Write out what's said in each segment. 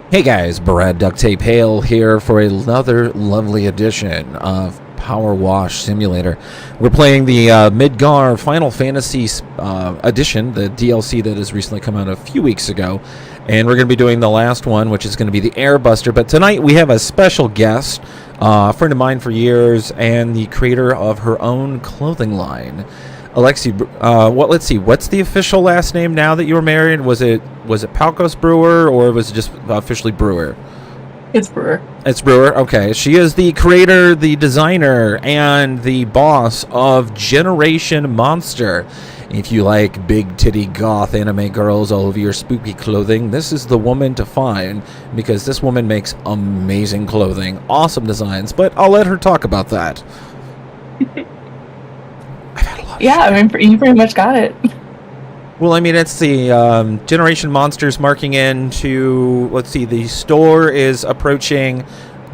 Hey guys, Brad-Duct Tape-Hale here for another lovely edition of Power Wash Simulator. We're playing the Midgar Final Fantasy edition, the DLC that has recently come out a few weeks ago. And we're going to be doing the last one, which is going to be the Airbuster. But tonight we have a special guest, a friend of mine for years, and the creator of her own clothing line. Alexe, let's see. What's the official last name now that you're married? Was it Palkos Brewer, or was it just officially Brewer? It's Brewer. It's Brewer. Okay. She is the creator, the designer, and the boss of Generation Monster. If you like big titty goth anime girls all over your spooky clothing, this is the woman to find, because this woman makes amazing clothing, awesome designs. But I'll let her talk about that. Yeah, I mean, you pretty much got it. Well, I mean, it's the Generation Monsters marking into, let's see, the store is approaching,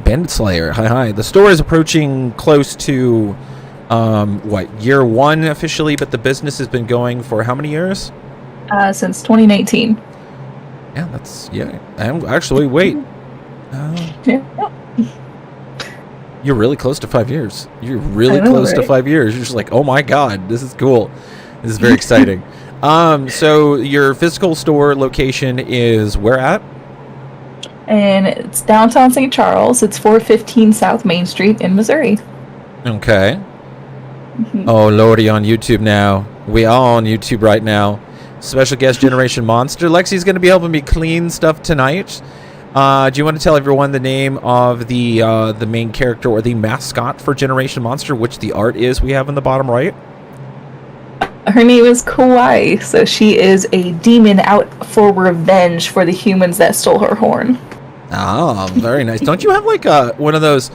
Bandit Slayer, hi. The store is approaching close to, year one officially, but the business has been going for how many years? Since 2019. Yeah, actually, wait. Yeah. You're really close to 5 years. You're really close to 5 years. You're just like, oh my god, this is cool. This is very exciting. So your physical store location is where at? And it's downtown St. Charles. It's 415 South Main Street in Missouri. Okay. Oh lordy, on YouTube now. We are on YouTube right now. Special guest Generation Monster. Lexi's going to be helping me clean stuff tonight. Do you want to tell everyone the name of the main character or the mascot for Generation Monster, which the art is we have in the bottom right? Her name is Kawaii, so she is a demon out for revenge for the humans that stole her horn. Oh, very nice. Don't you have like one of those?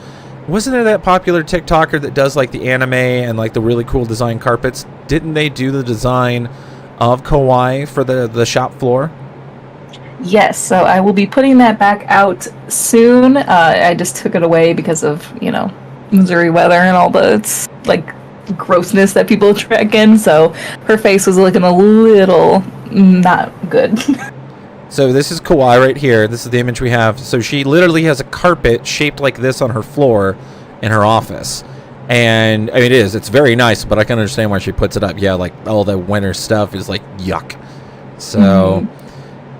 Wasn't there that popular TikToker that does like the anime and like the really cool design carpets? Didn't they do the design of Kawaii for the shop floor? Yes, so I will be putting that back out soon. I just took it away because of, Missouri weather and all the grossness that people track in, so her face was looking a little not good. So this is Kawaii right here. This is the image we have. So she literally has a carpet shaped like this on her floor in her office. And I mean, it's very nice, but I can understand why she puts it up. Yeah, like all the winter stuff is like yuck. So...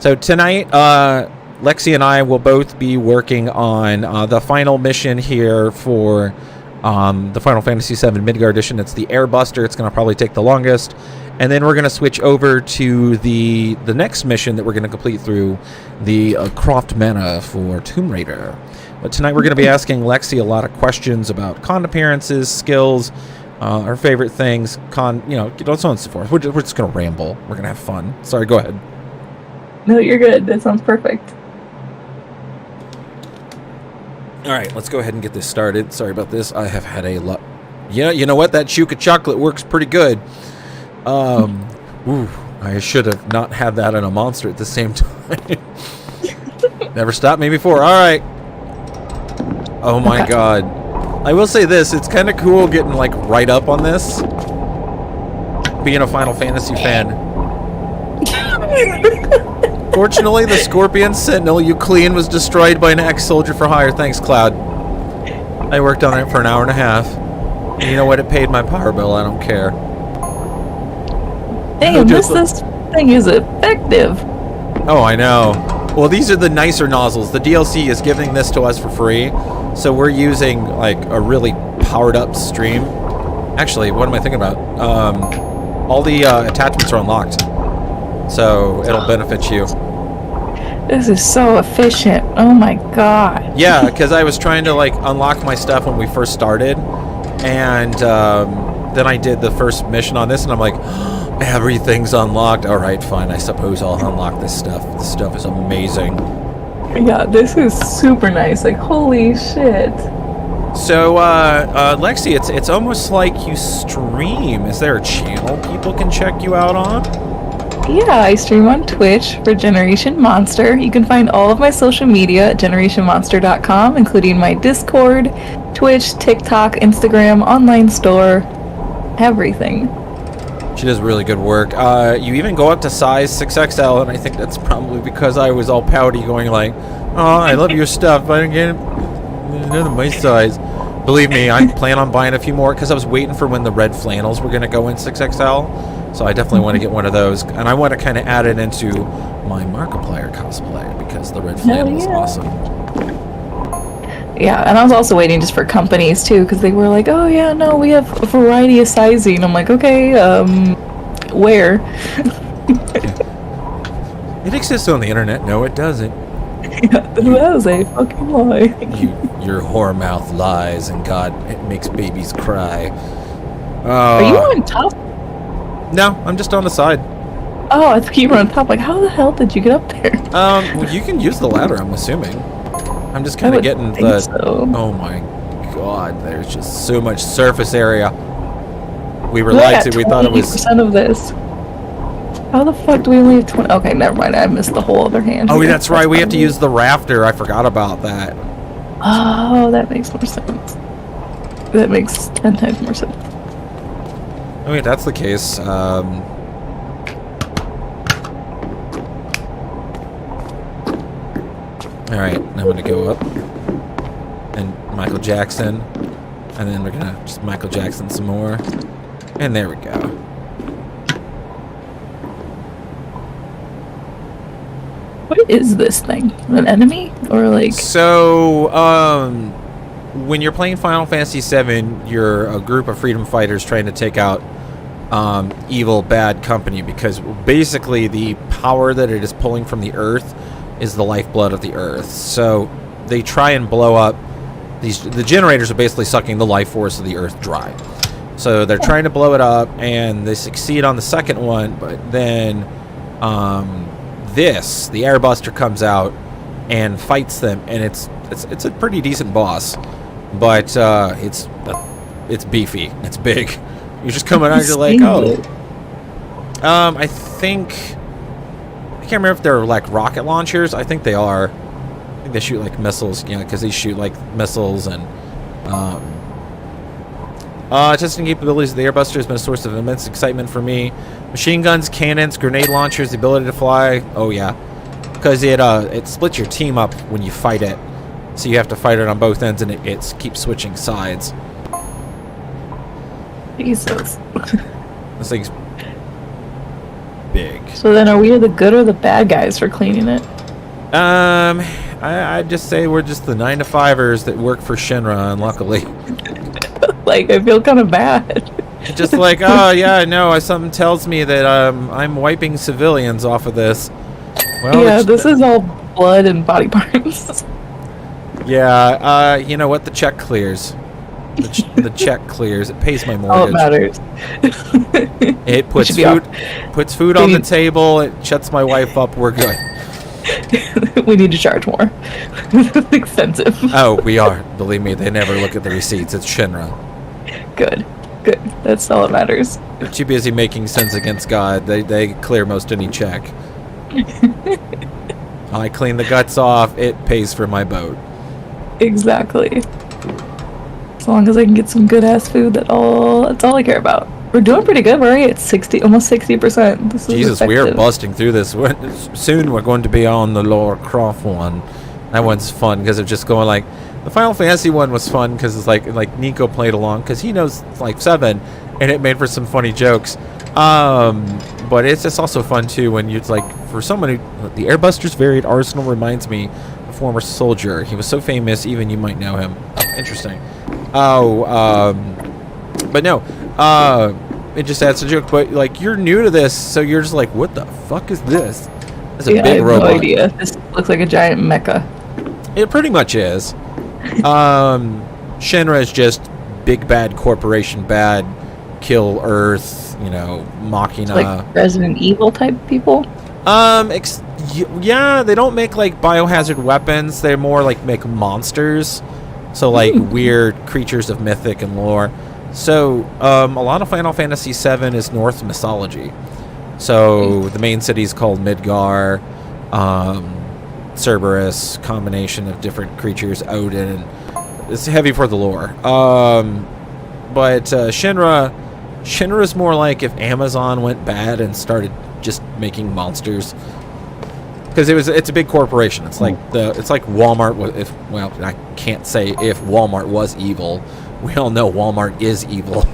So tonight, Lexi and I will both be working on the final mission here for the Final Fantasy VII Midgar Edition. It's the Airbuster. It's going to probably take the longest. And then we're going to switch over to the next mission that we're going to complete through the Croft Mana for Tomb Raider. But tonight we're going to be asking Lexi a lot of questions about con appearances, skills, her favorite things, so on and so forth. We're just going to ramble. We're going to have fun. Sorry, go ahead. No, you're good. That sounds perfect. All right, let's go ahead and get this started. Sorry about this. I have had a lot. Yeah, you know what? That Chuka chocolate works pretty good. I should have not had that in a monster at the same time. Never stopped me before. All right. Oh my god. I will say this. It's kind of cool getting like right up on this. Being a Final Fantasy fan. Fortunately, the Scorpion Sentinel you clean was destroyed by an ex-soldier for hire. Thanks, Cloud. I worked on it for an hour and a half. And you know what? It paid my power bill. I don't care. Damn, this thing is effective. Oh, I know. Well, these are the nicer nozzles. The DLC is giving this to us for free. So we're using, like, a really powered-up stream. Actually, what am I thinking about? All the attachments are unlocked. So it'll benefit you. This is so efficient. Oh my god. Yeah, because I was trying to like unlock my stuff when we first started, and then I did the first mission on this, and I'm like, everything's unlocked. All right, fine. I suppose I'll unlock this stuff. This stuff is amazing. Yeah, this is super nice. Like, holy shit. So, Lexi, it's almost like you stream. Is there a channel people can check you out on? Yeah, I stream on Twitch for Generation Monster. You can find all of my social media at generationmonster.com, including my Discord, Twitch, TikTok, Instagram, online store, everything. She does really good work. You even go up to size 6XL, and I think that's probably because I was all pouty going like, I love your stuff, but I didn't get none of my size. Believe me, I plan on buying a few more because I was waiting for when the red flannels were going to go in 6XL. So I definitely want to get one of those. And I want to kind of add it into my Markiplier cosplay because the red flannel is awesome. Yeah, and I was also waiting just for companies too because they were like, oh yeah, no, we have a variety of sizing. I'm like, okay, where? It exists on the internet. No, it doesn't. Yeah, that was a fucking lie. Your whore mouth lies, and God, it makes babies cry. Are you on top? No, I'm just on the side. Oh, I thought you were on top. Like, how the hell did you get up there? Well, you can use the ladder, I'm assuming. I'm just kind of getting the... So. Oh my God, there's just so much surface area. We were lied to. We thought it was... 20% of this. How the fuck do we only have 20? Okay, never mind. I missed the whole other hand. Oh, that's right. We have to use the rafter. I forgot about that. Oh, that makes more sense. That makes 10 times more sense. I mean, if that's the case, alright, I'm gonna go up. And Michael Jackson. And then we're gonna just Michael Jackson some more. And there we go. What is this thing? An enemy? Or like... So, when you're playing Final Fantasy VII, you're a group of freedom fighters trying to take out evil, bad company, because basically the power that it is pulling from the earth is the lifeblood of the earth. So they try and blow up the generators are basically sucking the life force of the earth dry. So they're trying to blow it up, and they succeed on the second one, but then the Airbuster comes out and fights them, and it's a pretty decent boss, but it's beefy, it's big. You're just coming out, you're like, oh. I can't remember if they're like rocket launchers. I think they are. I think they shoot like missiles, because they shoot like missiles. And testing capabilities of the Airbuster has been a source of immense excitement for me. Machine guns, cannons, grenade launchers, the ability to fly. Oh yeah, because it splits your team up when you fight it, so you have to fight it on both ends, and it keeps switching sides. Jesus. This thing's big. So then, are we the good or the bad guys for cleaning it? I'd just say we're just the 9-to-5ers that work for Shinra, unluckily. Like, I feel kind of bad. Just like, oh yeah, no, something tells me that I'm wiping civilians off of this. Well, yeah, this is all blood and body parts. Yeah, you know what? The check clears. The check clears. It pays my mortgage. All it matters. It puts food on the table. It shuts my wife up. We're good. We need to charge more. It's expensive. Oh, we are. Believe me, they never look at the receipts. It's Shinra. Good. That's all that matters. They're too busy making sins against God. They clear most any check. I clean the guts off. It pays for my boat. Exactly. As long as I can get some good ass food, that's all I care about. We're doing pretty good, right? It's almost 60%. This is Jesus, effective. we are busting through this. Soon we're going to be on the Lara Croft one. That one's fun because it's just going like the Final Fantasy one was fun because it's like Nico played along because he knows like 7, and it made for some funny jokes. But it's just also fun too when you're like, for someone who the Airbuster's varied arsenal reminds me of a former soldier. He was so famous, even you might know him. Interesting. But no, it just adds a joke. But like, you're new to this, so you're just like, what the fuck is this? It's a big robot. I have no idea. This looks like a giant mecha. It pretty much is. Shinra is just big bad corporation, bad, kill Earth, Machina. Like Resident Evil type people? Yeah, they don't make like biohazard weapons. They're more like make monsters. So like weird creatures of mythic and lore. So a lot of Final Fantasy VII is Norse mythology. So the main city is called Midgar, Cerberus, combination of different creatures, Odin. It's heavy for the lore. But Shinra is more like if Amazon went bad and started just making monsters. because it's a big corporation. It's like Walmart. Well, I can't say if Walmart was evil. We all know Walmart is evil.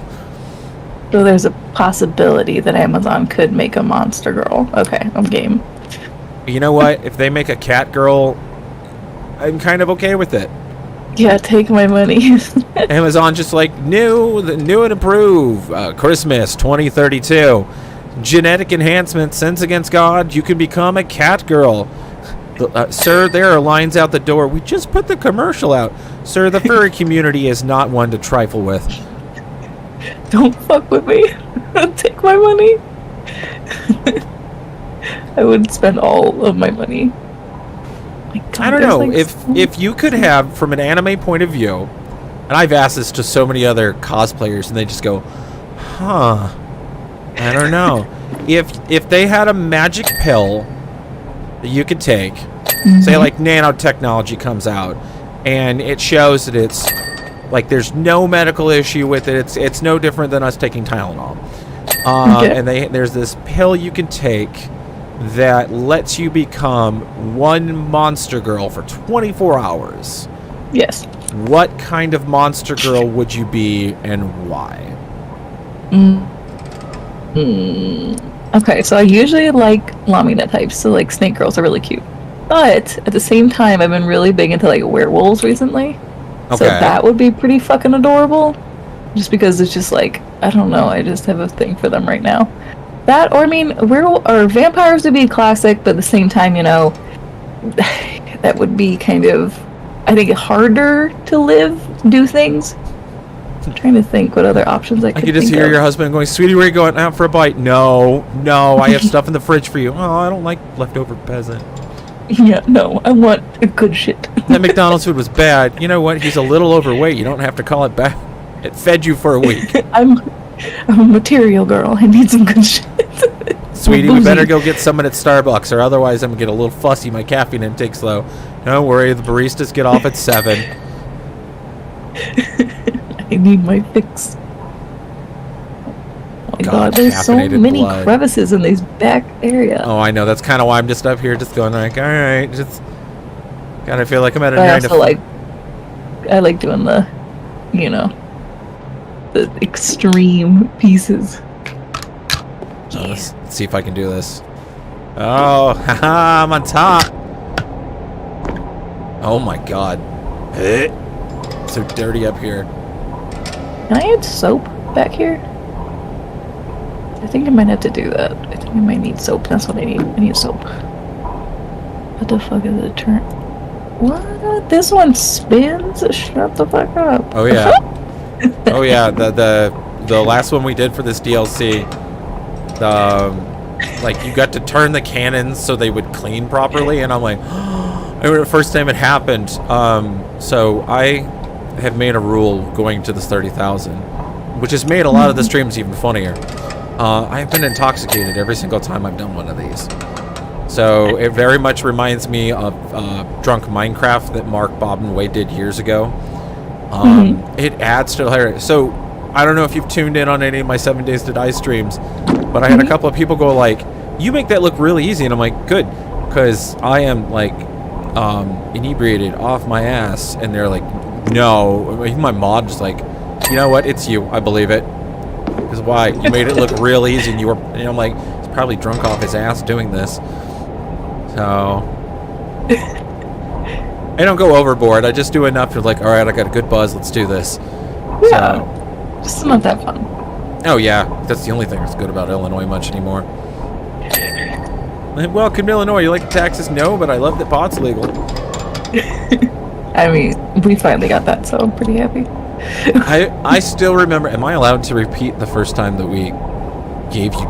So there's a possibility that Amazon could make a monster girl. Okay, I'm game. You know what? If they make a cat girl, I'm kind of okay with it. Yeah, take my money. Amazon just like new and improved. Christmas 2032. Genetic enhancement, sins against God. You can become a cat girl. Sir, there are lines out the door. We just put the commercial out. Sir, the furry community is not one to trifle with. Don't fuck with me. Take my money. I would spend all of my money. My God, I don't know. If you could have, from an anime point of view, and I've asked this to so many other cosplayers, and they just go, huh, I don't know. If they had a magic pill that you could take, say like nanotechnology comes out, and it shows that it's like there's no medical issue with it. It's no different than us taking Tylenol. And there's this pill you can take that lets you become one monster girl for 24 hours. Yes. What kind of monster girl would you be and why? Okay, so I usually like Lamina types, so like snake girls are really cute. But at the same time, I've been really big into like werewolves recently. Okay. So that would be pretty fucking adorable. Just because it's just like, I don't know, I just have a thing for them right now. That, or I mean, vampires would be classic, but at the same time, you know, that would be kind of, I think, harder to do things. I'm trying to think what other options I could just hear your husband going, "Sweetie, where are you going? Out for a bite?" No, I have stuff in the fridge for you. Oh, I don't like leftover peasant. Yeah, no, I want a good shit. That McDonald's food was bad. You know what? He's a little overweight. You don't have to call it back. It fed you for a week. I'm a material girl. I need some good shit. Sweetie, we better go get someone at Starbucks, or otherwise I'm going to get a little fussy. My caffeine intake's low. Don't worry, the baristas get off at 7. I need my fix. Oh my God, there's so many crevices in this back area. Oh, I know. That's kind of why I'm just up here, just going like, all right, just kind of feel like I'm at a I like doing the, you know, the extreme pieces. Let's see if I can do this. Oh, haha, I'm on top. Oh my God. So dirty up here. Can I add soap back here? I think I might have to do that. I think I might need soap. That's what I need. I need soap. What the fuck is it? Turn. What? This one spins? Shut the fuck up. Oh yeah. Oh yeah. The last one we did for this DLC. Like you got to turn the cannons so they would clean properly, and I'm like, I remember the first time it happened. So I have made a rule going to this 30,000, which has made a lot of the streams even funnier. I've been intoxicated every single time I've done one of these. So it very much reminds me of Drunk Minecraft that Mark, Bob, and Wade did years ago. It adds to the hilarious. So I don't know if you've tuned in on any of my 7 Days to Die streams, but I had a couple of people go like, "You make that look really easy," and I'm like, "Good," because I am like inebriated off my ass, and they're like, "No." Even my mod just like, "You know what? It's you. I believe it." Because why? You made it look real easy, and you were. And I'm like, he's probably drunk off his ass doing this. So I don't go overboard. I just do enough to like, all right, I got a good buzz. Let's do this. Yeah, just not that fun. Oh yeah, that's the only thing that's good about Illinois much anymore. Like, welcome to Illinois. You like the taxes? No, but I love that pot's legal. I mean, we finally got that, so I'm pretty happy. I still remember. Am I allowed to repeat the first time that we gave you?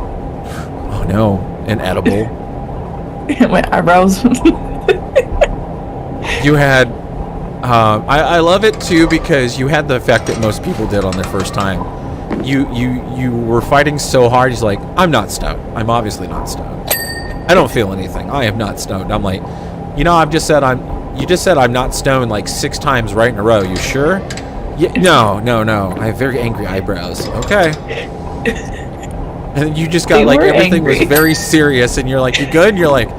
Oh no, an edible. My eyebrows. You had. I love it too because you had the effect that most people did on their first time. You were fighting so hard. He's like, I'm not stoned. I'm obviously not stoned. I don't feel anything. I am not stoned. I'm like, you know, you just said I'm not stoned like 6 times right in a row. You sure? Yeah. No. I have very angry eyebrows. Okay. And you just got like everything was very serious, and you're like, you good? And you're like,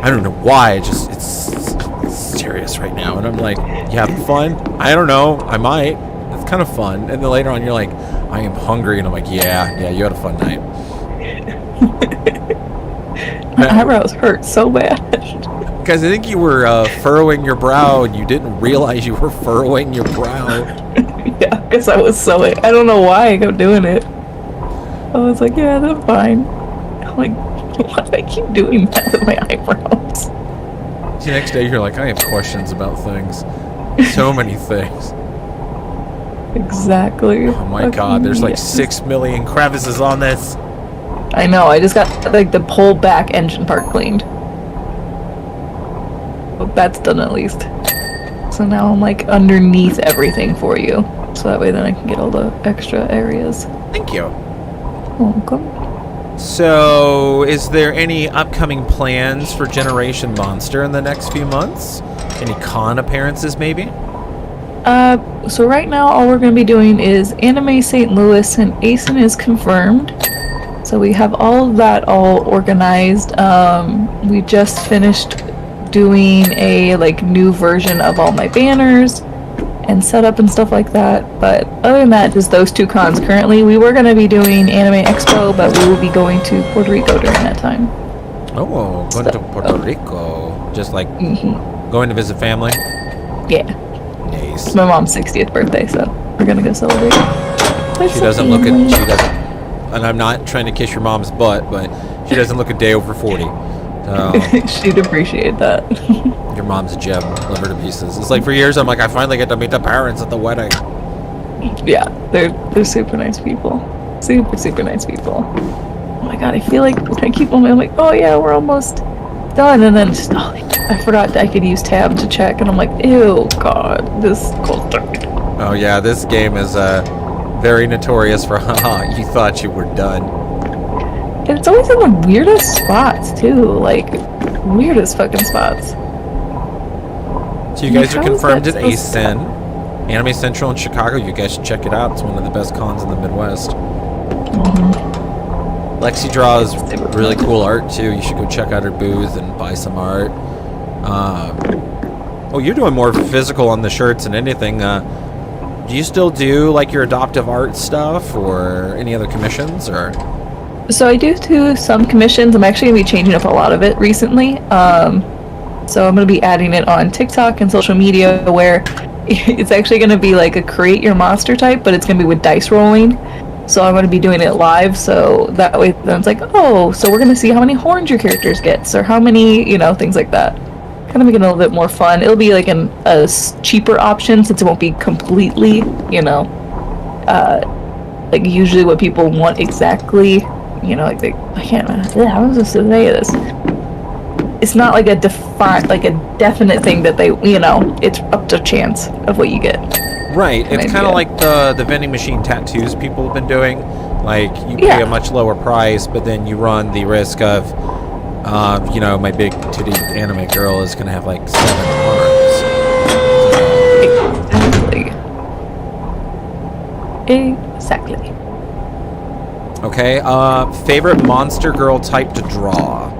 I don't know why. It's serious right now. And I'm like, you having fun? I don't know. I might. It's kind of fun. And then later on, you're like, I am hungry. And I'm like, yeah, you had a fun night. My eyebrows hurt so bad. Because I think you were furrowing your brow and you didn't realize you were furrowing your brow. Yeah, because I was so... I don't know why I kept doing it. I was like, yeah, that's fine. I'm like, why do I keep doing that with my eyebrows? The next day you're like, I have questions about things. So many things. Exactly. Oh my god, there's like 6 million crevices on this. I know, I just got like the pull back engine part cleaned. But that's done at least. So now I'm like underneath everything for you. So that way then I can get all the extra areas. Thank you. Welcome. So, is there any upcoming plans for Generation Monster in the next few months? Any con appearances, maybe? So right now all we're going to be doing is Anime St. Louis, and ASIN is confirmed. So we have all of that all organized. We just finished doing a like new version of all my banners and setup and stuff like that. But other than that, just those two cons currently. We were going to be doing Anime Expo, but we will be going to Puerto Rico during that time. Oh, going to Puerto Rico. Just like going to visit family? Yeah. Nice. It's my mom's 60th birthday, so we're going to go celebrate. She doesn't look at... She doesn't... And I'm not trying to kiss your mom's butt, but she doesn't look a day over 40. So, she'd appreciate that. Your mom's a gem. Love her to pieces. It's like for years, I'm like, I finally get to meet the parents at the wedding. Yeah, they're super nice people. Super nice people. Oh my god, I feel like I keep on. I'm like, oh yeah, we're almost done, and then just I forgot I could use tab to check, and I'm like, ew, god, this gothic. Oh yeah, this game is very notorious for haha, you thought you were done. And it's always in the weirdest spots too, like weirdest fucking spots. So you guys are confirmed at ASIN, Anime Central in Chicago. You guys should check it out. It's one of the best cons in the Midwest. Lexi draws really cool art too. You should go check out her booth and buy some art. Oh, you're doing more physical on the shirts than anything. Do you still do like your adoptive art stuff or any other commissions or? So I do some commissions. I'm actually going to be changing up a lot of it recently. So I'm going to be adding it on TikTok and social media where it's actually going to be like a create your monster type, but it's going to be with dice rolling. So I'm going to be doing it live, so that way then it's like, oh, so we're going to see how many horns your characters gets, or how many, you know, things like that. Kind of make it a little bit more fun. It'll be like a cheaper option since it won't be completely, you know, like usually what people want exactly, you know, like I can't, I was just to say this. It's not like a definite thing that they, you know, it's up to chance of what you get. Right, it's kind of like the vending machine tattoos people have been doing. Like, you pay a much lower price, but then you run the risk of, you know, my big titty anime girl is going to have like 7 arms. Exactly. Okay, favorite monster girl type to draw?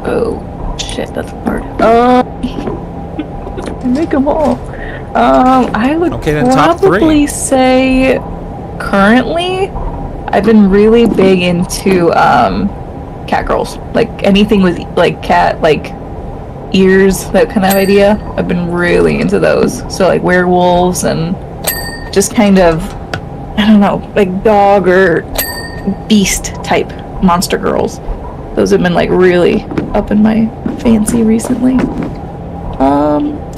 Oh, shit, that's hard. Make them all. I would probably say currently I've been really big into cat girls. Like anything with like cat like ears, that kind of idea. I've been really into those. So like werewolves and just kind of, I don't know, like dog or beast type monster girls. Those have been like really up in my fancy recently.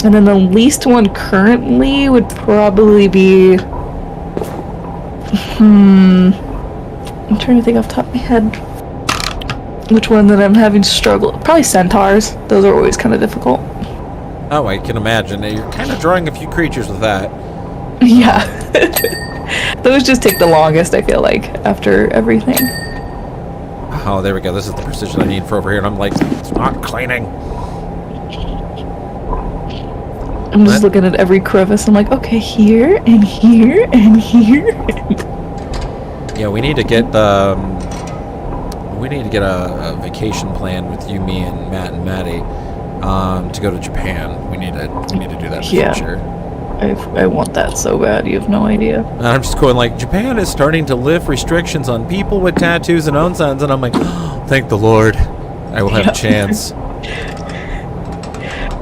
And then the least one currently would probably be, I'm trying to think off the top of my head which one that I'm having struggle. Probably centaurs. Those are always kind of difficult. Oh, I can imagine. You're kind of drawing a few creatures with that. Yeah. Those just take the longest, I feel like, after everything. Oh, there we go. This is the precision I need for over here, and I'm like, it's not cleaning. I'm just looking at every crevice. I'm like, okay, here and here and here. Yeah, we need to get the. we need to get a vacation plan with you, me, and Matt and Maddie to go to Japan. We need to do that in the future. I want that so bad. You have no idea. And I'm just going like, Japan is starting to lift restrictions on people with tattoos and onsens, and I'm like, oh, thank the Lord, I will have a chance.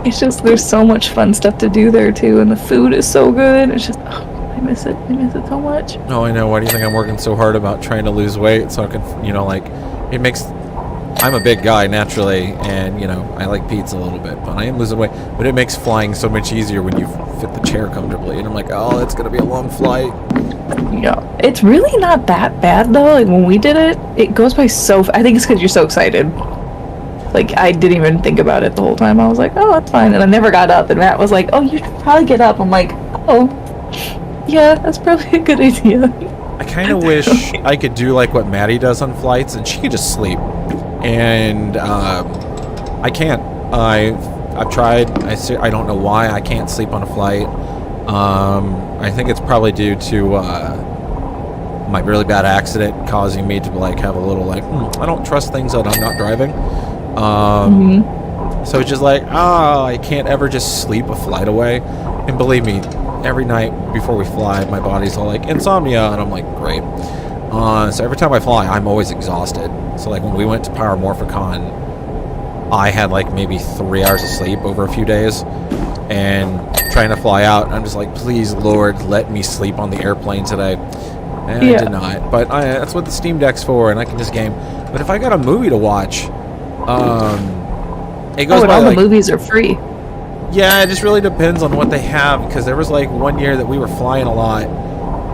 It's just there's so much fun stuff to do there too, and the food is so good. It's just I miss it. I miss it so much. Oh, I know. Why do you think I'm working so hard about trying to lose weight so I can, like, it makes. I'm a big guy naturally, and I like pizza a little bit, but I am losing weight. But it makes flying so much easier when you fit the chair comfortably. And I'm like, oh, it's gonna be a long flight. Yeah, it's really not that bad though. Like when we did it, it goes by so. I think it's because you're so excited. Like I didn't even think about it the whole time. I was like, oh, that's fine, and I never got up. And Matt was like, oh, you should probably get up. I'm like, oh, yeah, that's probably a good idea. I kind of wish I could do like what Maddie does on flights, and she could just sleep. And I can't. I've tried. I don't know why I can't sleep on a flight. I think it's probably due to my really bad accident causing me to like have a little like I don't trust things that I'm not driving. So it's just like I can't ever just sleep a flight away. And believe me, every night before we fly, my body's all like insomnia, and I'm like great. So every time I fly, I'm always exhausted. So like when we went to Power-Morphicon, I had like maybe 3 hours of sleep over a few days, and trying to fly out, I'm just like, please Lord, let me sleep on the airplane today. And I did not. But that's what the Steam Deck's for, and I can just game. But if I got a movie to watch, it goes by all like, the movies are free. Yeah, it just really depends on what they have, because there was like one year that we were flying a lot,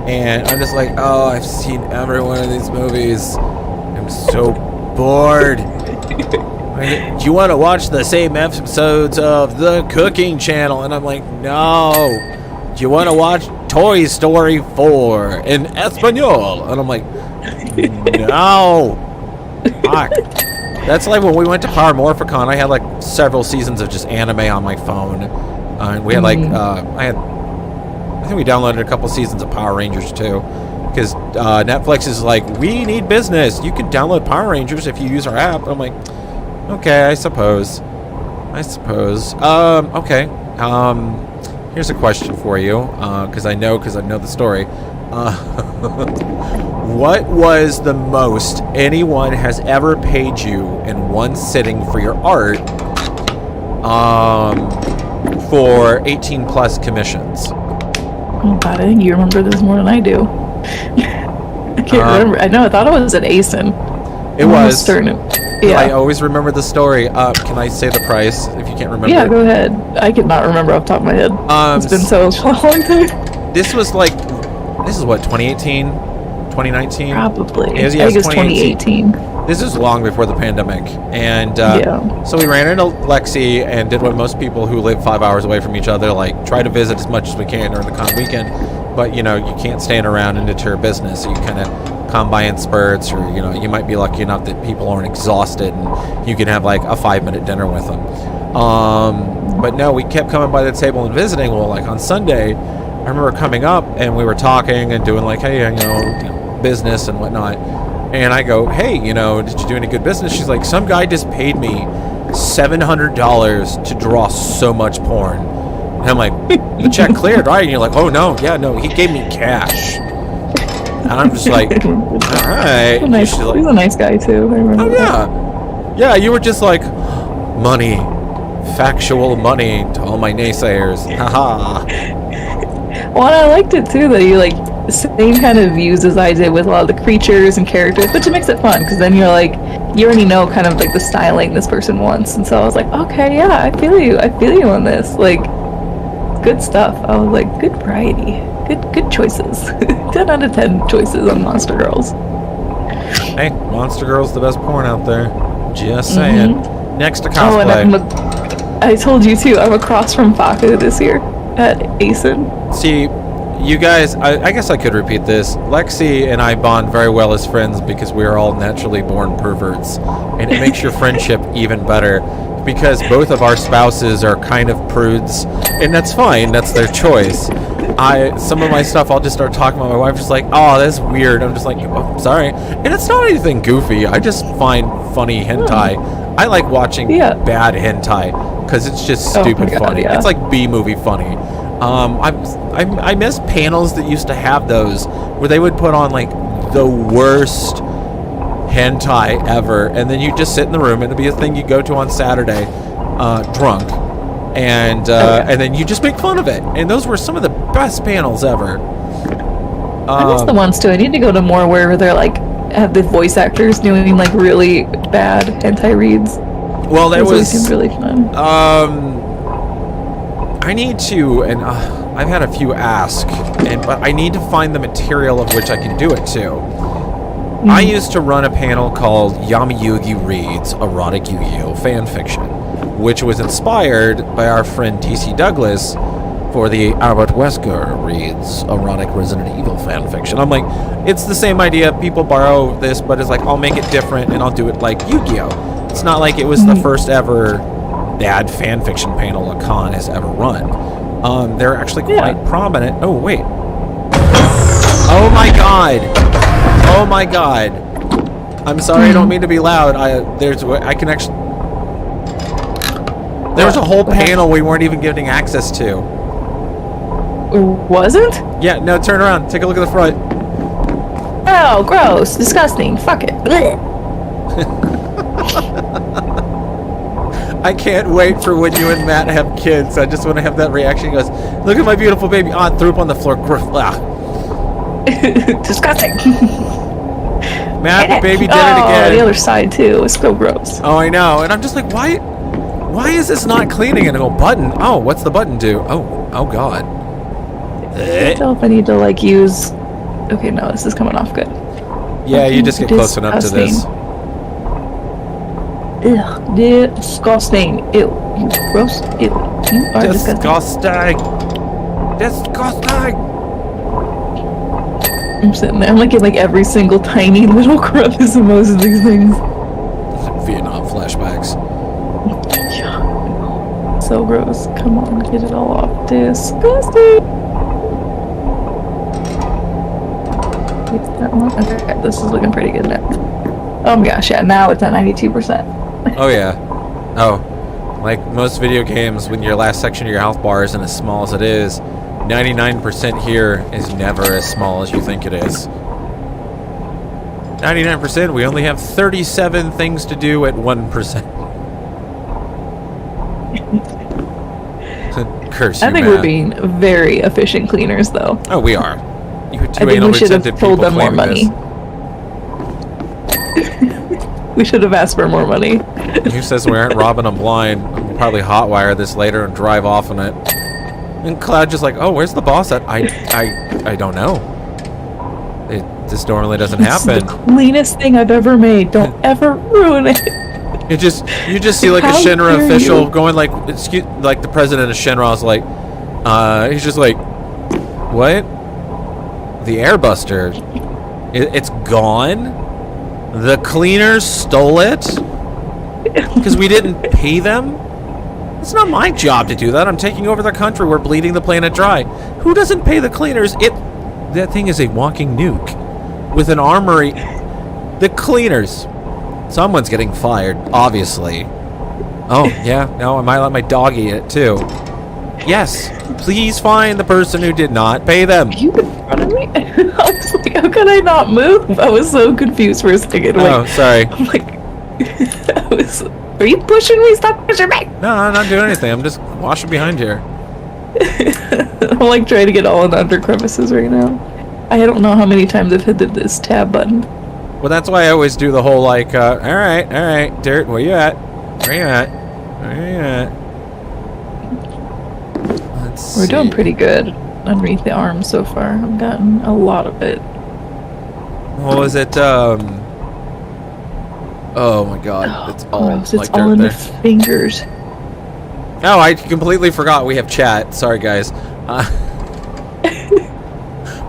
and I'm just like, oh, I've seen every one of these movies. I'm so bored. Do you want to watch the same episodes of the Cooking Channel? And I'm like, no. Do you want to watch Toy Story 4 in Espanol? And I'm like, no. Fuck. That's like when we went to Power-Morphicon, I had like several seasons of just anime on my phone. And we had like, I think we downloaded a couple seasons of Power Rangers too. Because Netflix is like, we need business. You can download Power Rangers if you use our app. I'm like, okay, I suppose. Okay. Here's a question for you, because I know the story. What was the most anyone has ever paid you in one sitting for your art for 18 plus commissions? Oh God, I think you remember this more than I do. I can't remember. I thought it was an ASIN. It was. Yeah. I always remember the story. Can I say the price if you can't remember? Yeah, go ahead. I could not remember off the top of my head. It's been so long time. This is what, 2018? 2019? Probably. I think it's 2018. This is long before the pandemic. And so we ran into Alexe and did what most people who live 5 hours away from each other, like try to visit as much as we can during the con weekend. But, you can't stand around and deter business. So you kind of come by in spurts, or, you might be lucky enough that people aren't exhausted and you can have like a 5-minute dinner with them. But no, we kept coming by the table and visiting. Well, like on Sunday, I remember coming up and we were talking and doing like, hey, business and whatnot. And I go, hey, did you do any good business? She's like, some guy just paid me $700 to draw so much porn. And I'm like, the check cleared, right? And you're like, oh, no, he gave me cash. And I'm just like, all right. He's a nice guy, too. I remember that. Yeah, you were just like, money, factual money to all my naysayers. Haha. Well, and I liked it, too, that you, like, the same kind of views as I did with a lot of the creatures and characters, which it makes it fun, because then you're like, you already know kind of like the styling this person wants. And so I was like, okay, yeah, I feel you on this. Like, good stuff. I was like, good variety. Good choices. 10 out of 10 choices on Monster Girls. Hey, Monster Girls the best porn out there. Just saying. Next to cosplay. And I told you too, I'm across from Faku this year at ASIN. See, you guys, I guess I could repeat this. Lexi and I bond very well as friends because we are all naturally born perverts. And it makes your friendship even better because both of our spouses are kind of prudes. And that's fine, that's their choice. some of my stuff, I'll just start talking about my wife, just like, oh, that's weird. I'm just like, oh, sorry. And it's not anything goofy. I just find funny hentai. I like watching bad hentai because it's just stupid funny. Yeah. It's like B-movie funny. I miss panels that used to have those where they would put on like the worst hentai ever, and then you just sit in the room and it'd be a thing you go to on Saturday, drunk, and then you just make fun of it. And those were some of the best panels ever. I miss the ones too. I need to go to more where they're like have the voice actors doing like really bad hentai reads. Well, that was really fun. I need to, and I've had a few ask, but I need to find the material of which I can do it to. I used to run a panel called Yami Yugi Reads Erotic Yu-Gi-Oh! Fan Fiction, which was inspired by our friend T.C. Douglas for the Albert Wesker Reads Erotic Resident Evil Fan Fiction. I'm like, it's the same idea. People borrow this, but it's like, I'll make it different and I'll do it like Yu-Gi-Oh! It's not like it was the first ever bad fan fiction panel a con has ever run. They're actually quite prominent. Oh, wait. Oh my god. Oh my god. I'm sorry, I don't mean to be loud. There's a whole panel we weren't even getting access to. Wasn't? Yeah, no, turn around. Take a look at the front. Oh, gross. Disgusting. Fuck it. I can't wait for when you and Matt have kids. I just want to have that reaction. He goes, look at my beautiful baby. Oh, I threw up on the floor. Disgusting. Matt, the baby did it again. The other side too. It's so gross. Oh, I know. And I'm just like, why is this not cleaning? And I go, button. Oh, what's the button do? Oh God. I don't know if I need to like use. Okay, no, this is coming off good. Yeah, you just get close enough to this. Ugh, disgusting. Ew, you gross. Ew, you are disgusting. Disgusting. I'm sitting there. I'm looking like every single tiny little crevice in most of these things. Vietnam flashbacks. Yeah. So gross. Come on, get it all off. Disgusting. That one. Okay, this is looking pretty good now. Oh my gosh, yeah. Now it's at 92%. Oh yeah. Oh, like most video games, when your last section of your health bar isn't as small as it is, 99% here is never as small as you think it is. 99%, we only have 37 things to do at 1%. Curse you, I think we're being very efficient cleaners, though. Oh, we are. You I think we should have told them more money. We should have asked for more money. Who says we aren't robbing them blind? We'll probably hotwire this later and drive off on it. And Cloud just like, oh, where's the boss at? I don't know. This normally doesn't happen. It's the cleanest thing I've ever made. Don't ever ruin it. You just see like a Shinra official going like, excuse, like the president of Shinra is like, he's just like, what? The Airbuster, it's gone. The cleaners stole it because we didn't pay them. It's not my job to do that. I'm taking over the country. We're bleeding the planet dry. Who doesn't pay the cleaners? That thing is a walking nuke with an armory. The cleaners. Someone's getting fired, obviously. Oh, yeah. No, I might let my dog eat it, too. Yes. Please find the person who did not pay them. Are you in front of me? I was like, how could I not move? I was so confused for a second. Oh, sorry. I'm like, are you pushing me? Stop pushing me. No, I'm not doing anything. I'm just washing behind here. I'm like trying to get all in under crevices right now. I don't know how many times I've hit this tab button. Well, that's why I always do the whole like, all right, Dirt, where you at? Where you at? Where you at? We're doing pretty good underneath the arm so far. I've gotten a lot of it. What was it? Oh my god, it's all gross. like it's all in there. the fingers. Oh, I completely forgot we have chat. Sorry, guys. Well,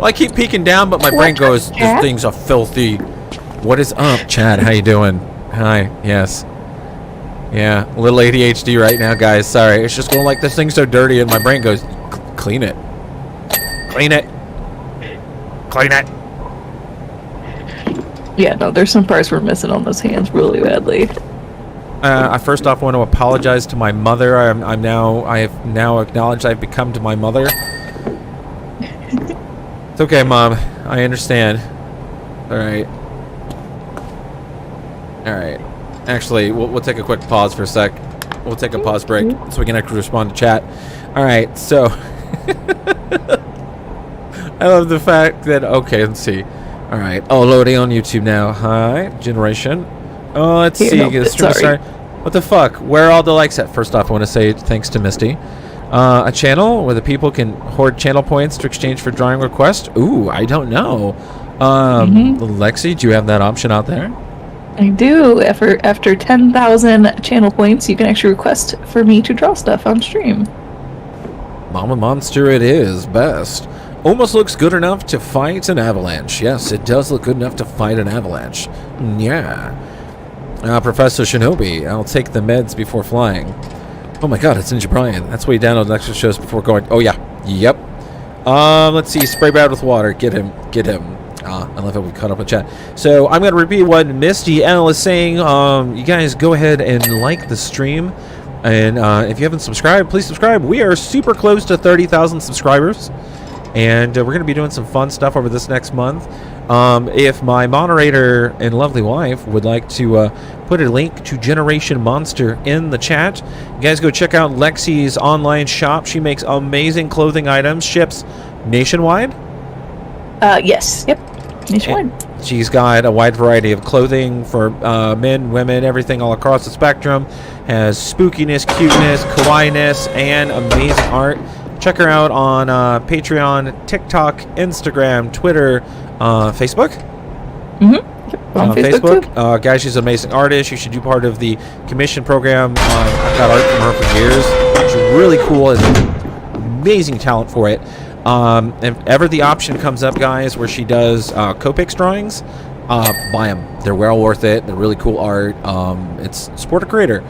I keep peeking down, but my brain goes, "This thing's a filthy." What is up, Chad? How you doing? Hi. Yes. Yeah, a little ADHD right now, guys. Sorry, it's just going like this thing's so dirty, and my brain goes, "Clean it, Clean it. Clean it. Yeah, no, there's some parts we're missing on those hands really badly. I first off want to apologize to my mother. I have now acknowledged I've become to my mother. It's okay, Mom. I understand. All right. All right. Actually, we'll take a quick pause for a sec. We'll take a pause break so we can actually respond to chat. All right. So I love the fact that let's see. All right. Oh, loading on YouTube now. Hi, Generation. Oh, let's see. Sorry. What the fuck? Where are all the likes at? First off, I want to say thanks to Misty. A channel where the people can hoard channel points to exchange for drawing requests. Ooh, I don't know. Lexi, do you have that option out there? I do. After 10,000 channel points, you can actually request for me to draw stuff on stream. Mama Monster it is. Best. Almost looks good enough to fight an avalanche. Yes, it does look good enough to fight an avalanche. Yeah. Professor Shinobi, I'll take the meds before flying. Oh my god, it's Ninja Brian. That's why you download extra shows before going. Oh yeah. Yep. Let's see. Spray Brad with water. Get him. Get him. I love how we caught up with chat. So I'm going to repeat what Misty L is saying. You guys go ahead and like the stream. And if you haven't subscribed, please subscribe. We are super close to 30,000 subscribers. And we're going to be doing some fun stuff over this next month. If my moderator and lovely wife would like to put a link to Generation Monster in the chat, you guys go check out Lexi's online shop. She makes amazing clothing items, ships nationwide. Yes. Yep. Nationwide. And she's got a wide variety of clothing for men, women, everything all across the spectrum. Has spookiness, cuteness, kawaii-ness, and amazing art. Check her out on Patreon, TikTok, Instagram, Twitter, Facebook. On Facebook too. Guys, she's an amazing artist. You should do part of the commission program. I've got art from her for years. She's really cool. Has amazing talent for it. If ever the option comes up, guys, where she does Copics drawings, buy them. They're well worth it. They're really cool art. It's support a creator.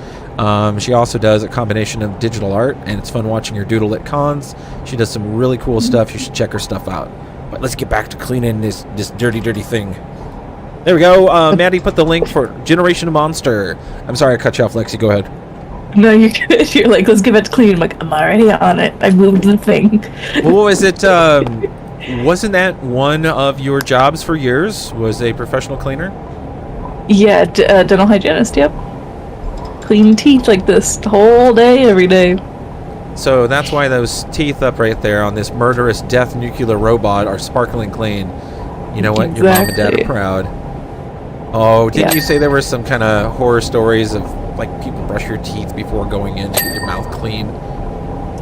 She also does a combination of digital art, and it's fun watching her doodle at cons. She does some really cool stuff. You should check her stuff out. But let's get back to cleaning this dirty thing. There we go. Maddie put the link for Generation Monster. I'm sorry I cut you off, Lexi. Go ahead. No, you're good. You're like, let's give it to clean. I'm like, I'm already on it. I moved the thing. Well, what was it? Wasn't that one of your jobs for years? Was a professional cleaner? Yeah, dental hygienist. Yep. Clean teeth like this the whole day, every day. So that's why those teeth up right there on this murderous death nuclear robot are sparkling clean. You know what? Exactly. Your mom and dad are proud. Oh, didn't you say there were some kind of horror stories of like people brush your teeth before going in to get your mouth clean?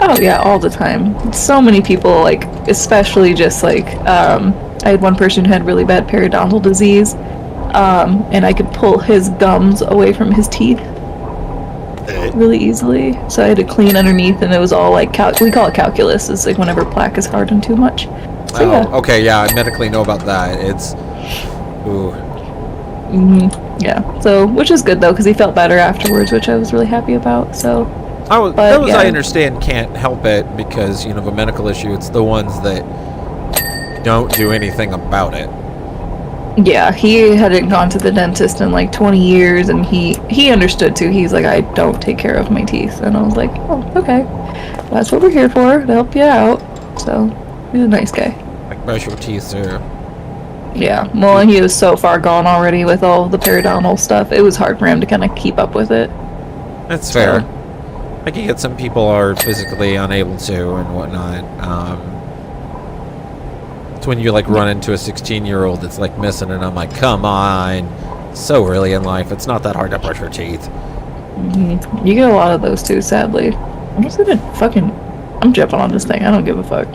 Oh yeah, all the time. So many people, like, especially just like, I had one person who had really bad periodontal disease, and I could pull his gums away from his teeth really easily. So I had to clean underneath, and it was all like, we call it calculus. It's like whenever plaque is hardened too much. So, oh, yeah. Okay, yeah, I medically know about that. It's, ooh. Yeah, so, which is good though, because he felt better afterwards, which I was really happy about, so. I understand can't help it because, you know, of a medical issue. It's the ones that don't do anything about it. Yeah, he hadn't gone to the dentist in like 20 years, and he understood too. He's like, I don't take care of my teeth. And I was like, oh, okay. That's what we're here for, to help you out. So, he's a nice guy. Like brush your teeth, too. Yeah, well, he was so far gone already with all the periodontal stuff. It was hard for him to kind of keep up with it. That's fair. I can get some people are physically unable to and whatnot. It's when you like run into a 16-year-old that's like missing, and I'm like, come on. So early in life, it's not that hard to brush your teeth. You get a lot of those too, sadly. I'm just gonna I'm jumping on this thing. I don't give a fuck.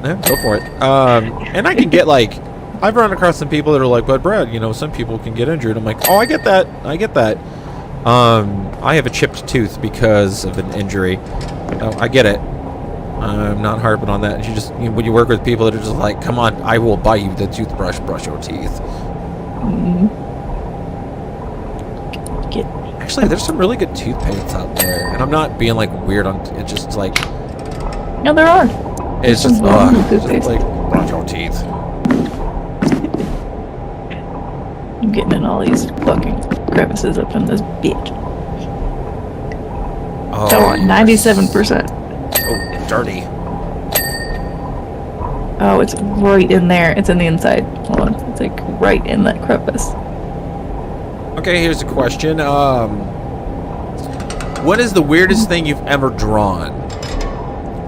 Yeah, go for it. And I can get like, I've run across some people that are like, but Brad, you know, some people can get injured. I'm like, oh, I get that. I have a chipped tooth because of an injury. Oh, I get it. I'm not harping on that. When you work with people that are just like, come on, I will buy you the toothbrush, brush your teeth. Actually, there's some really good toothpaste out there, and I'm not being like weird on. It's just like, no, there are. It's just, Toothpaste. just like brush your teeth. I'm getting in all these fucking crevices up in this bitch. Oh, Come on, 97%. Oh, dirty. Oh, it's right in there. It's in the inside. Hold on. It's like right in that crevice. Okay, here's a question. What is the weirdest thing you've ever drawn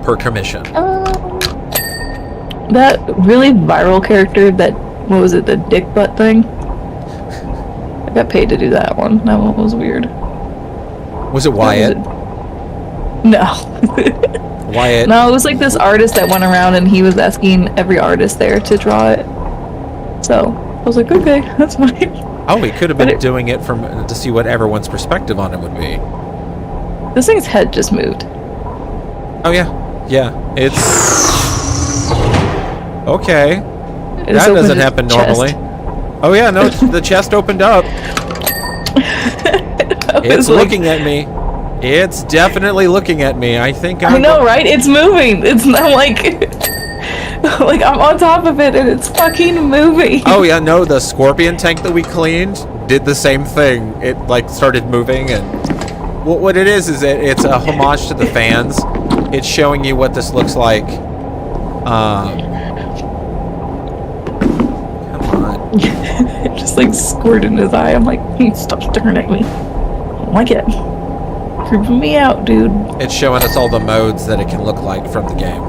per commission? That really viral character that, what was it, the dick butt thing? I got paid to do that one. That one was weird. Was it Wyatt? No. Wyatt? No, it was like this artist that went around and he was asking every artist there to draw it. So, I was like, okay, that's fine. Oh, he could have been doing it from to see what everyone's perspective on it would be. This thing's head just moved. Oh, yeah. Yeah, it's... Okay. That doesn't happen normally. Oh, yeah, no, the chest opened up. It's looking at me. It's definitely looking at me. I think I know, right? It's moving. It's not like... like, I'm on top of it and it's fucking moving. Oh, yeah, no, the scorpion tank that we cleaned did the same thing. It, like, started moving, and... What it is it's a homage to the fans. It's showing you what this looks like. Come on. Just, like, squirted in his eye. I'm like, stop staring at me. I don't like it. Creeping me out, dude. It's showing us all the modes that it can look like from the game.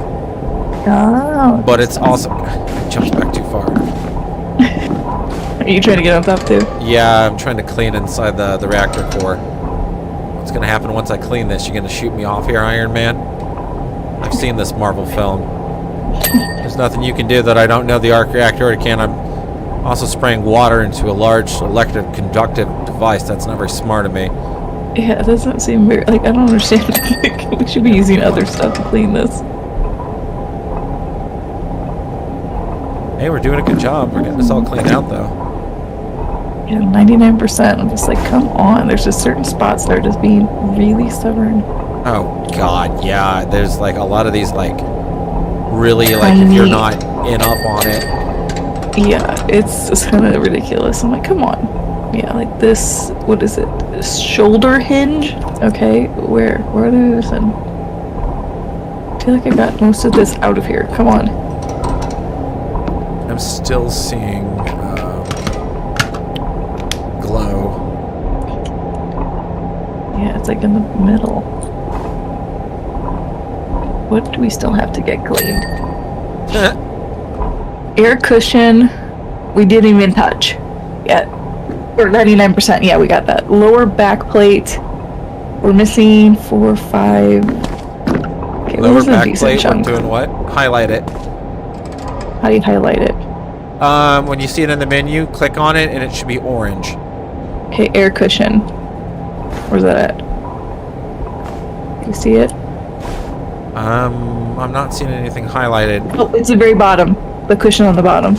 Oh. But it's awesome. It jumps back too far. Are you trying to get on top too? Yeah, I'm trying to clean inside the reactor core. What's gonna happen once I clean this? You gonna shoot me off here, Iron Man? I've seen this Marvel film. There's nothing you can do that I don't know the arc reactor already can. I'm also spraying water into a large electric conductive device. That's not very smart of me. Yeah, it doesn't seem very, like, I don't understand. We should be using other stuff to clean this. Hey, we're doing a good job. We're getting this all cleaned out, though. Yeah, 99%. I'm just like, come on. There's just certain spots that are just being really stubborn. Oh, God, yeah. There's, like, a lot of these, like, really, like, if you're not in up on it. Yeah, it's kind of ridiculous. I'm like, come on. Yeah, like this, what is it? This shoulder hinge? Okay, where are those? And I feel like I got most of this out of here. Come on. I'm still seeing glow. Yeah, it's like in the middle. What do we still have to get cleaned? Air cushion, we didn't even touch yet. Or 99%, yeah, we got that. Lower back plate, we're missing 4 or 5. Okay, Lower back plate, we're doing what? Highlight it. How do you highlight it? When you see it in the menu, click on it and it should be orange. Okay, air cushion. Where's that at? Do you see it? I'm not seeing anything highlighted. Oh, it's the very bottom. The cushion on the bottom.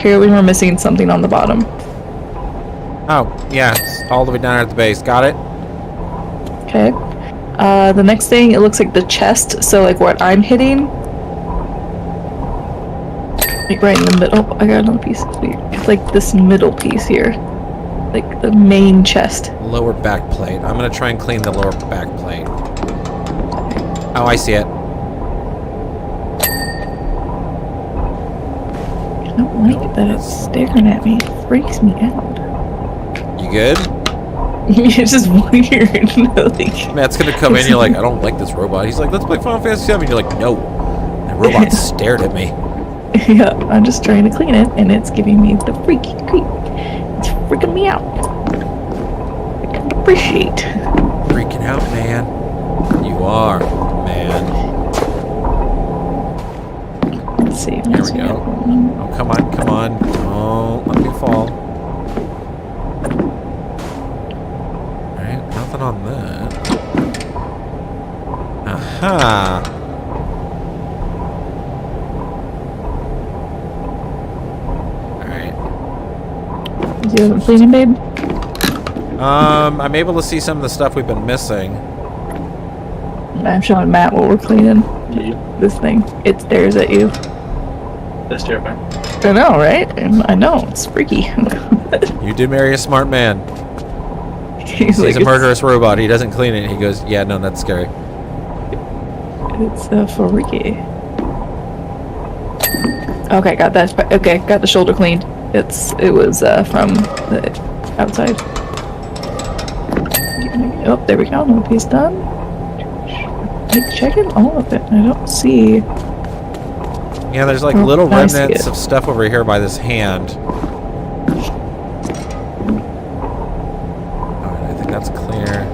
Clearly we're missing something on the bottom. Oh, yeah, it's all the way down at the base. Got it? Okay. The next thing, it looks like the chest, so like what I'm hitting. Like right in the middle. Oh, I got another piece. It's like this middle piece here. Like the main chest. Lower back plate. I'm gonna try and clean the lower back plate. Oh, I see it. I don't like that it's staring at me. It freaks me out. You good? It's just weird. Like, Matt's gonna come in, you're like, I don't like this robot. He's like, let's play Final Fantasy VII. You're like, no. The robot stared at me. Yeah, I'm just trying to clean it, and it's giving me the freaky creep. It's freaking me out. I can appreciate. Freaking out, man. You are, man. Let's see. There we go. Oh, come on, come on. Don't let me fall. Alright, nothing on that. Aha! Do you have a cleaning, babe? I'm able to see some of the stuff we've been missing. I'm showing Matt what we're cleaning. This thing. It stares at you. That's terrifying. I know, right? I know. It's freaky. You did marry a smart man. He's He's a murderous robot. He doesn't clean it. He goes, yeah, no, that's scary. It's freaky. Okay, got that. Okay, got the shoulder cleaned. It was from the outside. Oh, there we go. No piece done. I'm checking all of it. I don't see. Yeah, there's like little remnants of stuff over here by this hand. Alright, I think that's clear.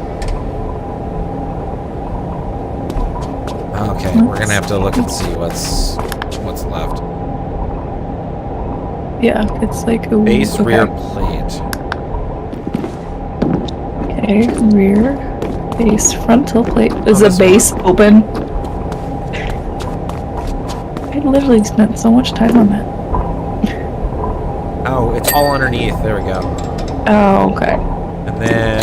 Okay, we're gonna have to look and see what's left. Yeah, it's like a base rear plate. Okay, rear base frontal plate. Is the base open? I literally spent so much time on that. Oh, it's all underneath. There we go. Oh, okay. And then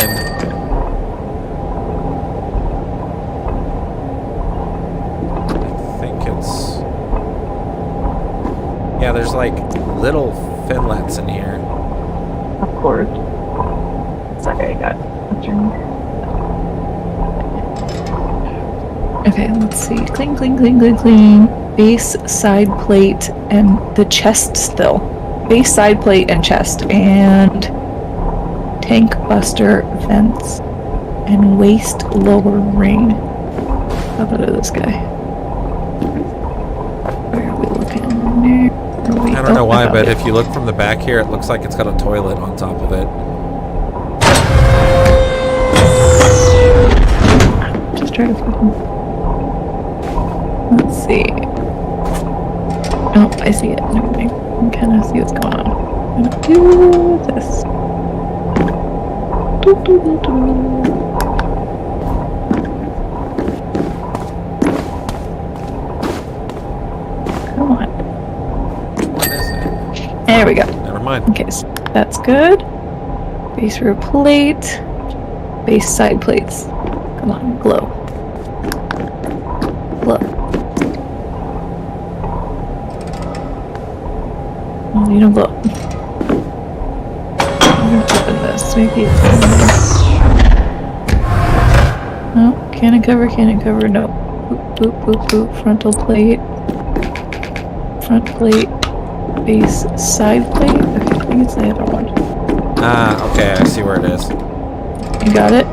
I think it's, yeah, there's like little finlets in here. Of course. Sorry, I got a drink. Okay, let's see. Clean, clean, clean, clean, clean. Base, side plate, and the chest still. Base, side plate, and chest. And tank buster vents. And waist lower ring. How about this guy? Where are we looking? I don't know why, but if you look from the back here, it looks like it's got a toilet on top of it. Just try to fucking... Let's see. Oh, I see it and everything. I can kind of see what's going on. I'm gonna do this. Doo, doo, doo, doo. Come on. What is it? There we go. Never mind. Okay, so that's good. Base rear plate. Base side plates. Come on, glow. Glow. Oh, you don't glow. I'm gonna open this. Maybe it's in this. No, cannon cover, no. Boop, boop, boop, boop. Frontal plate. Front plate. Base side plate. Okay, I think it's the other one. Ah, okay, I see where it is. You got it?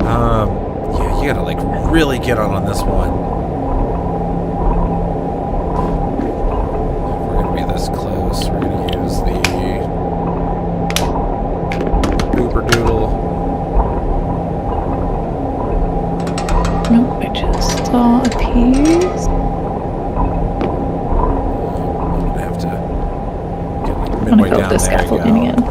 Yeah, you gotta like really get on this one. We're gonna be this close. We're gonna use the Booper Doodle. Nope, I just saw a piece. I'm gonna have to get like I'm midway gonna down go with the there. scaffolding You go. again.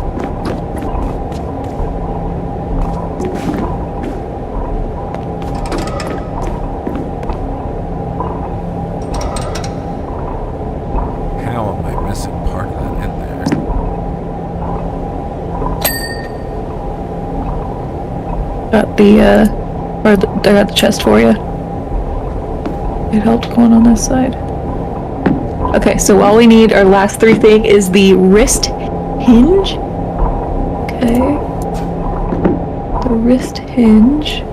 How am I missing part of that in there? Got the, I got the chest for you. It helped going on this side. Okay, so all we need, our last three thing, is the wrist hinge. Okay. The wrist hinge.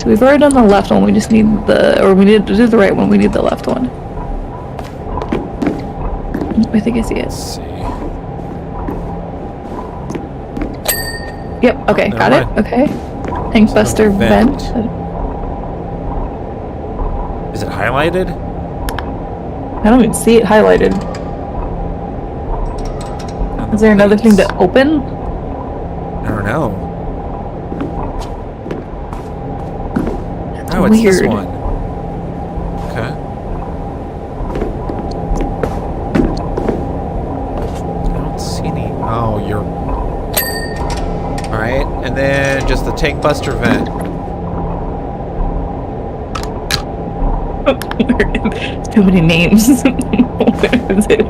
So we've already done the left one, we just need we need to do the right one, we need the left one. I think I see it. Let's see. Yep, okay, Oh, got never it, mind. okay. Tank buster vent. Is it highlighted? I don't even see it highlighted. On Is the there another thing plates? to open? I don't know. Oh, it's this Weird. one. Okay. I don't see any. Oh, you're. Alright, and then just the tank buster vent. Too many names. Where is it?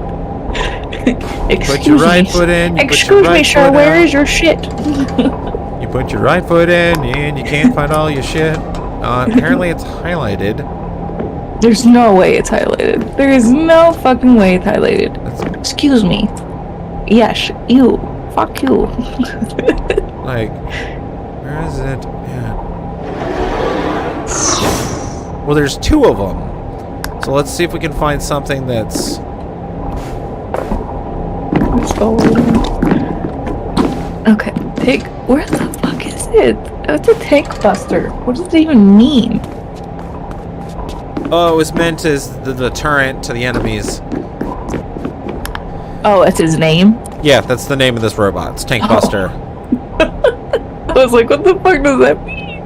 Put your right foot in. You put your Excuse right me, sir. foot Where out. is your shit? You put your right foot in, and you can't find all your shit. Apparently it's highlighted. There's no way it's highlighted. There is no fucking way it's highlighted. Excuse me. Yes, you. Fuck you. Like, where is it? Yeah. Well, there's 2 of them. So let's see if we can find something that's... Okay, take... Where the fuck is it? It's a tank buster. What does it even mean? Oh, it was meant as the deterrent to the enemies. Oh, that's his name? Yeah, that's the name of this robot. It's Tank Buster. I was like, what the fuck does that mean?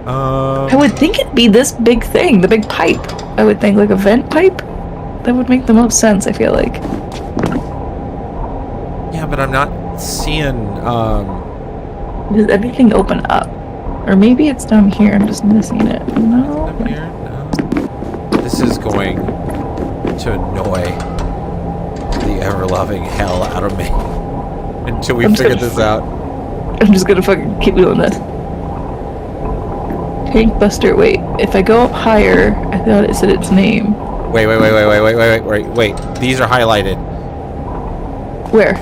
I would think it'd be this big thing, the big pipe. I would think like a vent pipe. That would make the most sense, I feel like. Yeah, but I'm not seeing, Does everything open up? Or maybe it's down here, I'm just missing it. No. Up here? No. This is going to annoy the ever-loving hell out of me until we figure this out. I'm just gonna fucking keep doing this. Tank Buster, wait. If I go up higher, I thought it said its name. Wait. These are highlighted. Where?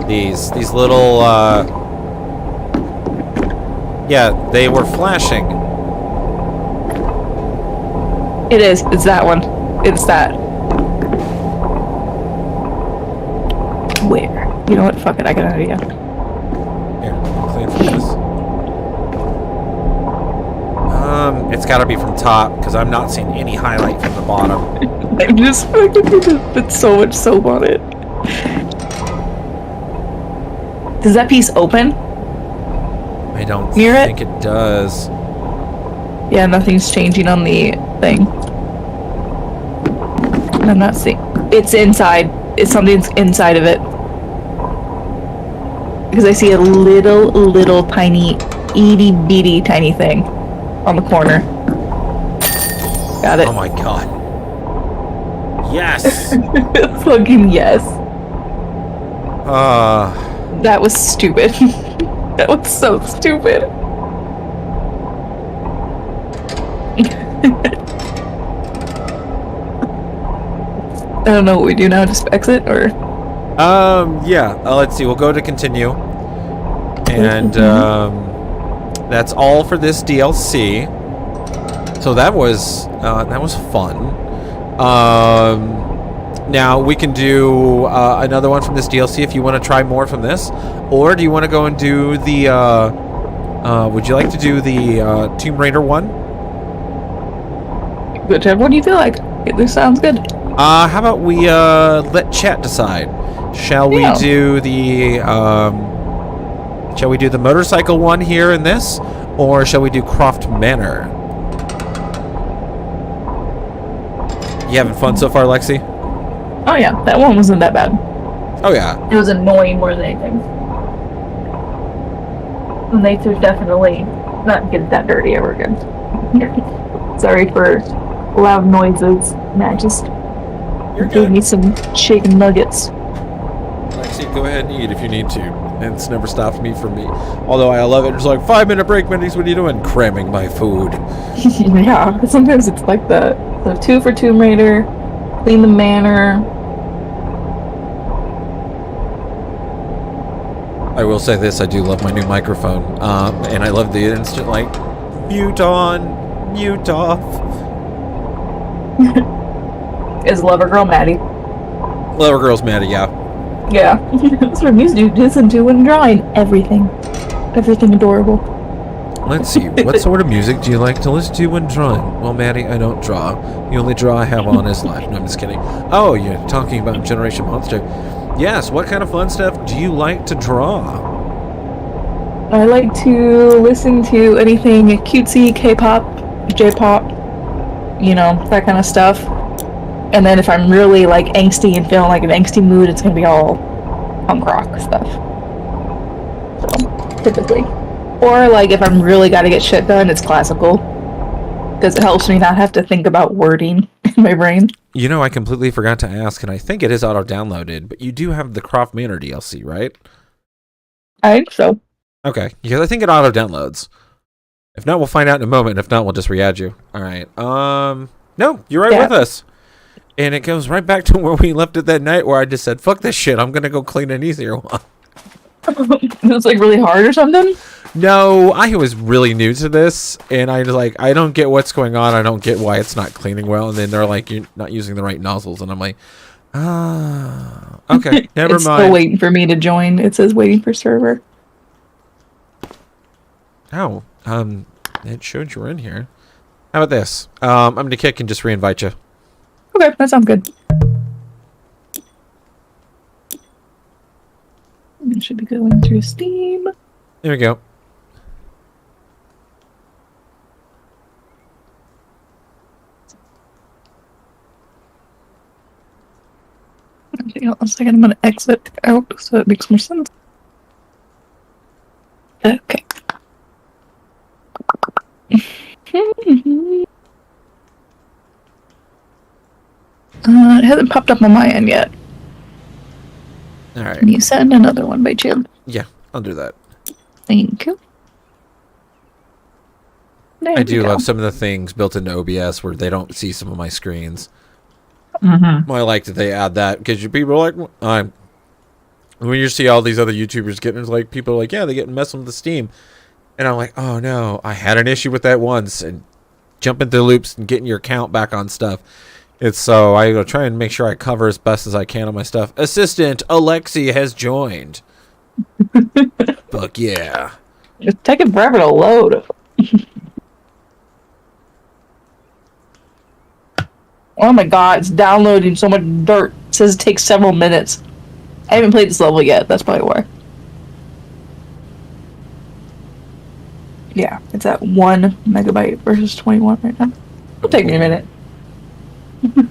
These little, yeah, they were flashing. It is. It's that one. It's that. Where? You know what? Fuck it. I got an idea. Here, clean from this. It's gotta be from top, because I'm not seeing any highlight from the bottom. I'm just fucking put so much soap on it. Does that piece open? I don't Near it? think it does. Yeah, nothing's changing on the thing. I'm not seeing. It's inside. It's something's inside of it. Because I see a little tiny, itty bitty tiny thing on the corner. Got it. Oh my god. Yes! Fucking yes. Uh, That was stupid. That was so stupid. I don't know what we do now, just exit, or? yeah, let's see, we'll go to continue. And, that's all for this DLC. So that was fun. Now, we can do another one from this DLC if you want to try more from this. Or do you want to go and do the, would you like to do the Tomb Raider one? Whichever one you feel like. This sounds good. How about we let chat decide? Shall we do the motorcycle one here in this, or shall we do Croft Manor? You having fun so far, Lexi? Oh yeah, that one wasn't that bad. Oh yeah. It was annoying more than anything. And they should definitely not get that dirty ever again. Sorry for loud noises. Matt just gave me some chicken nuggets. Lexi, go ahead and eat if you need to. It's never stopped me from me. Although I love it. It's like 5-minute break, Mindy's. What are you doing? Cramming my food. Yeah, sometimes it's like that. So 2 for Tomb Raider, clean the manor. I will say this, I do love my new microphone. And I love the instant, like, mute on, mute off. Is Lover Girl Maddie? Lover Girl's Maddie, yeah. Yeah. That's what music you listen to when drawing. Everything. Everything adorable. Let's see, what sort of music do you like to listen to when drawing? Well, Maddie, I don't draw. The only draw I have on is life. No, I'm just kidding. Oh, you're talking about Generation Monster. Yes, what kind of fun stuff do you like to draw? I like to listen to anything cutesy, K-pop, J-pop, you know, that kind of stuff. And then if I'm really like angsty and feeling like an angsty mood, it's gonna be all punk rock stuff. So, typically. Or like if I'm really gotta get shit done, it's classical. Because it helps me not have to think about wording in my brain. You know, I completely forgot to ask, and I think it is auto-downloaded, but you do have the Croft Manor DLC, right? I think so. Okay, because I think it auto-downloads. If not, we'll find out in a moment. If not, we'll just re-add you. All right. No, you're right Yeah. with us. And it goes right back to where we left it that night, where I just said, "Fuck this shit. I'm gonna go clean an easier one." It was like really hard or something. No, I was really new to this, and I was like, I don't get what's going on. I don't get why it's not cleaning well. And then they're like, "You're not using the right nozzles," and I'm like, okay, never It's mind. still waiting for me to join. It says waiting for server. Oh, it showed you were in here. How about this? I'm gonna kick and just re-invite you. Okay, that sounds good. It should be going through Steam. There we go. Okay, hold on a second. I'm gonna exit out so it makes more sense. Okay. It hasn't popped up on my end yet. All right. Can you send another one by chance? Yeah, I'll do that. Thank you. There I we do go. love some of the things built into OBS where they don't see some of my screens. Mm-hmm. I like that they add that because people are like, when you see all these other YouTubers getting, like, people are like, yeah, they get messing with the Steam. And I'm like, oh no, I had an issue with that once, and jumping through loops and getting your account back on stuff. It's so I go try and make sure I cover as best as I can on my stuff. Assistant Alexe has joined. Fuck yeah. It's taking forever to load. Oh my god, it's downloading so much dirt. It says it takes several minutes. I haven't played this level yet, that's probably why. Yeah, it's at 1 megabyte versus 21 right now. It'll take me a minute.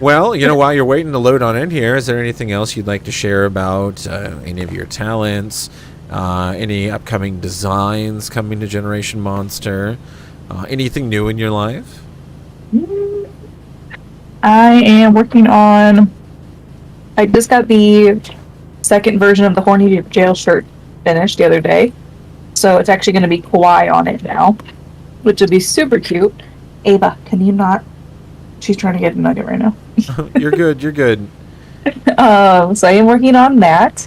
Well, while you're waiting to load on in here, is there anything else you'd like to share about any of your talents, any upcoming designs coming to Generation Monster, anything new in your life? I am working on... I just got the second version of the Horny Jail shirt finished the other day. So it's actually going to be kawaii on it now, which would be super cute. Ava, can you not? She's trying to get a nugget right now. You're good. You're good. So I am working on that.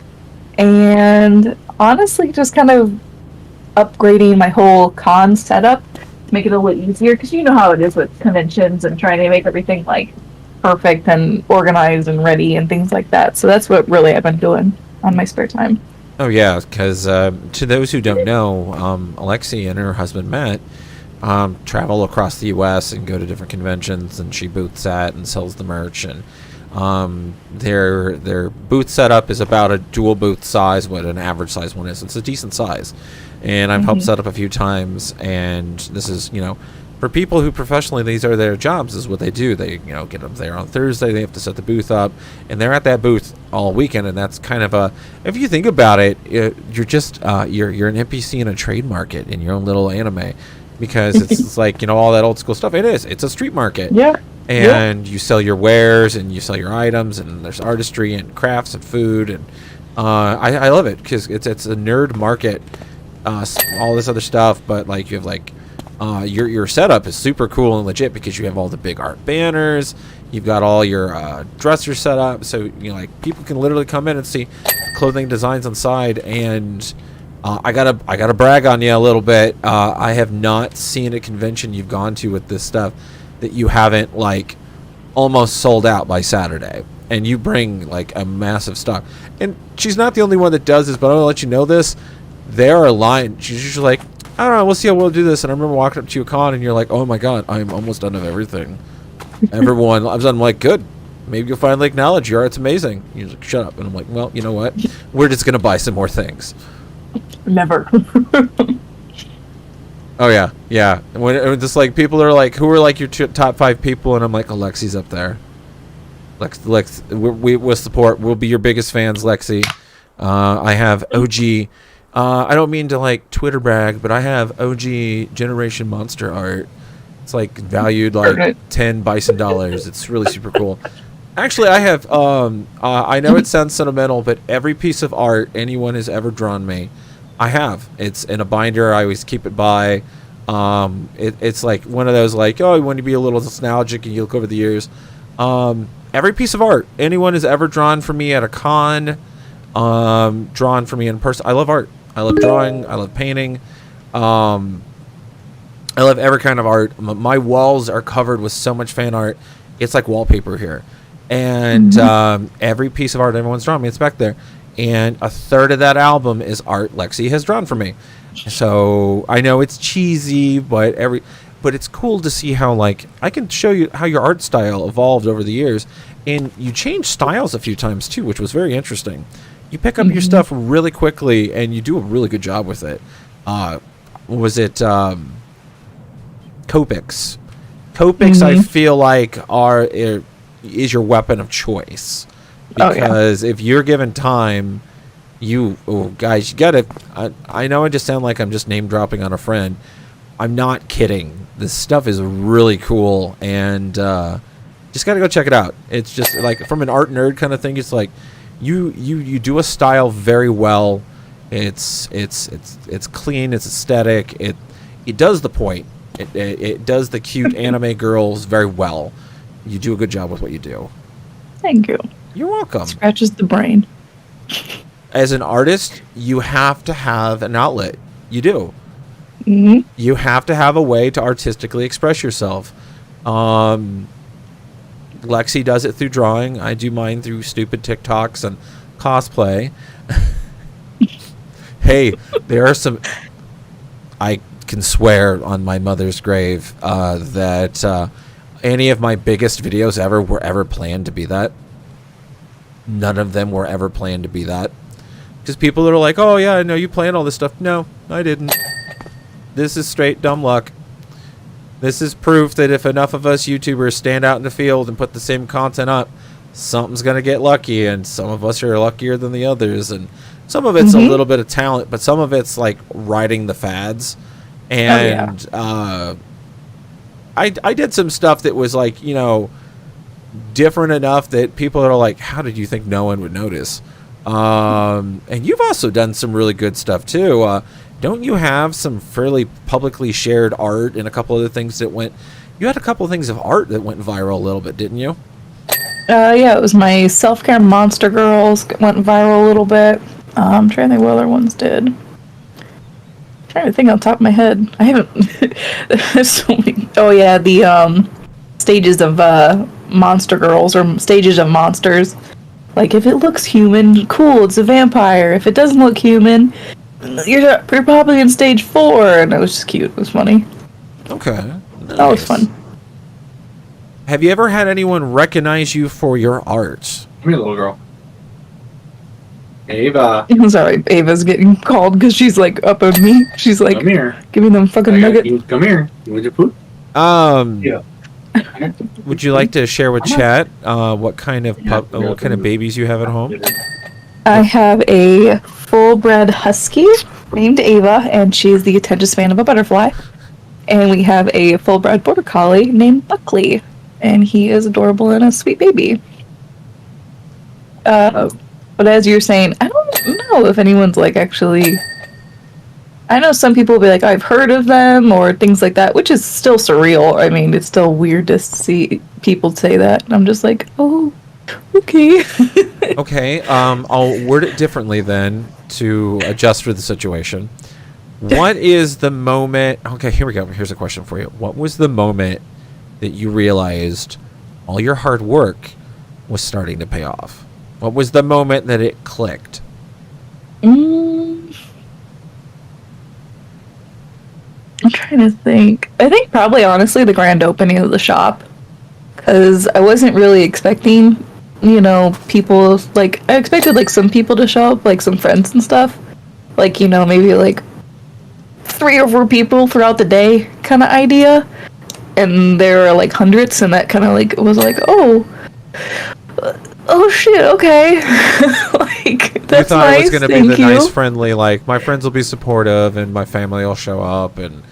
And honestly, just kind of upgrading my whole con setup to make it a little easier. Because you know how it is with conventions and trying to make everything like perfect and organized and ready and things like that. So that's what really I've been doing on my spare time. Oh, yeah, because to those who don't know, Alexe and her husband, Matt, travel across the U.S. and go to different conventions, and she booths at and sells the merch. And their booth setup is about a dual booth size, what an average size one is. It's a decent size. And I've helped set up a few times, and this is, for people who professionally, these are their jobs, is what they do. They, get them there on Thursday, they have to set the booth up, and they're at that booth all weekend, and that's kind of if you think about it, you're just, you're an NPC in a trade market in your own little anime, because it's like, all that old school stuff. It's a street market. Yeah. And you sell your wares, and you sell your items, and there's artistry and crafts and food, and I love it, because it's a nerd market, all this other stuff, but like you have like, your setup is super cool and legit because you have all the big art banners, you've got all your dressers set up, so like people can literally come in and see clothing designs inside. And I gotta brag on you a little bit. I have not seen a convention you've gone to with this stuff that you haven't like almost sold out by Saturday, and you bring like a massive stock. And she's not the only one that does this, but I'm gonna let you know this. There are lines. She's usually like, I don't know, we'll see how we'll do this. And I remember walking up to a con, and you're like, oh my god, I'm almost done with everything. Everyone, I'm like, good. Maybe you'll finally acknowledge your art's amazing. You're like, shut up. And I'm like, well, you know what? We're just going to buy some more things. Never. Oh, yeah. Yeah. When just like, people are like, who are like your top 5 people? And I'm like, Alexe's up there. Lex, we'll support. We'll be your biggest fans, Lexi. I have OG. I don't mean to like Twitter brag, but I have OG Generation Monster art. It's like valued like $10 bison. It's really super cool. Actually, I have. I know it sounds sentimental, but every piece of art anyone has ever drawn me, I have. It's in a binder. I always keep it by. It's like one of those like, oh, you want to be a little nostalgic and you look over the years. Every piece of art anyone has ever drawn for me at a con, drawn for me in person. I love art. I love drawing. I love painting. I love every kind of art. My walls are covered with so much fan art. It's like wallpaper here. And every piece of art everyone's drawn me, it's back there. And a third of that album is art Lexi has drawn for me. So I know it's cheesy, but it's cool to see how, like, I can show you how your art style evolved over the years. And you changed styles a few times too, which was very interesting. You pick up your stuff really quickly and you do a really good job with it. Was it Copics? Copics, I feel like is your weapon of choice, because if you're given time, guys, you gotta. I know I just sound like I'm just name dropping on a friend. I'm not kidding. This stuff is really cool, and just gotta go check it out. It's just like, from an art nerd kind of thing. It's like you do a style very well. It's clean. It's aesthetic. It does the point. It does the cute anime girls very well. You do a good job with what you do. Thank you. You're welcome. Scratches the brain. As an artist, you have to have an outlet. You do. You have to have a way to artistically express yourself. Lexi does it through drawing. I do mine through stupid TikToks and cosplay. Hey, there are some... I can swear on my mother's grave that any of my biggest videos ever were ever planned to be that. None of them were ever planned to be that. Because people are like, oh yeah, I know you plan all this stuff. No, I didn't. This is straight dumb luck. This is proof that if enough of us YouTubers stand out in the field and put the same content up, something's going to get lucky, and some of us are luckier than the others, and some of it's a little bit of talent, but some of it's like riding the fads. And I did some stuff that was like, different enough that people are like, how did you think no one would notice? And you've also done some really good stuff too. Don't you have some fairly publicly shared art and a couple other things that you had a couple of things of art that went viral a little bit, didn't you? Yeah, it was my self-care monster girls went viral a little bit. I'm trying to think what other ones did. Trying to think on top of my head. I haven't. There's so many. Oh yeah, the stages of monster girls, or stages of monsters. Like, if it looks human, cool, it's a vampire. If it doesn't look human, you're probably in stage 4. And it was just cute. It was funny. Okay, nice. That was fun. Have you ever had anyone recognize you for your art? Come here, little girl. Ava. I'm sorry, Ava's getting called because she's like up on me. She's like, come here. Give me them fucking nuggets. Come here. You want your food? Yeah. Would you like to share with chat what kind of babies you have at home? I have a full-bred husky named Ava, and she's the attention span of a butterfly. And we have a full-bred border collie named Buckley, and he is adorable and a sweet baby. But as you're saying, I don't know if anyone's like actually... I know some people will be like, I've heard of them, or things like that, which is still surreal. I mean, it's still weird to see people say that. And I'm just like, oh, okay. Okay, I'll word it differently then to adjust for the situation. What is the moment... Okay, here we go. Here's a question for you. What was the moment that you realized all your hard work was starting to pay off? What was the moment that it clicked? I'm trying to think. I think probably, honestly, the grand opening of the shop. Because I wasn't really expecting, people... Like, I expected, like, some people to show up, like, some friends and stuff. Like, maybe, like, 3 or 4 people throughout the day kind of idea. And there were, like, hundreds, and that kind of, like, was like, oh shit, okay. Like, that's nice. You thought it was going to be the nice, friendly, like, my friends will be supportive and my family will show up, and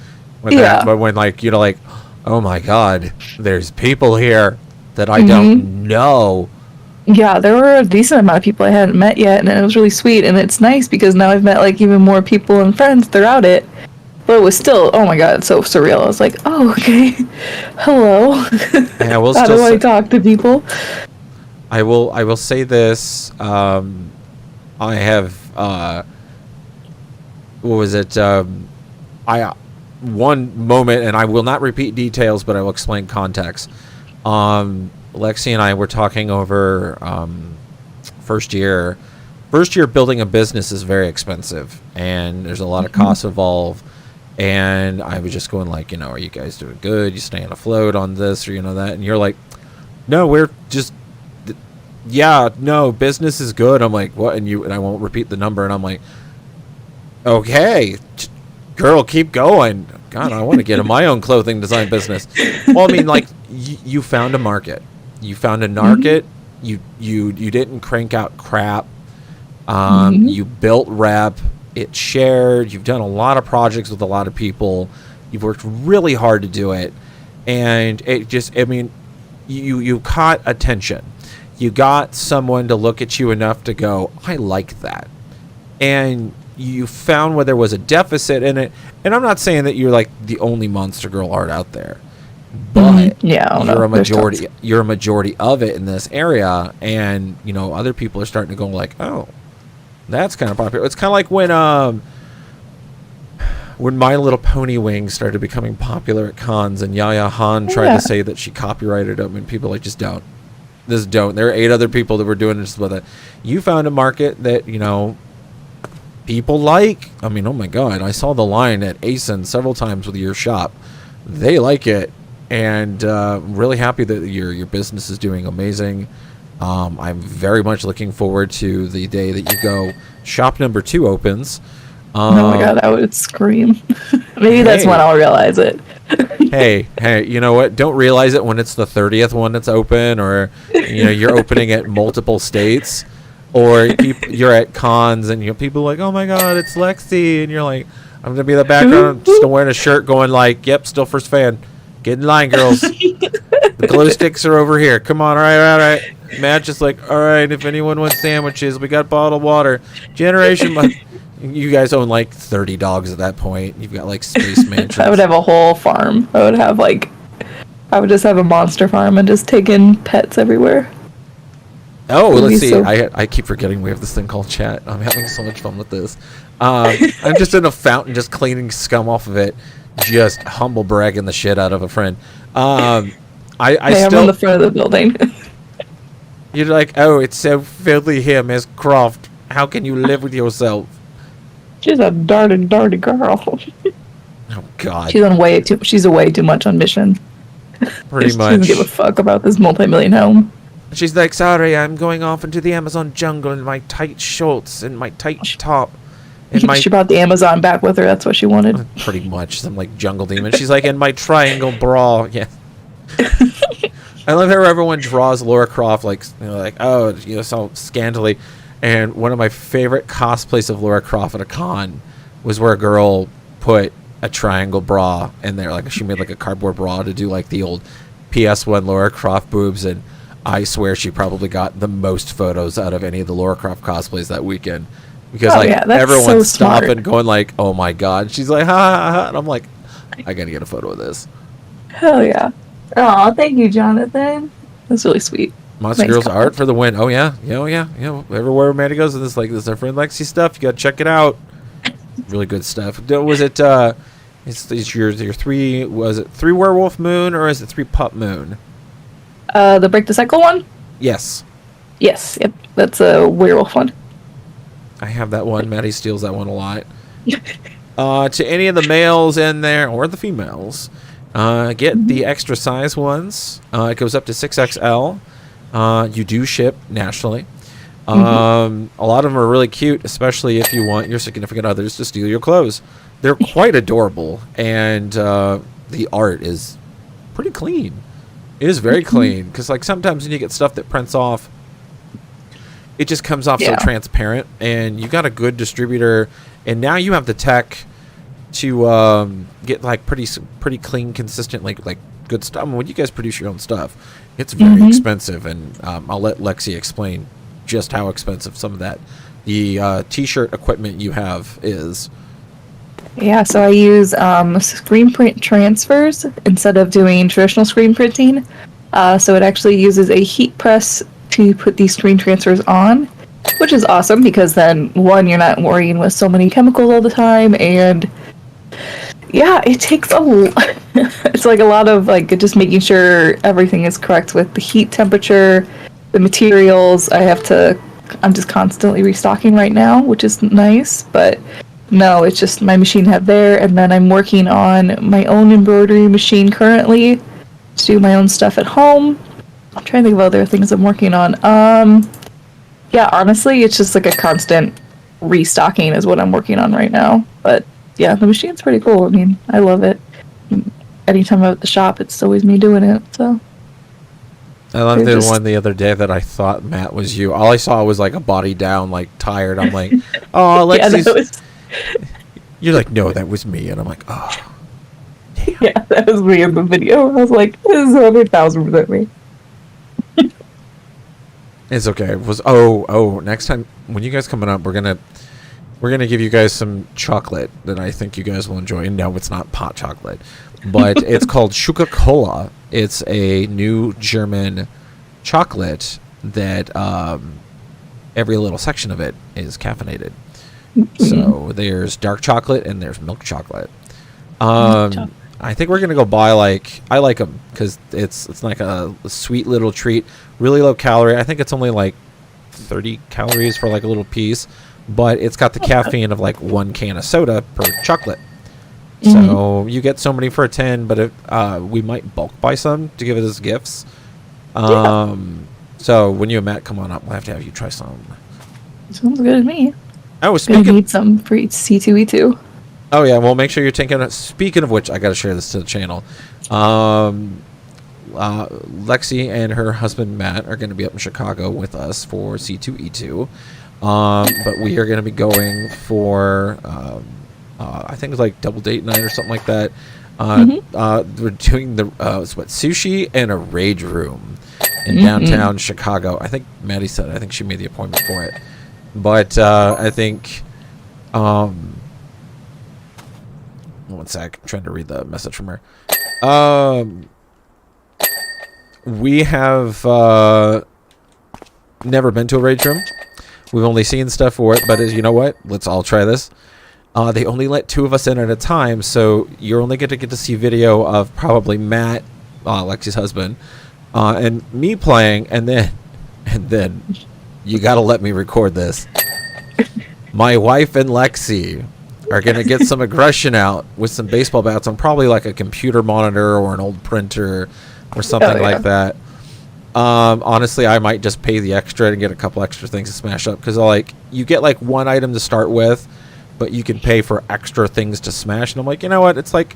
but when, like, like, oh my god, there's people here that I don't know. Yeah, there were a decent amount of people I hadn't met yet, and it was really sweet, and it's nice because now I've met, like, even more people and friends throughout it. But it was still, oh my god, it's so surreal. I was like, oh, okay. Hello. And I will How still do I say, talk to people? I will say this. I have what was it? One moment, and I will not repeat details, but I will explain context. Lexi and I were talking over first year. First year building a business is very expensive, and there's a lot of costs involved. And I was just going like, are you guys doing good? You staying afloat on this or that? And you're like, no, we're just, yeah, no, business is good. I'm like, what? And I won't repeat the number. And I'm like, okay, girl, keep going. God, I want to get in my own clothing design business. Well, I mean, like, you found a market. You found a market. You didn't crank out crap. You built rep. It shared. You've done a lot of projects with a lot of people. You've worked really hard to do it. And it just, I mean, you caught attention. You got someone to look at you enough to go, I like that. And you found where there was a deficit in it. And I'm not saying that you're like the only Monster Girl art out there, but you're a majority of it in this area. And other people are starting to go like, oh, that's kind of popular. It's kind of like when My Little Pony wings started becoming popular at cons, and Yaya Han tried to say that she copyrighted them, and people like, just don't. There are 8 other people that were doing this with it. You found a market that people like. I mean, oh my god, I saw the line at ASIN several times with your shop. They like it, and I'm really happy that your business is doing amazing. I'm very much looking forward to the day that you go. Shop number 2 opens. Oh my god, I would scream. Maybe that's when I'll realize it. hey, you know what? Don't realize it when it's the 30th one that's open, or you're opening at multiple states, or you're at cons and people are like, oh my god, it's Lexi, and you're like, I'm gonna be in the background, still wearing a shirt, going like, yep, still first fan. Get in line, girls. The glow sticks are over here. Come on, all right. Matt just like, all right, if anyone wants sandwiches, we got bottled water. You guys own like 30 dogs at that point. You've got like space mansions. I would have a whole farm. I would just have a monster farm and just take in pets everywhere. Oh, let's see. I keep forgetting we have this thing called chat. I'm having so much fun with this. I'm just in a fountain, just cleaning scum off of it, just humble bragging the shit out of a friend. I'm on the front of the building. You're like, oh, it's so filthy here, Miss Croft. How can you live with yourself? She's a dirty girl. Oh God. She's way too much on mission. Pretty much. She doesn't give a fuck about this multi-million home. She's like, sorry, I'm going off into the Amazon jungle in my tight shorts and my tight top. She brought the Amazon back with her. That's what she wanted. Pretty much. Some like jungle demon. She's like, in my triangle bra. Yeah. I love how everyone draws Laura Croft like so scantily. And one of my favorite cosplays of Laura Croft at a con was where a girl put a triangle bra in there. Like she made like a cardboard bra to do like the old PS1 Laura Croft boobs. And I swear she probably got the most photos out of any of the Laura Croft cosplays that weekend. Because everyone's stopping going like, oh my god. She's like, ha ha ha. And I'm like, I gotta get a photo of this. Hell yeah. Oh, thank you, Jonathan. That's really sweet. Monster Girls art for the win. Oh yeah. Everywhere Amanda goes, and this our friend Lexi stuff. You gotta check it out. Really good stuff. Was it it's your 3, was it 3 werewolf moon or is it 3 pup moon? The break the cycle one? Yes. Yes, yep. That's a werewolf one. I have that one. Maddie steals that one a lot. To any of the males in there or the females, get the extra size ones. It goes up to 6XL. You do ship nationally. A lot of them are really cute, especially if you want your significant others to steal your clothes. They're quite adorable, and the art is pretty clean. It is very clean, because like sometimes when you get stuff that prints off, it just comes off so transparent, and you got a good distributor, and now you have the tech to get like pretty clean, consistent, like good stuff. I mean, when you guys produce your own stuff, it's very expensive, and I'll let Lexi explain just how expensive some of that the t-shirt equipment you have is. Yeah, so I use screen print transfers instead of doing traditional screen printing. So it actually uses a heat press to put these screen transfers on, which is awesome because then, one, you're not worrying with so many chemicals all the time, and yeah, it takes it's like a lot of like just making sure everything is correct with the heat temperature, the materials. I'm just constantly restocking right now, which is nice, but no, it's just my machine have there, and then I'm working on my own embroidery machine currently to do my own stuff at home. I'm trying to think of other things I'm working on. Yeah, honestly, it's just like a constant restocking is what I'm working on right now. But yeah, the machine's pretty cool. I mean, I love it. Anytime I'm at the shop, it's always me doing it. So I loved the one the other day that I thought Matt was you. All I saw was like a body down, like tired. I'm like, oh, Alexe's. You're like, no, that was me, and I'm like, oh, damn. Yeah, that was me in the video. I was like, this is 100,000% me. It's okay. It was next time when you guys coming up, we're gonna give you guys some chocolate that I think you guys will enjoy. And no, it's not pot chocolate, but it's called Schuka Cola. It's a new German chocolate that every little section of it is caffeinated. So there's dark chocolate and there's milk chocolate. I think we're gonna go buy I like them because it's like a sweet little treat, really low calorie. I think it's only like 30 calories for like a little piece, but it's got the caffeine of like one can of soda per chocolate. So you get so many for a 10, but we might bulk buy some to give it as gifts. So when you and Matt come on up, we'll have to have you try some. Sounds good to me. Oh, I need some for C2E2. Oh yeah, well make sure you're taking it. Speaking of which, I got to share this to the channel. Lexi and her husband Matt are going to be up in Chicago with us for C2E2. But we are going to be going for I think it's like double date night or something like that. We're doing the sushi and a rage room in downtown Chicago. I think Maddie said I think she made the appointment for it. But I think one sec, I'm trying to read the message from her. We have never been to a rage room. We've only seen stuff for it, but you know what? Let's all try this. They only let 2 of us in at a time, so you're only going to get to see video of probably Matt, Lexi's husband, and me playing, and then you got to let me record this. My wife and Lexi are going to get some aggression out with some baseball bats on probably like a computer monitor or an old printer or something like that. Honestly, I might just pay the extra and get a couple extra things to smash up because you get like one item to start with, but you can pay for extra things to smash. And I'm like, you know what? It's like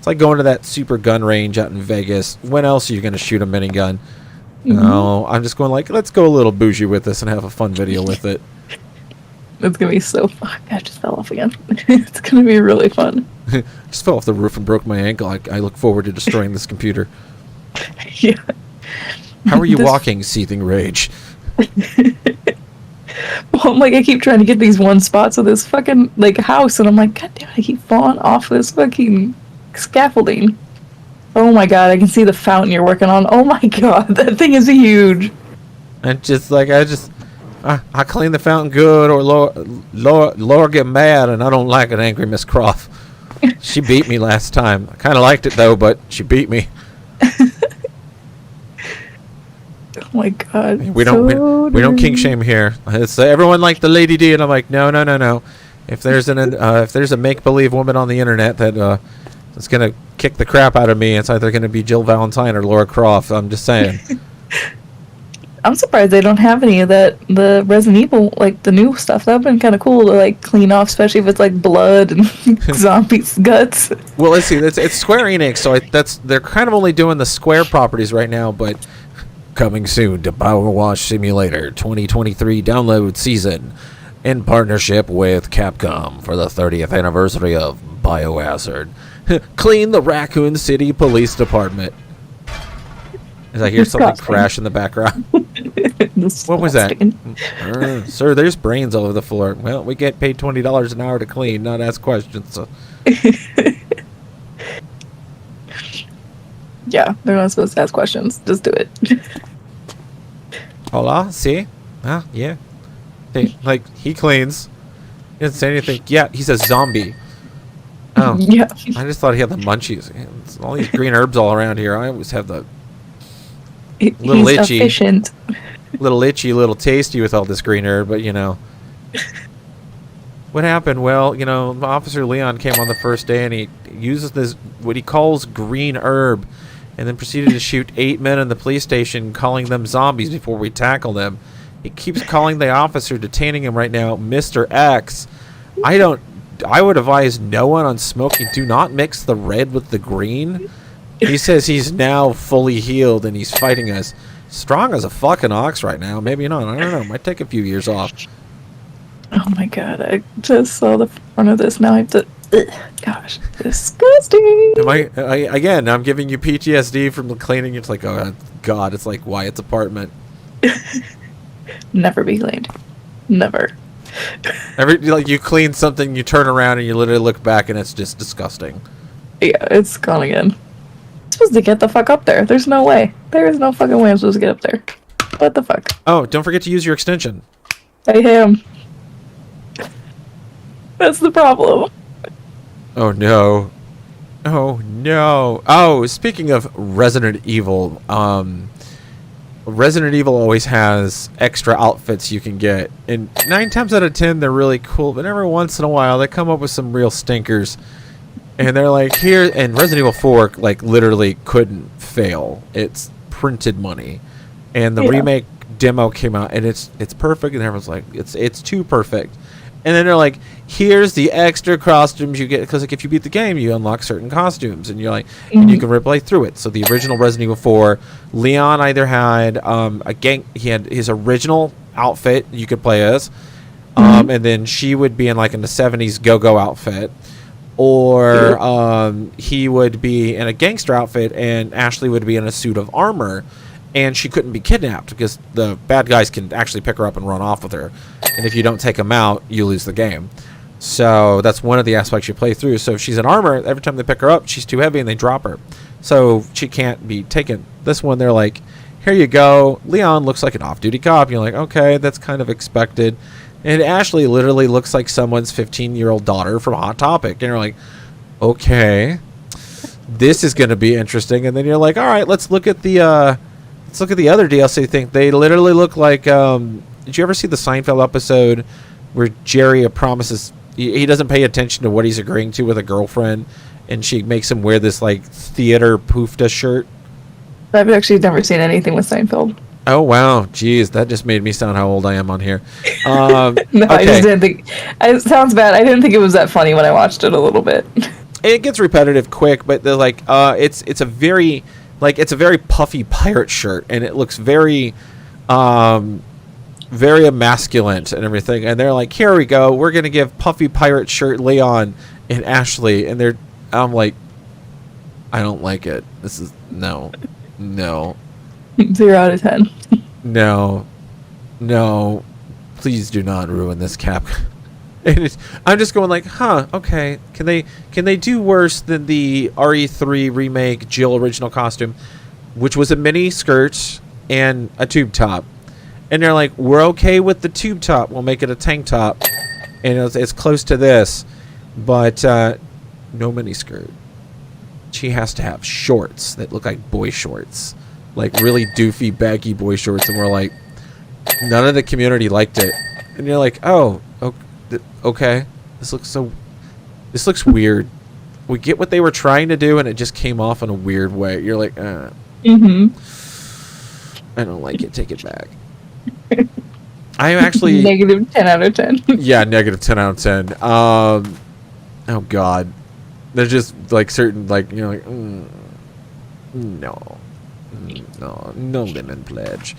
going to that super gun range out in Vegas. When else are you going to shoot a minigun? No, I'm just going like, let's go a little bougie with this and have a fun video with it. It's gonna be so fun. I just fell off again. It's gonna be really fun. Just fell off the roof and broke my ankle. I look forward to destroying this computer. Yeah. How are you walking, seething rage? Well, I'm like, I keep trying to get these one spots of this fucking like house, and I'm like, God damn, I keep falling off this fucking scaffolding. Oh my god, I can see the fountain you're working on. Oh my god, that thing is huge. And just like I clean the fountain good, or Laura get mad, and I don't like an angry Miss Croft. She beat me last time. I kind of liked it though, but she beat me. Oh my god. We don't kink shame here. It's everyone like the Lady D, and I'm like, no. If there's a make believe woman on the internet that is gonna kick the crap out of me, it's either gonna be Jill Valentine or Laura Croft. I'm just saying. I'm surprised they don't have any of the Resident Evil, like the new stuff. That would've been kind of cool to like clean off, especially if it's like blood and zombies' guts. Well, let's see. It's Square Enix, so they're kind of only doing the Square properties right now. But coming soon to Power Wash Simulator 2023 download season in partnership with Capcom for the 30th anniversary of Biohazard. Clean the Raccoon City Police Department. As I hear something crash in the background. What was that? Sir, there's brains all over the floor. Well, we get paid $20 an hour to clean, not ask questions. So. Yeah, they're not supposed to ask questions. Just do it. Hola, see? Ah, yeah. Like, he cleans. He doesn't say anything. Yeah, he's a zombie. Oh. Yeah. I just thought he had the munchies. It's all these green herbs all around here. I always have the little He's itchy. efficient. Little itchy, little tasty with all this green herb, but, you know. What happened? Well, you know, Officer Leon came on the first day and he uses this, what he calls green herb, and then proceeded to shoot 8 men in the police station, calling them zombies before we tackle them. He keeps calling the officer detaining him right now Mr. X. I would advise no one on smoking. Do not mix the red with the green. He says he's now fully healed and he's fighting us. Strong as a fucking ox right now. Maybe not. I don't know. Might take a few years off. Oh my god, I just saw the front of this. Now I have to... Ugh, gosh, disgusting. Again, I'm giving you PTSD from the cleaning. It's like, oh god, it's like Wyatt's apartment. Never be cleaned. Never. Like you clean something, you turn around and you literally look back and it's just disgusting. Yeah, it's gone again. I'm supposed to get the fuck up there. There's no way. There is no fucking way I'm supposed to get up there. What the fuck? Oh, don't forget to use your extension. I am. That's the problem. Oh no. Oh no. Oh, speaking of Resident Evil, Resident Evil always has extra outfits you can get. And 9 times out of 10 they're really cool, but every once in a while they come up with some real stinkers. And they're like, here, and Resident Evil 4 like literally couldn't fail. It's printed money. And the remake demo came out and it's perfect, and everyone's like, it's too perfect. And then they're like, here's the extra costumes you get, because like if you beat the game, you unlock certain costumes, and you're like, and you can replay through it. So the original Resident Evil 4, Leon either had he had his original outfit you could play as, and then she would be in like in the 70s go-go outfit, or he would be in a gangster outfit, and Ashley would be in a suit of armor. And she couldn't be kidnapped because the bad guys can actually pick her up and run off with her. And if you don't take them out, you lose the game. So that's one of the aspects you play through. So if she's in armor, every time they pick her up, she's too heavy and they drop her. So she can't be taken. This one, they're like, here you go. Leon looks like an off-duty cop. You're like, okay, that's kind of expected. And Ashley literally looks like someone's 15-year-old daughter from Hot Topic. And you're like, okay, this is going to be interesting. And then you're like, all right, let's look at the other DLC thing. They literally look like, did you ever see the Seinfeld episode where Jerry promises, he doesn't pay attention to what he's agreeing to with a girlfriend, and she makes him wear this like theater poofda shirt? I've actually never seen anything with Seinfeld. Oh wow, jeez, that just made me sound how old I am on here. No, okay. I just didn't think, it sounds bad. I didn't think it was that funny when I watched it a little bit. It gets repetitive quick, but they're like, it's a very puffy pirate shirt, and it looks very emasculant and everything. And they're like, here we go, we're gonna give puffy pirate shirt Leon and Ashley, and I'm like, I don't like it. This is no. 0 out of 10. No, please do not ruin this cap. And I'm just going like, huh, okay, can they do worse than the RE3 remake Jill original costume, which was a mini skirt and a tube top? And they're like, we're okay with the tube top, we'll make it a tank top, and it's close to this, but no mini skirt. She has to have shorts that look like boy shorts, like really doofy baggy boy shorts. And we're like, none of the community liked it. And you're like, oh, okay, this looks weird. We get what they were trying to do, and it just came off in a weird way. You're like, I don't like it, take it back. I'm actually negative 10 out of 10. Yeah, negative 10 out of 10. Oh god, there's just like certain, like, you know, like no lemon pledge.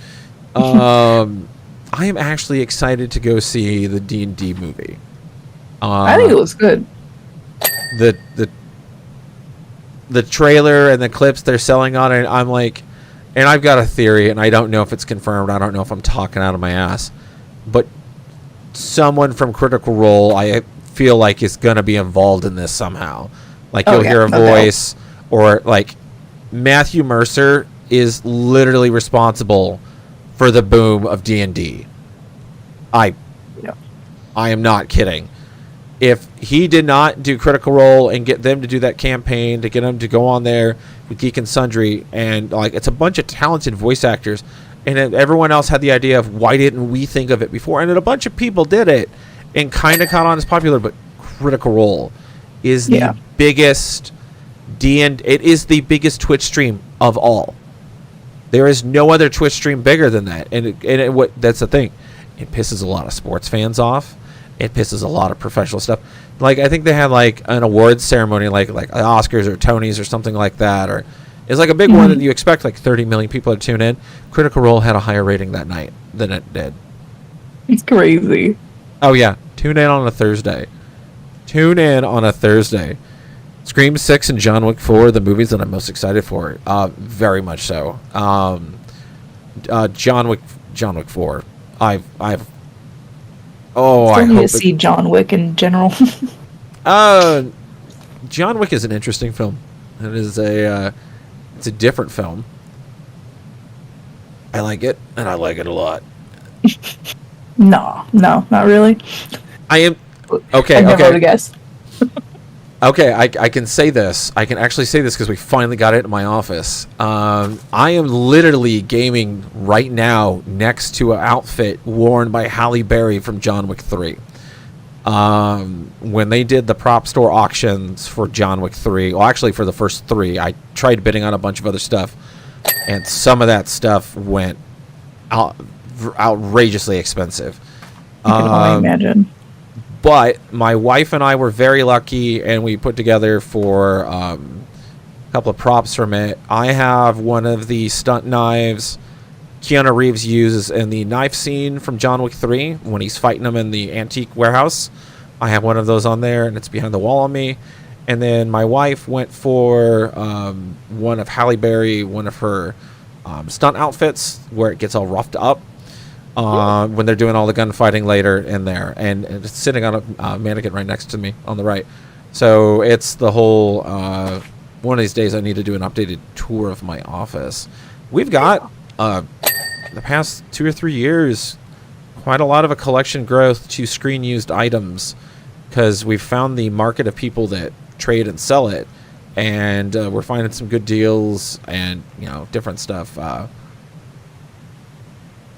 I am actually excited to go see the D&D movie. I think it looks good. The trailer and the clips they're selling on it, I'm like, and I've got a theory, and I don't know if it's confirmed. I don't know if I'm talking out of my ass, but someone from Critical Role, I feel like, is going to be involved in this somehow. Like, you'll hear a voice, or like Matthew Mercer is literally responsible for the boom of D&D. I am not kidding. If he did not do Critical Role and get them to do that campaign, to get them to go on there with Geek and Sundry, and like, it's a bunch of talented voice actors, and everyone else had the idea of, why didn't we think of it before? And then a bunch of people did it and kind of caught on as popular. But Critical Role is the biggest it is the biggest Twitch stream of all. There is no other Twitch stream bigger than that, and what that's the thing. It pisses a lot of sports fans off. It pisses a lot of professional stuff. Like, I think they had like an awards ceremony, like Oscars or Tonys or something like that, or it's like a big one that you expect like 30 million people to tune in. Critical Role had a higher rating that night than it did. It's crazy. Oh yeah, tune in on a Thursday. Scream 6 and John Wick 4 are the movies that I'm most excited for. Very much so. John Wick 4. I need to see John Wick in general. John Wick is an interesting film. It is it's a different film. I like it, and I like it a lot. No, not really. I am okay. I never would have guessed. Okay, I can say this. I can actually say this because we finally got it in my office. I am literally gaming right now next to an outfit worn by Halle Berry from John Wick 3. When they did the prop store auctions for John Wick 3, well, actually for the first 3, I tried bidding on a bunch of other stuff, and some of that stuff went outrageously expensive. I can only imagine. But my wife and I were very lucky, and we put together for a couple of props from it. I have one of the stunt knives Keanu Reeves uses in the knife scene from John Wick 3 when he's fighting them in the antique warehouse. I have one of those on there, and it's behind the wall on me. And then my wife went for one of Halle Berry, one of her stunt outfits where it gets all roughed up. When they're doing all the gunfighting later in there, and it's sitting on a mannequin right next to me on the right. So it's the whole one of these days I need to do an updated tour of my office. We've got the past 2 or 3 years quite a lot of a collection growth to screen used items, because we've found the market of people that trade and sell it, and we're finding some good deals and different stuff.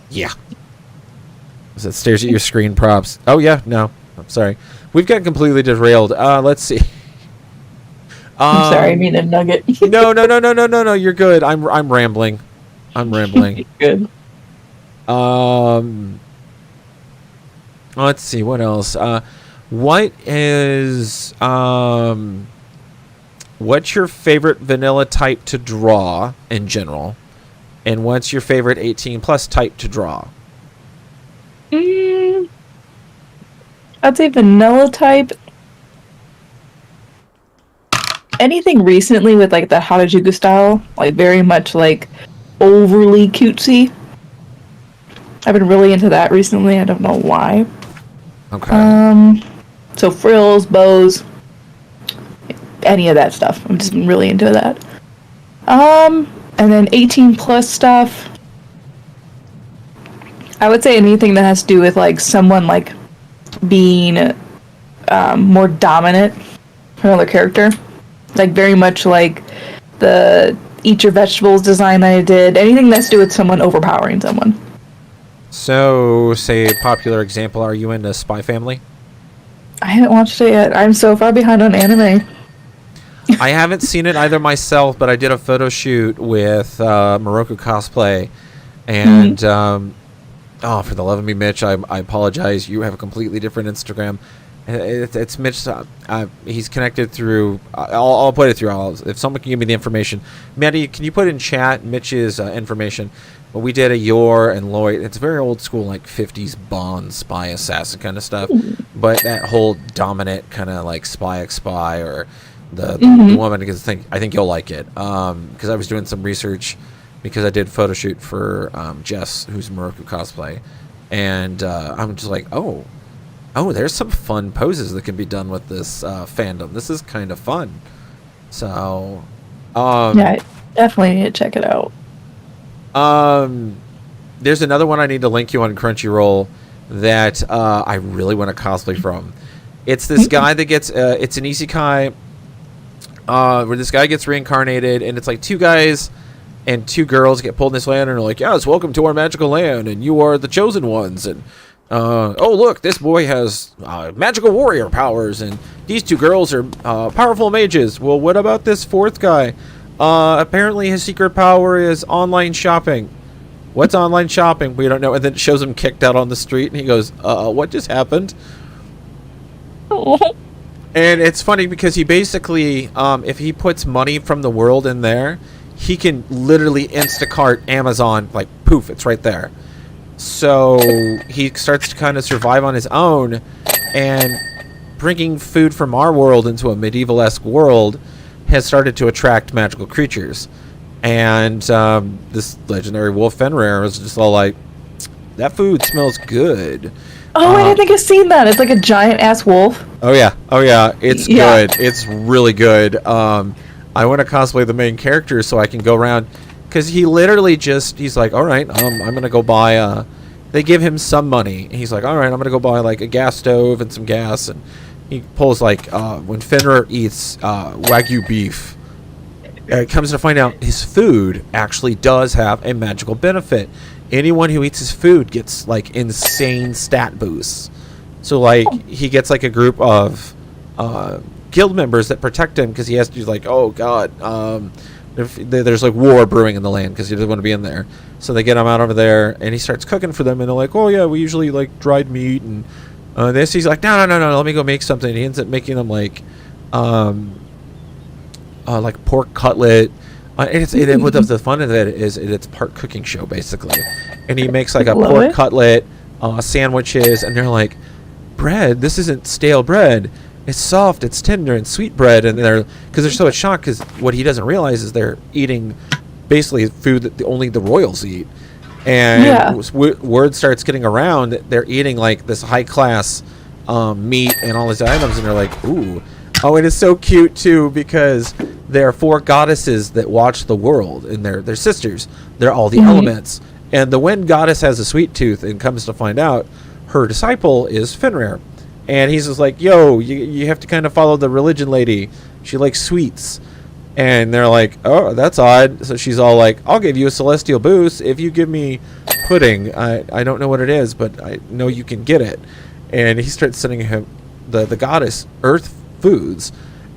Yeah. It stares at your screen props. Oh yeah, no, I'm sorry. We've got completely derailed. Let's see. I'm sorry, I mean a nugget. No. You're good. I'm rambling. Good. Let's see what else. What's your favorite vanilla type to draw in general, and what's your favorite 18+ type to draw? I'd say vanilla type. Anything recently with like the Harajuku style, like very much like overly cutesy. I've been really into that recently. I don't know why. Okay. So frills, bows, any of that stuff. I'm just really into that. And then 18+ stuff. I would say anything that has to do with like someone like being more dominant for another character, like very much like the Eat Your Vegetables design that I did. Anything that's to do with someone overpowering someone. So, say a popular example. Are you into Spy Family? I haven't watched it yet. I'm so far behind on anime. I haven't seen it either myself, but I did a photo shoot with Morocco Cosplay, and for the love of me, Mitch, I apologize. You have a completely different Instagram. It's Mitch. He's connected through. I'll put it through. If someone can give me the information, Maddie, can you put in chat Mitch's information? But we did a Yor and Lloyd. It's very old school, like 50s Bond spy assassin kind of stuff. But that whole dominant kind of like spy or the woman, because I think you'll like it. Because I was doing some research because I did a photo shoot for Jess, who's Moroku cosplay, and I'm just like, oh, there's some fun poses that can be done with this fandom. This is kind of fun. So, yeah, I definitely need to check it out. There's another one I need to link you on Crunchyroll that I really want to cosplay from. It's this guy that gets it's an isekai where this guy gets reincarnated, and it's like 2 guys and 2 girls get pulled in this land, and they're like, yes, welcome to our magical land, and you are the chosen ones, and oh look, this boy has magical warrior powers, and these 2 girls are powerful mages. Well, what about this 4th guy? Apparently his secret power is online shopping. What's online shopping? We don't know. And then it shows him kicked out on the street, and he goes, what just happened? And it's funny because he basically, if he puts money from the world in there, he can literally Instacart Amazon, like, poof, it's right there. So he starts to kind of survive on his own, and bringing food from our world into a medieval-esque world has started to attract magical creatures. And this legendary wolf Fenrir was just all like, that food smells good. Oh, I think I've seen that. It's like a giant ass wolf. Oh yeah, it's good. It's really good. I want to cosplay the main character so I can go around, because he literally he's like, all right, I'm gonna go buy. They give him some money, and he's like, all right, I'm gonna go buy like a gas stove and some gas, and he pulls like when Fenrir eats Wagyu beef. Comes to find out his food actually does have a magical benefit. Anyone who eats his food gets like insane stat boosts. So like he gets like a group of guild members that protect him, because he has to like, oh god, there's like war brewing in the land because he doesn't want to be in there. So they get him out over there, and he starts cooking for them, and they're like, oh yeah, we usually like dried meat and this. He's like, no, let me go make something. He ends up making them like pork cutlet. The fun of it is it's part cooking show basically, and he makes like a pork cutlet, sandwiches, and they're like, bread, this isn't stale bread, it's soft, it's tender and sweet bread, and they're so shocked because what he doesn't realize is they're eating basically food that only the royals eat, and word starts getting around that they're eating like this high class meat and all these items, and they're like, ooh. Oh, and it's so cute too, because there are 4 goddesses that watch the world, and they're sisters. They're all the elements. And the wind goddess has a sweet tooth, and comes to find out her disciple is Fenrir. And he's just like, yo, you have to kind of follow the religion lady. She likes sweets. And they're like, oh, that's odd. So she's all like, I'll give you a celestial boost if you give me pudding. I don't know what it is, but I know you can get it. And he starts sending him the goddess Earth foods,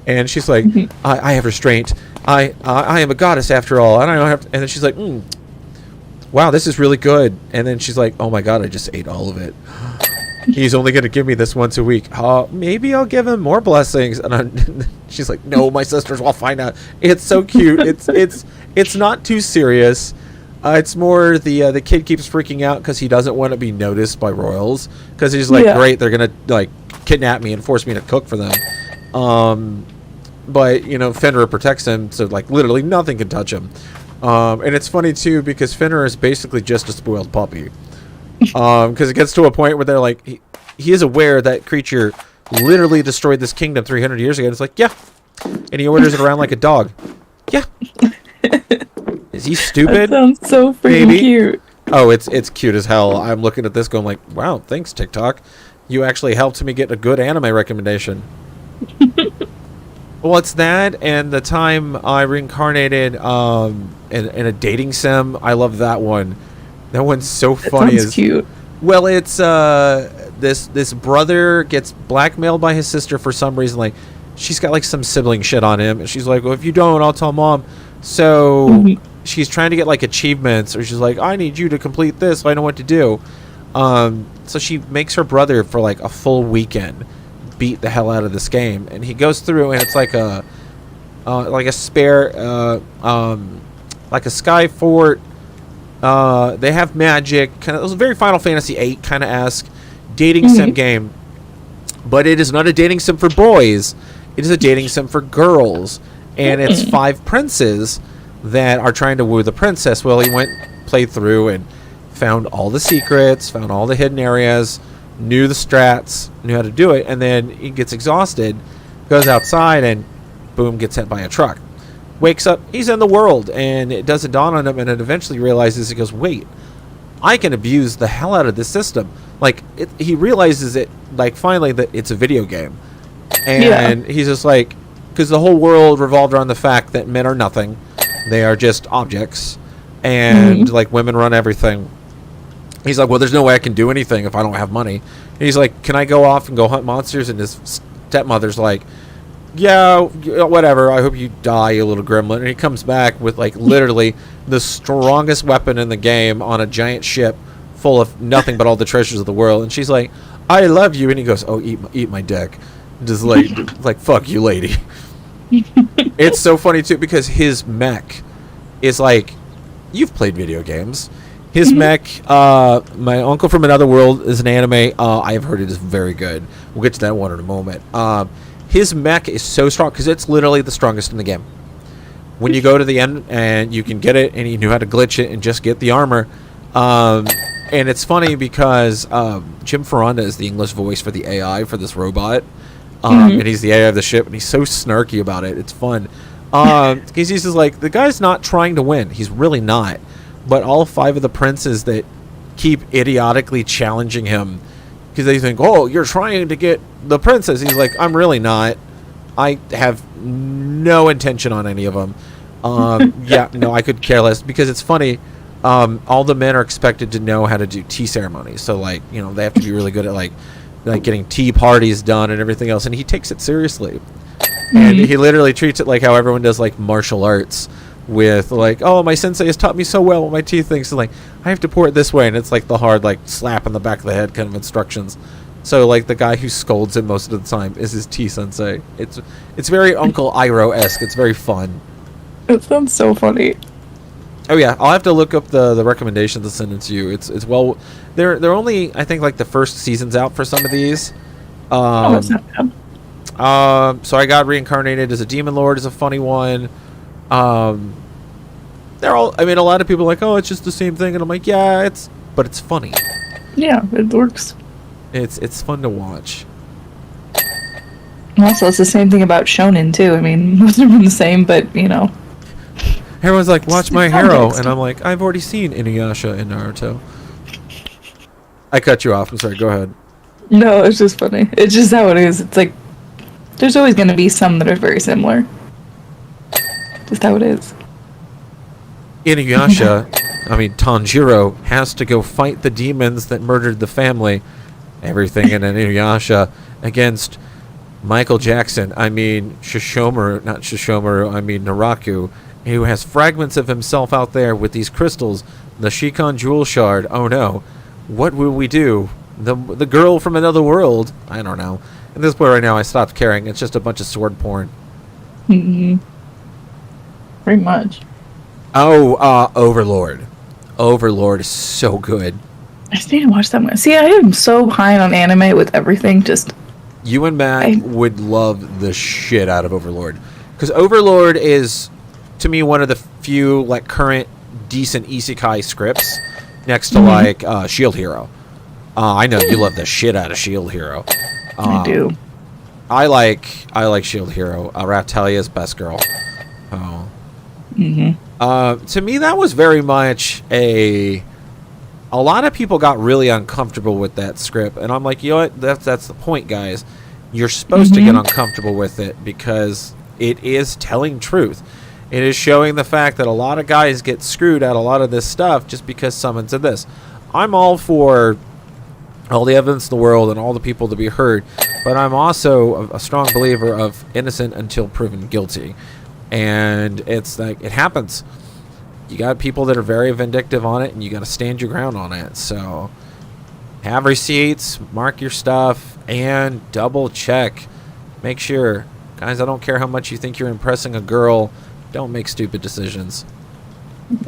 and she's like, I have restraint. I am a goddess after all, and I don't have to. And then she's like, wow, this is really good. And then she's like, oh my god, I just ate all of it. He's only going to give me this once a week. Maybe I'll give him more blessings. And she's like, no, my sisters will find out. It's so cute. It's not too serious. It's more the kid keeps freaking out because he doesn't want to be noticed by royals, because he's like, great, they're gonna like kidnap me and force me to cook for them. But Fenrir protects him, so like literally nothing can touch him. And it's funny too, because Fenrir is basically just a spoiled puppy. Because it gets to a point where they're like, he is aware that creature literally destroyed this kingdom 300 years ago. And it's like, yeah, and he orders it around like a dog. Yeah. Is he stupid? That sounds so freaking cute. Oh, it's cute as hell. I'm looking at this going like, wow, thanks TikTok. You actually helped me get a good anime recommendation. Well, it's that, and the time I reincarnated in a dating sim. I love that one. That one's so funny. Sounds cute. Well, it's this brother gets blackmailed by his sister for some reason. Like, she's got like some sibling shit on him, and she's like, well, if you don't, I'll tell mom. So she's trying to get like achievements, or she's like, I need you to complete this, so I know what to do. So she makes her brother for like a full weekend beat the hell out of this game, and he goes through, and it's like a spare like a sky fort. They have magic, kind of. It was a very Final Fantasy VIII kind of esque dating sim game, but it is not a dating sim for boys. It is a dating sim for girls, and it's 5 princes that are trying to woo the princess. Well, he played through and found all the secrets, found all the hidden areas, knew the strats, knew how to do it, and then he gets exhausted, goes outside, and boom, gets hit by a truck. Wakes up, he's in the world, and it doesn't dawn on him, and it eventually realizes, he goes, wait, I can abuse the hell out of this system. Like, he realizes it, like, finally, that it's a video game. And he's just like, because the whole world revolved around the fact that men are nothing. They are just objects. And, like, women run everything. He's like, well, there's no way I can do anything if I don't have money. And he's like, can I go off and go hunt monsters? And his stepmother's like, yeah, whatever. I hope you die, you little gremlin. And he comes back with, like, literally the strongest weapon in the game on a giant ship full of nothing but all the treasures of the world. And she's like, I love you. And he goes, oh, eat my dick. Just like fuck you, lady. It's so funny, too, because his mech is like, you've played video games. His mech, my uncle from another world is an anime. I have heard it is very good. We'll get to that one in a moment. His mech is so strong because it's literally the strongest in the game. When you go to the end and you can get it, and you know how to glitch it and just get the armor. And it's funny because Jim Ferranda is the English voice for the AI for this robot. And he's the AI of the ship, and he's so snarky about it. It's fun. Because he's just like, the guy's not trying to win. He's really not. But all 5 of the princes that keep idiotically challenging him because they think, oh, you're trying to get the princess. He's like, I'm really not. I have no intention on any of them. Yeah, no, I could care less. Because it's funny. All the men are expected to know how to do tea ceremonies. So, like, you know, they have to be really good at, like getting tea parties done and everything else. And he takes it seriously. And he literally treats it like how everyone does, like, martial arts. With, like, oh, my sensei has taught me so well what my tea thinks. So, like, I have to pour it this way. And it's like the hard, like, slap in the back of the head kind of instructions. So, like, the guy who scolds him most of the time is his tea sensei. It's very Uncle Iroh-esque. It's very fun. It sounds so funny. Oh, yeah. I'll have to look up the recommendations to send it to you. It's well... They're only, I think, like, the first season's out for some of these. That's not bad. So I got Reincarnated as a Demon Lord is a funny one. They're all, I mean, a lot of people are like, oh, it's just the same thing. And I'm like, yeah, but it's funny. Yeah, it works. It's fun to watch. Also, it's the same thing about Shonen, too. I mean, most of them the same, but, you know. Everyone's like, watch My Hero. And I'm like, I've already seen Inuyasha and Naruto. I cut you off. I'm sorry. Go ahead. No, it's just funny. It's just how it is. It's like, there's always going to be some that are very similar. Just how it is. Inuyasha, I mean, Tanjiro has to go fight the demons that murdered the family. Everything in an Inuyasha against Michael Jackson. I mean, Naraku, who has fragments of himself out there with these crystals, the Shikon Jewel Shard. Oh no. What will we do? The girl from another world? I don't know. At this point right now, I stopped caring. It's just a bunch of sword porn. Pretty much. Oh, Overlord. Overlord is so good. I just need to watch that one. See, I am so behind on anime with everything. Just you and Matt would love the shit out of Overlord. Because Overlord is, to me, one of the few, like, current decent isekai scripts next to, like, Shield Hero. I know you love the shit out of Shield Hero. I do. I like Shield Hero. Raptalia's best girl. Oh. To me, that was very much a lot of people got really uncomfortable with that script, and I'm like, you know what? That's the point, guys. You're supposed to get uncomfortable with it because it is telling truth. It is showing the fact that a lot of guys get screwed at a lot of this stuff just because someone said this. I'm all for all the evidence in the world and all the people to be heard, but I'm also a strong believer of innocent until proven guilty. And it's like, it happens. You got people that are very vindictive on it, and you got to stand your ground on it. So have receipts, mark your stuff, and double check. Make sure. Guys, I don't care how much you think you're impressing a girl. Don't make stupid decisions.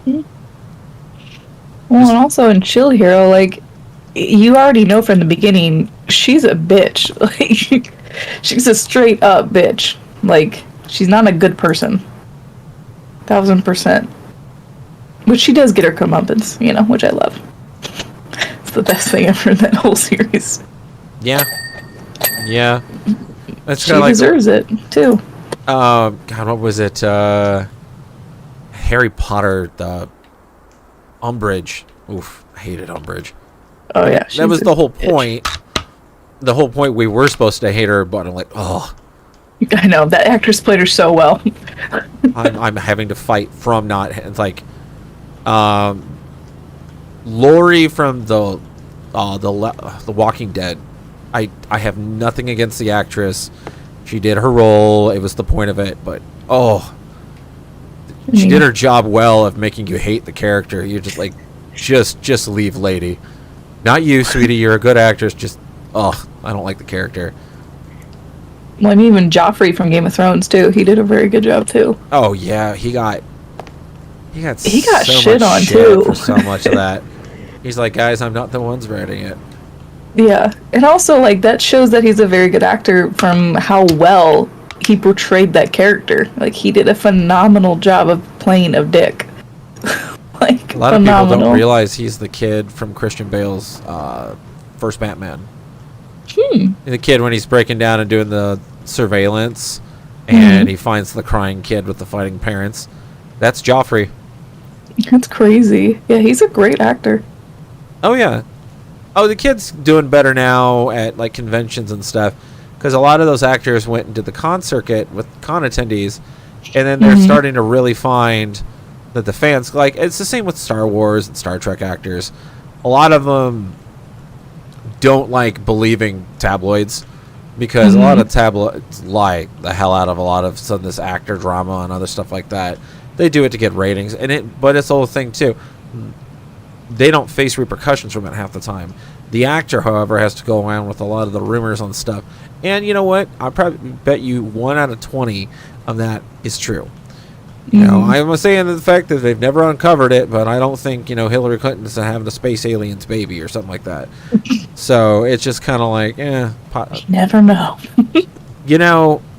Well, and also in Chill Hero, like, you already know from the beginning, she's a bitch. Like, she's a straight up bitch. Like, she's not a good person. 1000%. Which she does get her comeuppance, you know, which I love. It's the best thing ever in that whole series. Yeah. Yeah. That's She kind of like deserves it too. God, what was it? Harry Potter, the Umbridge. Oof, I hated Umbridge. Oh yeah, That was the whole bitch. point. The whole point, we were supposed to hate her, but I'm like, oh, I know that actress played her so well. I'm having to fight from not. It's like, Lori from the Walking Dead. I have nothing against the actress. She did her role. It was the point of it, but she did her job well of making you hate the character. You're just like, just leave, lady. Not you, sweetie. You're a good actress. Just, I don't like the character. Well, and even Joffrey from Game of Thrones too. He did a very good job too. Oh yeah, he got so shit much on shit too for so much of that. He's like, guys, I'm not the ones writing it. Yeah, and also like that shows that he's a very good actor from how well he portrayed that character. Like he did a phenomenal job of playing a dick. Like A lot of people don't realize he's the kid from Christian Bale's first Batman. The kid when he's breaking down and doing the surveillance, and he finds the crying kid with the fighting parents. That's Joffrey. That's crazy. Yeah, he's a great actor. Oh yeah. Oh, the kid's doing better now at like conventions and stuff, because a lot of those actors went into the con circuit with con attendees, and then they're starting to really find that the fans like. It's the same with Star Wars and Star Trek actors. A lot of them don't like believing tabloids, because a lot of tabloids lie the hell out of a lot of some of this actor drama and other stuff like that. They do it to get ratings, but it's the whole thing too. They don't face repercussions from it half the time. The actor, however, has to go around with a lot of the rumors on stuff. And you know what? I probably bet you 1 out of 20 of that is true. You know, I'm saying the fact that they've never uncovered it, but I don't think, Hillary Clinton's having a space aliens baby or something like that. So it's just kind of like, You never know.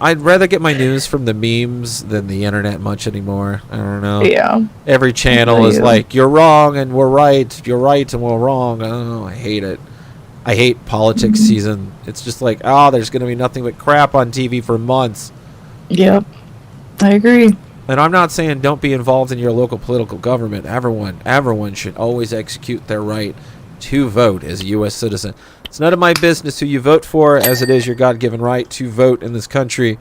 I'd rather get my news from the memes than the internet much anymore. I don't know. Yeah. Every channel is like, you're wrong and we're right. You're right and we're wrong. Oh, I hate it. I hate politics season. It's just like, there's going to be nothing but crap on TV for months. Yep. I agree. And I'm not saying don't be involved in your local political government. Everyone should always execute their right to vote as a U.S. citizen. It's none of my business who you vote for, as it is your God-given right to vote in this country.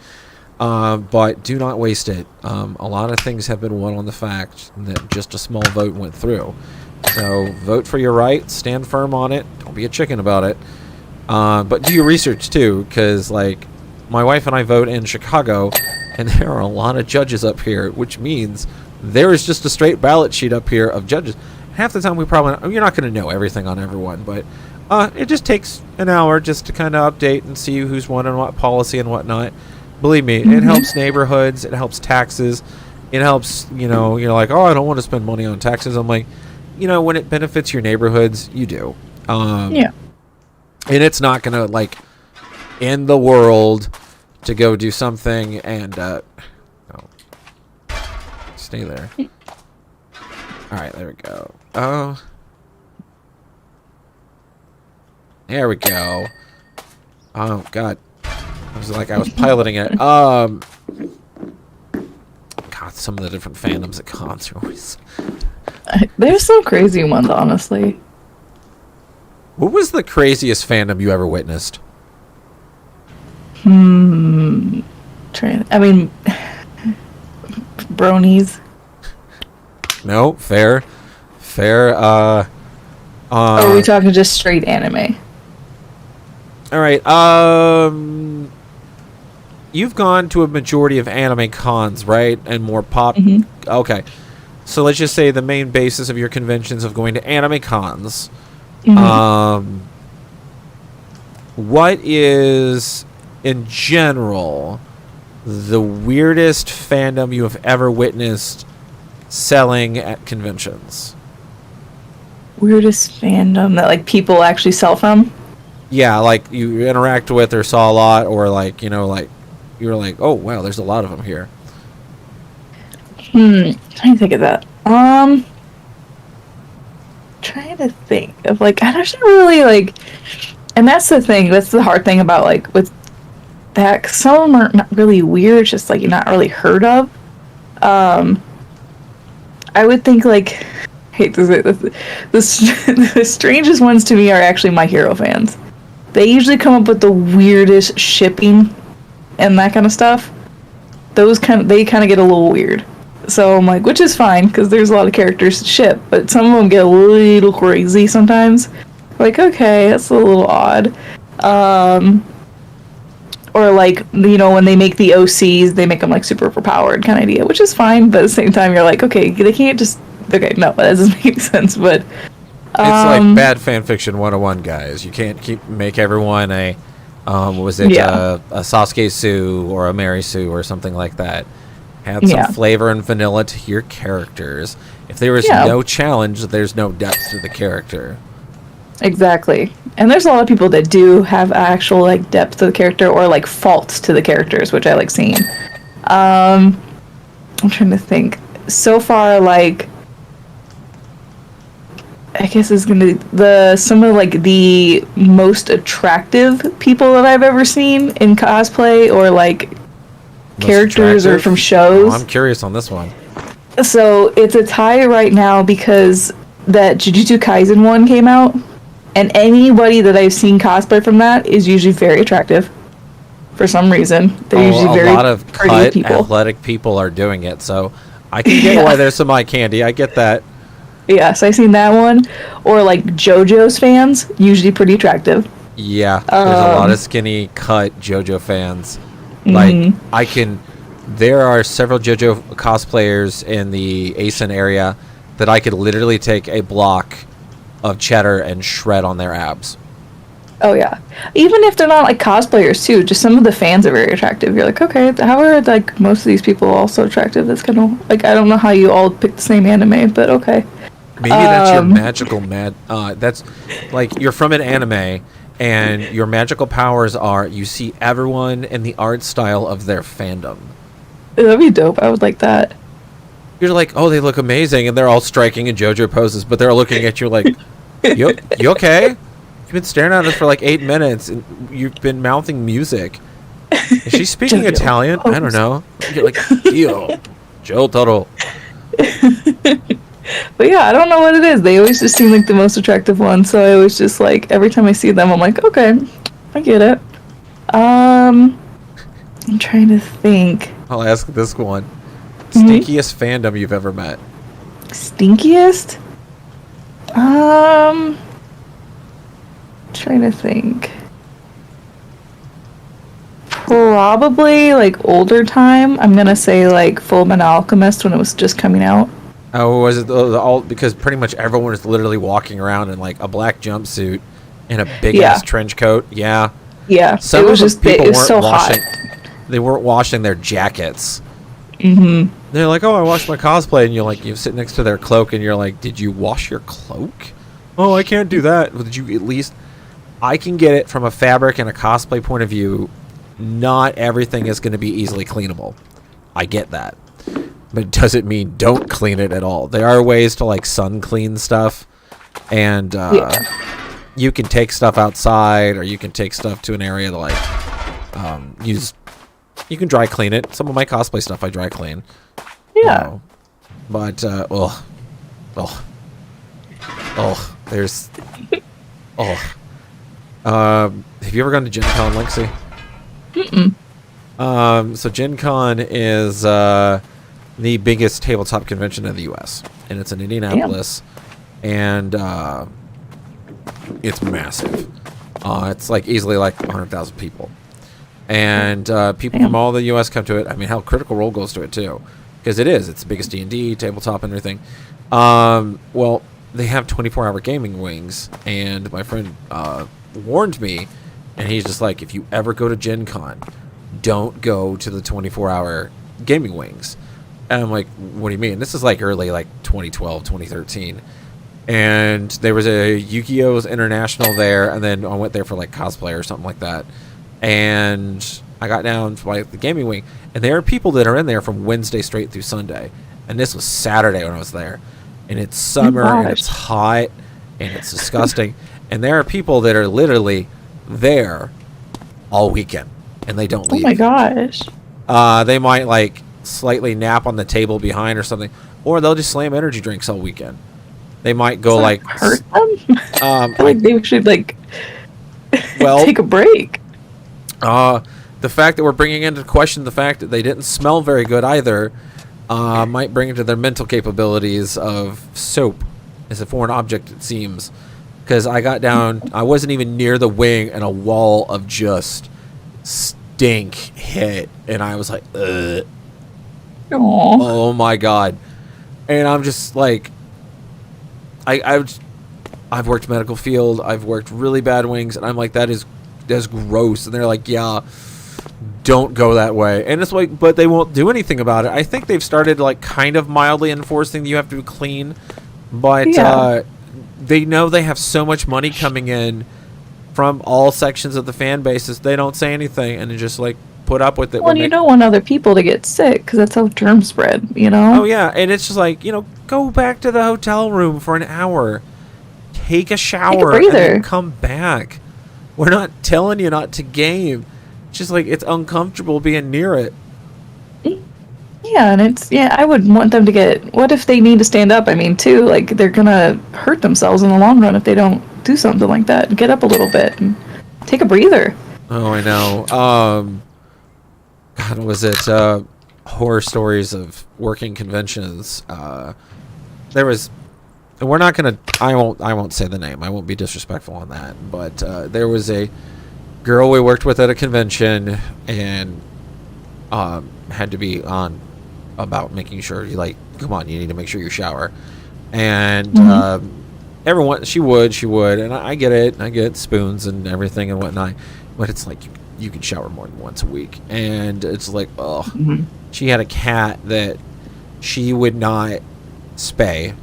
But do not waste it. A lot of things have been won on the fact that just a small vote went through. So vote for your right. Stand firm on it. Don't be a chicken about it. But do your research, too, because, like, my wife and I vote in Chicago, and there are a lot of judges up here, which means there is just a straight ballot sheet up here of judges. Half the time you're not going to know everything on everyone, but it just takes an hour just to kind of update and see who's won and what policy and whatnot. Believe me, it helps neighborhoods, it helps taxes, it helps, you're like, I don't want to spend money on taxes. I'm like, when it benefits your neighborhoods, you do. Yeah. And it's not going to, like, end the world to go do something and stay there. All right, there we go. There we go. Oh god, it was like I was piloting it. God, some of the different fandoms at cons are always. There's some crazy ones, honestly. What was the craziest fandom you ever witnessed? Bronies. No, fair. Are we talking just straight anime? All right. You've gone to a majority of anime cons, right? And more pop. Okay. So let's just say the main basis of your conventions of going to anime cons. What is, in general, the weirdest fandom you have ever witnessed selling at conventions? Weirdest fandom that like people actually sell from? Yeah, like you interact with or saw a lot, or like, like you were like, oh wow, there's a lot of them here. Trying to think of that. Trying to think of like I don't really like, and that's the thing. That's the hard thing about like with that. 'Cause some of them are not really weird. Just like you're not really heard of. I would think like, I hate to say this, the strangest ones to me are actually My Hero fans. They usually come up with the weirdest shipping and that kind of stuff. They kind of get a little weird. So I'm like, which is fine because there's a lot of characters to ship, but some of them get a little crazy sometimes. Like, okay, that's a little odd. Or like, you know, when they make the OCs, they make them like super overpowered kind of idea, which is fine. But at the same time, you're like, okay, they can't just. Okay, no, that doesn't make sense. But It's like bad fan fiction 101, guys. You can't make everyone a Sasuke Sue or a Mary Sue or something like that. Add some flavor and vanilla to your characters. If there is no challenge, there's no depth to the character. Exactly. And there's a lot of people that do have actual like depth to the character or like faults to the characters, which I like seeing. I'm trying to think. So far, like I guess it's gonna be some of like the most attractive people that I've ever seen in cosplay or like characters or from shows. Oh, I'm curious on this one. So it's a tie right now because that Jujutsu Kaisen one came out, and anybody that I've seen cosplay from that is usually very attractive. For some reason, they're usually very a lot of pretty people. Athletic people are doing it, so I can get why there's some eye candy. I get that. Yes, I've seen that one. Or like JoJo's fans, usually pretty attractive. Yeah, there's a lot of skinny cut JoJo fans. Like there are several JoJo cosplayers in the ASIN area that I could literally take a block of cheddar and shred on their abs. Oh yeah, even if they're not like cosplayers too, just some of the fans are very attractive. You're like, okay, how are like most of these people also attractive? That's kind of like I don't know how you all pick the same anime, but okay. Maybe that's your magical that's like you're from an anime and your magical powers are you see everyone in the art style of their fandom. That'd be dope. I would like that. You're like, oh, they look amazing, and they're all striking in JoJo poses, but they're looking at you like, you okay? You've been staring at us for like 8 minutes, and you've been mouthing music. Is she speaking Italian? I don't know. You're like, yo, Joe Toro. But yeah, I don't know what it is. They always just seem like the most attractive ones, so I always just like every time I see them, I'm like, okay, I get it. I'm trying to think. I'll ask this one. Stinkiest fandom you've ever met? Stinkiest? Trying to think. Probably like older time. I'm gonna say like Fullmetal Alchemist when it was just coming out. Oh, was it all because pretty much everyone was literally walking around in like a black jumpsuit and a big ass trench coat? Yeah. Yeah. Some it was of just people it was weren't so washing. hot. They weren't washing their jackets. Mm-hmm. They're like, oh, I washed my cosplay, and you're like, you sit next to their cloak, and you're like, did you wash your cloak? Oh, I can't do that. Well, did you at least? I can get it from a fabric and a cosplay point of view. Not everything is going to be easily cleanable. I get that, but it doesn't mean don't clean it at all. There are ways to like sun clean stuff, and you can take stuff outside, or you can take stuff to an area to like use. You can dry clean it. Some of my cosplay stuff I dry clean. Yeah. But there's have you ever gone to Gen Con, Lexi? Mm-mm. So Gen Con is the biggest tabletop convention in the US, and it's in Indianapolis. Damn. And it's massive. It's like easily like 100,000 people. And people from all the U.S. come to it. I mean, hell, Critical Role goes to it too, because it's the biggest D&D tabletop and everything. Well, they have 24-hour gaming wings, and my friend warned me, and he's just like, if you ever go to Gen Con, don't go to the 24-hour gaming wings. And I'm like, what do you mean? This is like early, like 2012, 2013. And there was a Yu-Gi-Oh's International there, and then I went there for like cosplay or something like that. And I got down to like the gaming wing, and there are people that are in there from Wednesday straight through Sunday. And this was Saturday when I was there. And it's summer, and it's hot, and it's disgusting. And there are people that are literally there all weekend, and they don't leave. Oh my gosh. They might, like, slightly nap on the table behind or something, or they'll just slam energy drinks all weekend. They might go, Does like... that hurt them? I feel like they should, like, take a break. The fact that we're bringing into question the fact that they didn't smell very good either might bring into their mental capabilities of soap as a foreign object, it seems. Because I got down, I wasn't even near the wing, and a wall of just stink hit, and I was like, ugh. Aww. Oh my god. And I'm just like, I've worked medical field, I've worked really bad wings, and I'm like, that's gross. And they're like, yeah, don't go that way. And it's like, but they won't do anything about it. I think they've started, like, kind of mildly enforcing that you have to be clean, but they know they have so much money coming in from all sections of the fan bases, they don't say anything, and they just, like, put up with it. Well, you don't want other people to get sick, because that's how germs spread, you know? Oh, yeah, and it's just like, go back to the hotel room for an hour, take a shower, and then come back. We're not telling you not to game. It's just like, it's uncomfortable being near it. Yeah, and I would want them to get, what if they need to stand up? I mean, too, like, they're gonna hurt themselves in the long run if they don't do something like that. Get up a little bit and take a breather. Oh, I know. God, was it horror stories of working conventions? There was, we're not gonna, I won't say the name. I won't be disrespectful on that. But there was a girl we worked with at a convention, and had to be on about making sure you, like, come on, you need to make sure you shower. And everyone, she would, and I get it. I get spoons and everything and whatnot, but it's like you can shower more than once a week, and it's like, oh, she had a cat that she would not spay,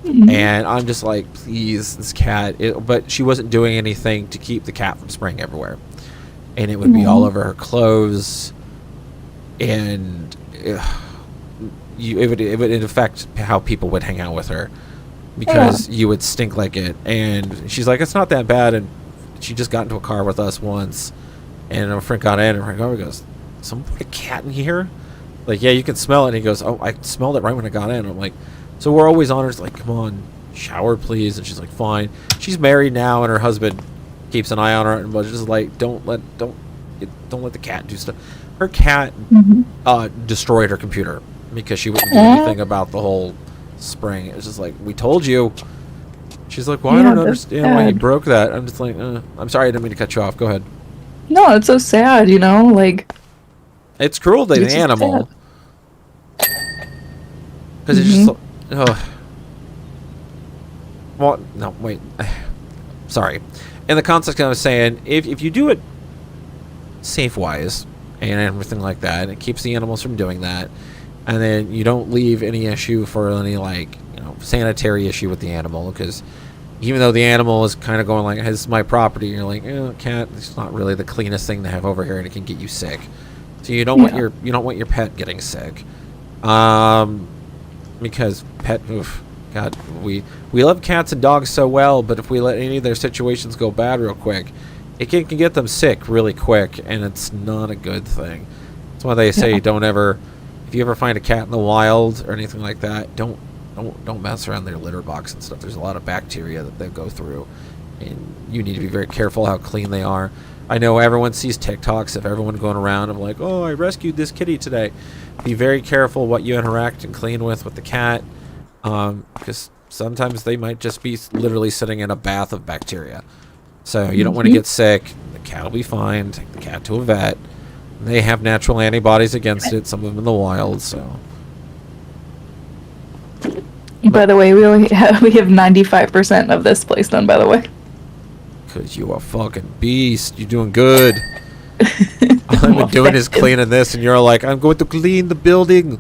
and I'm just like, please, this cat. But she wasn't doing anything to keep the cat from spraying everywhere, and it would be all over her clothes, and it would affect how people would hang out with her, because you would stink like it. And she's like, it's not that bad. And she just got into a car with us once, and our friend got in, and our friend goes, someone put a cat in here? Like, yeah, you can smell it. And he goes, oh, I smelled it right when I got in. I'm like, so we're always on her. It's like, come on, shower, please. And she's like, fine. She's married now, and her husband keeps an eye on her, and was just like, don't let the cat do stuff. Her cat destroyed her computer because she wouldn't do anything about the whole spraying. It was just like, we told you. She's like, well, I don't understand why you broke that. I'm just like, I'm sorry, I didn't mean to cut you off. Go ahead. No, it's so sad, like... It's cruel to the animal. Because it's just... Well, no, wait. Sorry. In the context I was saying, if you do it safe-wise and everything like that, it keeps the animals from doing that, and then you don't leave any issue for any, like, sanitary issue with the animal, because even though the animal is kind of going like, this is my property, you're like, cat, it's not really the cleanest thing to have over here, and it can get you sick. So you don't want your pet getting sick, because God, we love cats and dogs so well, but if we let any of their situations go bad real quick, it can get them sick really quick, and it's not a good thing. That's why they say don't ever, if you ever find a cat in the wild or anything like that, don't mess around their litter box and stuff. There's a lot of bacteria that they go through, and you need to be very careful how clean they are. I know everyone sees TikToks of everyone going around of like, oh, I rescued this kitty today. Be very careful what you interact and clean with the cat, because sometimes they might just be literally sitting in a bath of bacteria. So you don't want to get sick. The cat will be fine. Take the cat to a vet. They have natural antibodies against it, some of them in the wild, so... By the way, we have 95% of this place done, by the way. Because you are a fucking beast. You're doing good. All I've been doing is cleaning this, and you're like, I'm going to clean the building.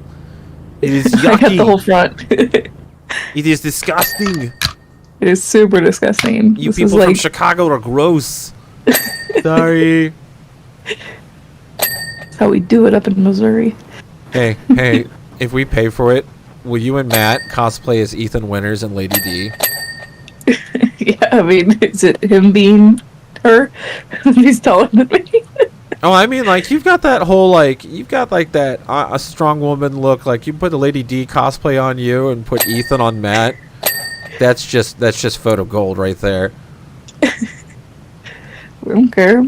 It is yucky. I got the whole front. It is disgusting. It is super disgusting. You people from Chicago are gross. Sorry. That's how we do it up in Missouri. Hey, if we pay for it, will you and Matt cosplay as Ethan Winters and Lady D? Yeah, I mean, is it him being her? He's taller than me. Oh, I mean, like, you've got that whole, like, that a strong woman look. Like, you put the Lady D cosplay on you and put Ethan on Matt. That's just photo gold right there. I don't care.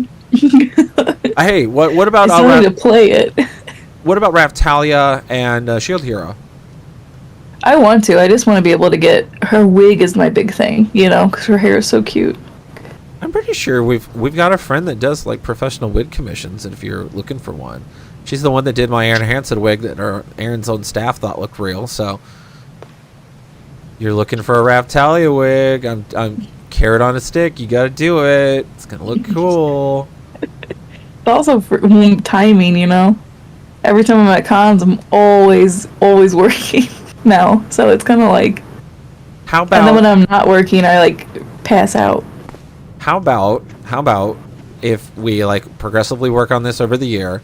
Hey, what about It's only to play it. what about Raftalia and Shield Hero? I want to. I just want to be able to get her wig is my big thing, you know, because her hair is so cute. I'm pretty sure we've got a friend that does like professional wig commissions, and if you're looking for one, she's the one that did my Aaron Hansen wig that Aaron's own staff thought looked real. So you're looking for a Raftalia wig? I'm carrot on a stick. You got to do it. It's gonna look cool. Also for timing, you know. Every time I'm at cons, I'm always working now, so it's kind of like. How about? And then when I'm not working, I like pass out. How about if we like progressively work on this over the year,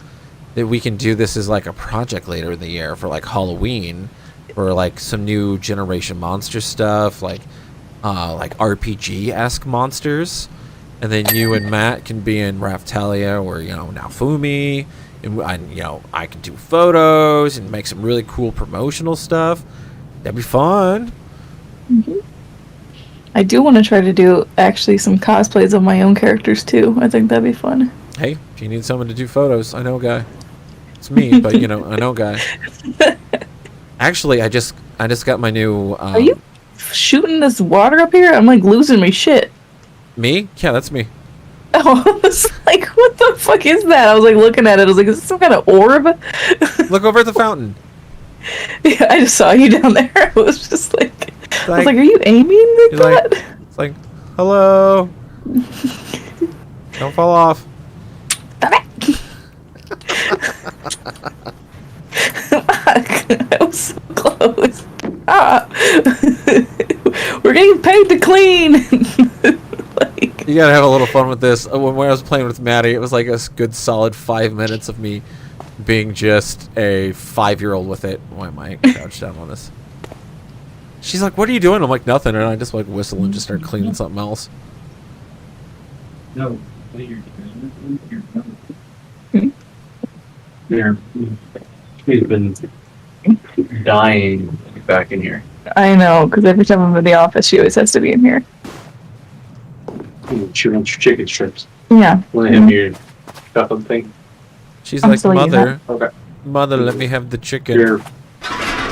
that we can do this as like a project later in the year for like Halloween, or like some new generation monster stuff, like RPG-esque monsters, and then you and Matt can be in Raftalia or Naofumi, and I can do photos and make some really cool promotional stuff. That'd be fun. Mm-hmm. I do want to try to do actually some cosplays of my own characters too. I think that'd be fun. Hey, if you need someone to do photos, I know a guy. It's me, but I know a guy. Actually, I just got my new. Are you shooting this water up here? I'm like losing my shit. Me? Yeah, that's me. Oh, I was like, what the fuck is that? I was like looking at it. I was like, is this some kind of orb? Look over at the fountain. Yeah, I just saw you down there. I was just like, I was like, are you aiming at that? It's like, hello. Don't fall off. Stop it. Fuck. I was so close. Ah. We're getting paid to clean. You gotta have a little fun with this. When I was playing with Maddie, it was like a good solid 5 minutes of me being just a 5-year-old with it. Why am I crouched down on this? She's like, what are you doing? I'm like, nothing. And I just like whistle and just start cleaning something else. No. There. He's been dying to get back in here. I know, because every time I'm in the office, she always has to be in here. She wants your chicken strips. Yeah. Want to have your chocolate thing? She's I'm like, still eating mother, Okay. mother, let me have the chicken. Your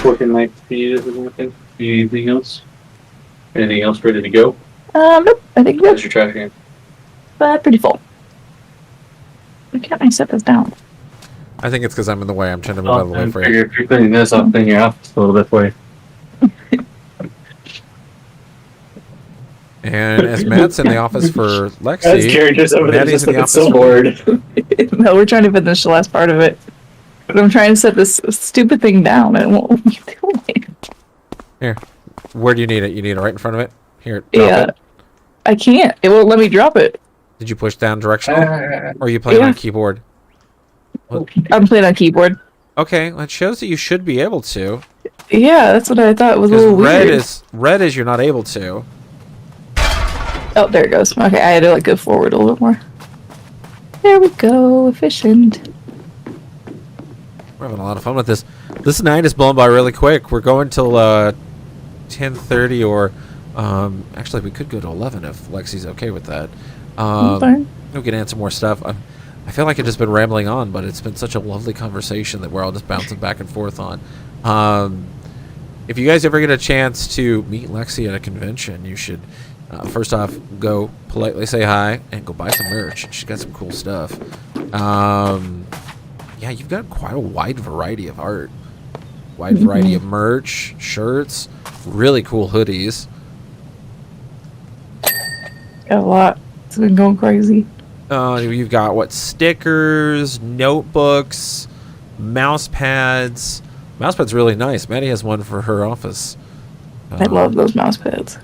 fork and knife feed or anything? Anything else? Anything else ready to go? Nope. I think How's that's your trash can? pretty full. Why can't I set this down? I think it's because I'm in the way. I'm trying to move out of the way for you. If you're cleaning this up, then your office a little bit for you. And as Matt's in the office for Lexi, That's characters over there Maddie's just in the looking office so bored. No, we're trying to finish the last part of it. But I'm trying to set this stupid thing down, and it won't let me do it. Here, where do you need it? You need it right in front of it? Here, drop Yeah. it. I can't. It won't let me drop it. Did you push down directional? Or are you playing on a keyboard? What? I'm playing on keyboard. Okay, well, it shows that you should be able to. Yeah, that's what I thought was a little weird. Red is you're not able to. Oh, there it goes. Okay, I had to like go forward a little more. There we go. Efficient. We're having a lot of fun with this. This night is blown by really quick. We're going till 10:30 or actually we could go to 11 if Lexi's okay with that. Fine. We can answer more stuff. I feel like I've just been rambling on, but it's been such a lovely conversation that we're all just bouncing back and forth on. If you guys ever get a chance to meet Lexi at a convention, you should first off go politely say hi and go buy some merch. She's got some cool stuff. Yeah, you've got quite a wide variety of art, wide variety of merch, shirts, really cool hoodies. Got a lot. It's been going crazy. You've got stickers, notebooks, mouse pads. Mouse pad's really nice. Maddie has one for her office. I love those mouse pads.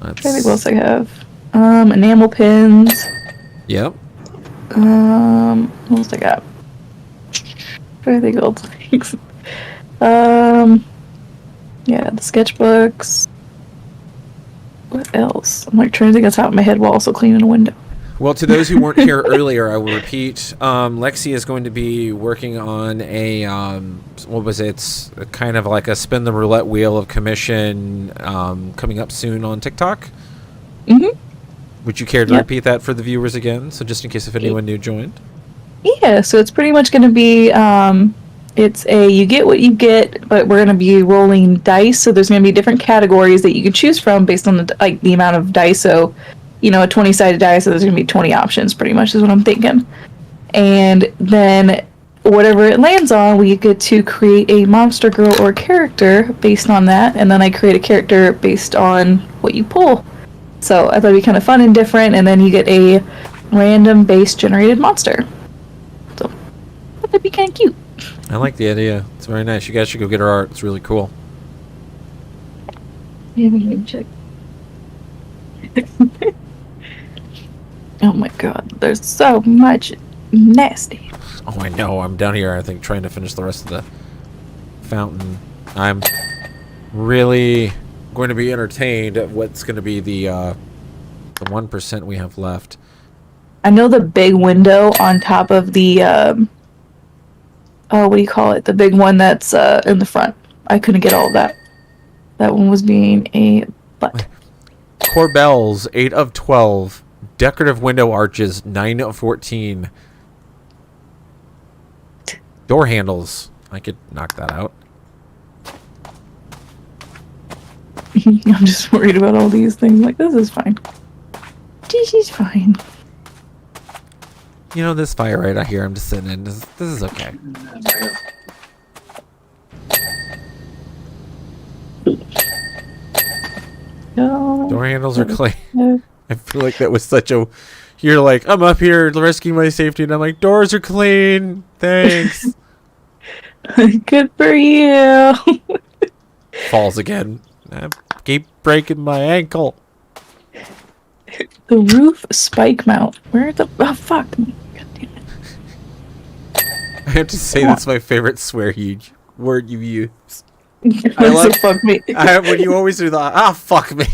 That's... I think what else I have. Enamel pins. Yep. What else I got? I think old things. Yeah, the sketchbooks. What else? I'm like trying to think of the top of my head while also cleaning a window. Well, to those who weren't here earlier, I will repeat. Lexi is going to be working on a, what was it? It's kind of like a spin the roulette wheel of commission coming up soon on TikTok. Mm-hmm. Would you care to repeat that for the viewers again? So just in case if anyone new joined. Yeah, so it's pretty much going to be, it's a you get what you get, but we're going to be rolling dice. So there's going to be different categories that you can choose from based on the amount of dice. So, you know, a 20-sided die, so there's going to be 20 options pretty much is what I'm thinking. And then whatever it lands on, we get to create a monster girl or character based on that. And then I create a character based on what you pull. So I thought it'd be kind of fun and different. And then you get a random base generated monster. So that'd be kind of cute. I like the idea. It's very nice. You guys should go get her art. It's really cool. Yeah, we can check. Oh my god, there's so much nasty. Oh, I know. I'm down here, I think, trying to finish the rest of the fountain. I'm really going to be entertained at what's going to be the 1% we have left. I know the big window on top of the, what do you call it? The big one that's in the front. I couldn't get all of that. That one was being a butt. Corbels, 8 of 12. Decorative window arches, 9 of 14. Door handles. I could knock that out. I'm just worried about all these things. Like, this is fine. This is fine. You know, this fire right out here I'm just sitting in. This is okay. Door handles are clean. I feel like that was such a... You're like, I'm up here risking my safety, and I'm like, doors are clean. Thanks. Good for you. Falls again. I keep breaking my ankle. The roof spike mount. Where the... Oh, fuck. God damn it. I have to say that's my favorite word you use. I love fuck me. When you always do that, fuck me.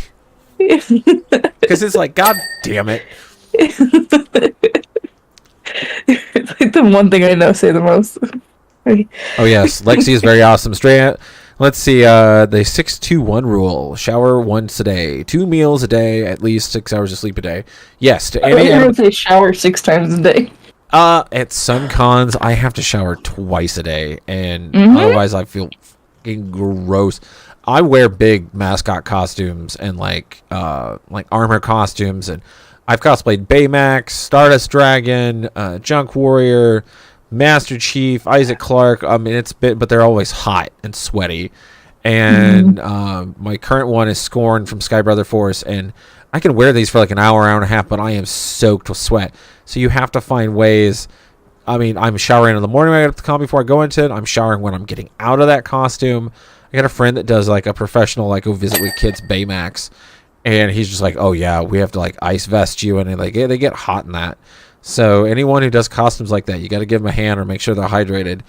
Because it's like, God damn it. It's like the one thing I know say the most. Oh, yes. Lexi is very awesome. Let's see. The 6-2-1 rule. Shower once a day. 2 meals a day. At least 6 hours of sleep a day. Yes. To any I would say shower 6 times a day. At some cons, I have to shower twice a day. And otherwise, I feel fucking gross. I wear big mascot costumes and like armor costumes, and I've cosplayed Baymax, Stardust Dragon, Junk Warrior, Master Chief, Isaac Clarke. I mean, but they're always hot and sweaty. And my current one is Scorn from Sky Brother Force, and I can wear these for like an hour and a half, but I am soaked with sweat. So you have to find ways. I mean, I'm showering in the morning when I get up to the con before I go into it. I'm showering when I'm getting out of that costume. I got a friend that does like a professional, like, go visit with kids Baymax, and he's just like, oh yeah, we have to like ice vest you, and they get hot in that. So anyone who does costumes like that, you got to give them a hand or make sure they're hydrated.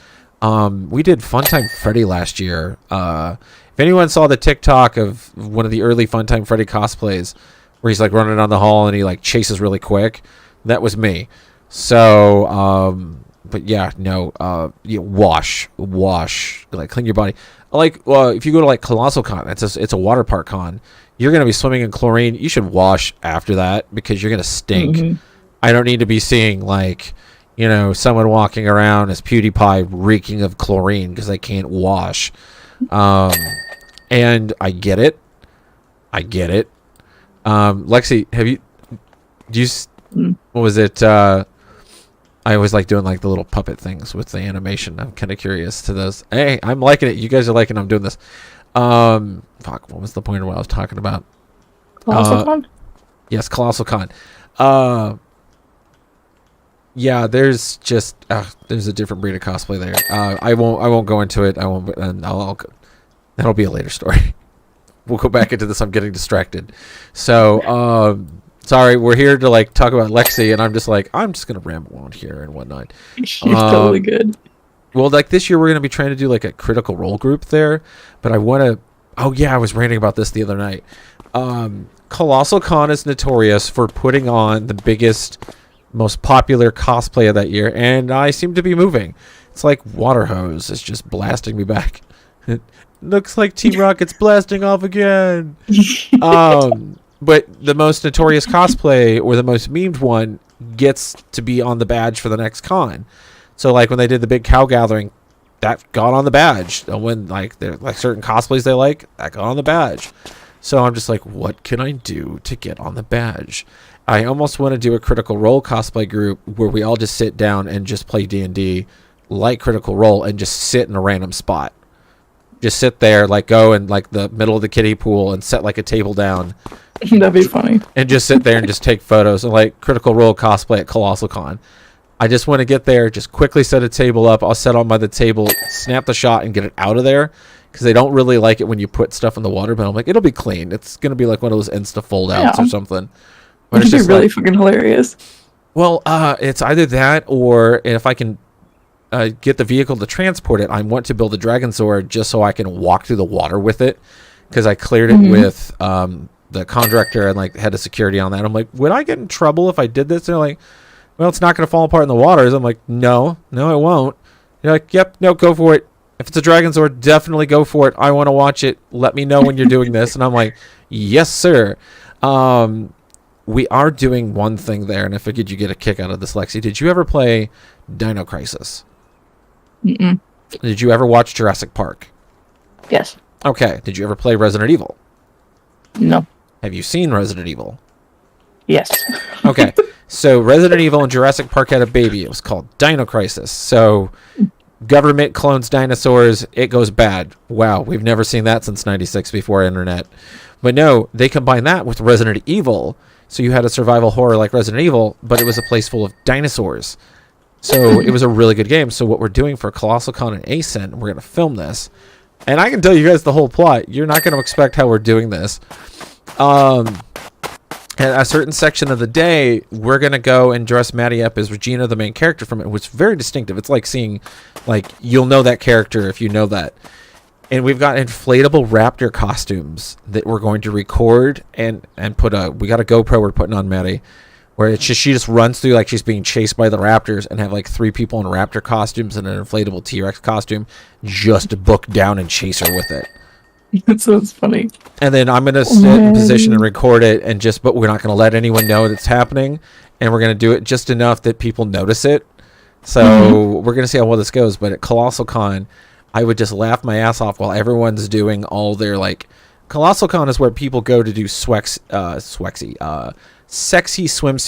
We did Funtime Freddy last year. If anyone saw the TikTok of one of the early Funtime Freddy cosplays where he's like running down the hall and he like chases really quick, that was me. So but yeah, no, wash, like clean your body. Like, if you go to like Colossal Con, it's a water park con. You're gonna be swimming in chlorine. You should wash after that because you're gonna stink. I don't need to be seeing like, someone walking around as PewDiePie reeking of chlorine because they can't wash. And I get it. Lexi, what was it? I always like doing like the little puppet things with the animation. I'm kind of curious to those. Hey, I'm liking it. You guys are liking it. I'm doing this. What was the point of what I was talking about? Colossal Con? Yes, Colossal Con. Yeah, there's a different breed of cosplay there. I won't go into it. That'll be a later story. We'll go back into this. I'm getting distracted. So, sorry, we're here to like talk about Lexi, and I'm just gonna ramble on here and whatnot. You're totally good. Well, like this year we're going to be trying to do like a Critical Role group there, but I want to. Oh yeah, I was ranting about this the other night. Colossal Con is notorious for putting on the biggest, most popular cosplay of that year, and I seem to be moving. It's like water hose is just blasting me back. It looks like Team Rocket's blasting off again. But the most notorious cosplay or the most memed one gets to be on the badge for the next con. So like when they did the big cow gathering, that got on the badge. And when like there like certain cosplays they like, that got on the badge. So I'm just like, what can I do to get on the badge? I almost want to do a Critical Role cosplay group where we all just sit down and just play D&D like Critical Role and just sit in a random spot. Just sit there, like go in like the middle of the kiddie pool and set like a table down. That'd be funny. And just sit there and just take photos and like Critical Role cosplay at Colossal Con. I just want to get there, just quickly set a table up. I'll set on by the table, snap the shot, and get it out of there. Because they don't really like it when you put stuff in the water. But I'm like, it'll be clean. It's going to be like one of those Insta fold-outs or something. But It'd be really fucking hilarious. Well, it's either that or if I can get the vehicle to transport it, I want to build a Dragon Sword just so I can walk through the water with it. Because I cleared it with the con director and like head of security on that. I'm like, would I get in trouble if I did this? And they're like, well, it's not going to fall apart in the waters. I'm like, no, it won't. You're like, yep, no, go for it. If it's a Dragon Sword, definitely go for it. I want to watch it. Let me know when you're doing this. And I'm like, yes, sir. We are doing one thing there, and I figured you get a kick out of this, Lexi. Did you ever play Dino Crisis? Mm-mm. Did you ever watch Jurassic Park? Yes. Okay. Did you ever play Resident Evil? No. Have you seen Resident Evil? Yes. Okay. So Resident Evil and Jurassic Park had a baby. It was called Dino Crisis. So government clones dinosaurs. It goes bad. Wow. We've never seen that since 96 before internet. But no, they combined that with Resident Evil. So you had a survival horror like Resident Evil, but it was a place full of dinosaurs. So it was a really good game. So what we're doing for Colossal Con and Ascent, we're going to film this. And I can tell you guys the whole plot. You're not going to expect how we're doing this. At a certain section of the day, we're going to go and dress Maddie up as Regina, the main character from it, which is very distinctive. It's like seeing, like, you'll know that character if you know that. And we've got inflatable raptor costumes that we're going to record and put we got a GoPro we're putting on Maddie, where it's just, she just runs through like she's being chased by the raptors and have like 3 people in raptor costumes and an inflatable T-Rex costume just book down and chase her with it. That sounds funny. And then I'm going to sit in position and record it but we're not going to let anyone know it's happening. And we're going to do it just enough that people notice it. So we're going to see how well this goes. But at Colossal Con, I would just laugh my ass off while everyone's doing all their like... Colossal Con is where people go to do sexy swimsuit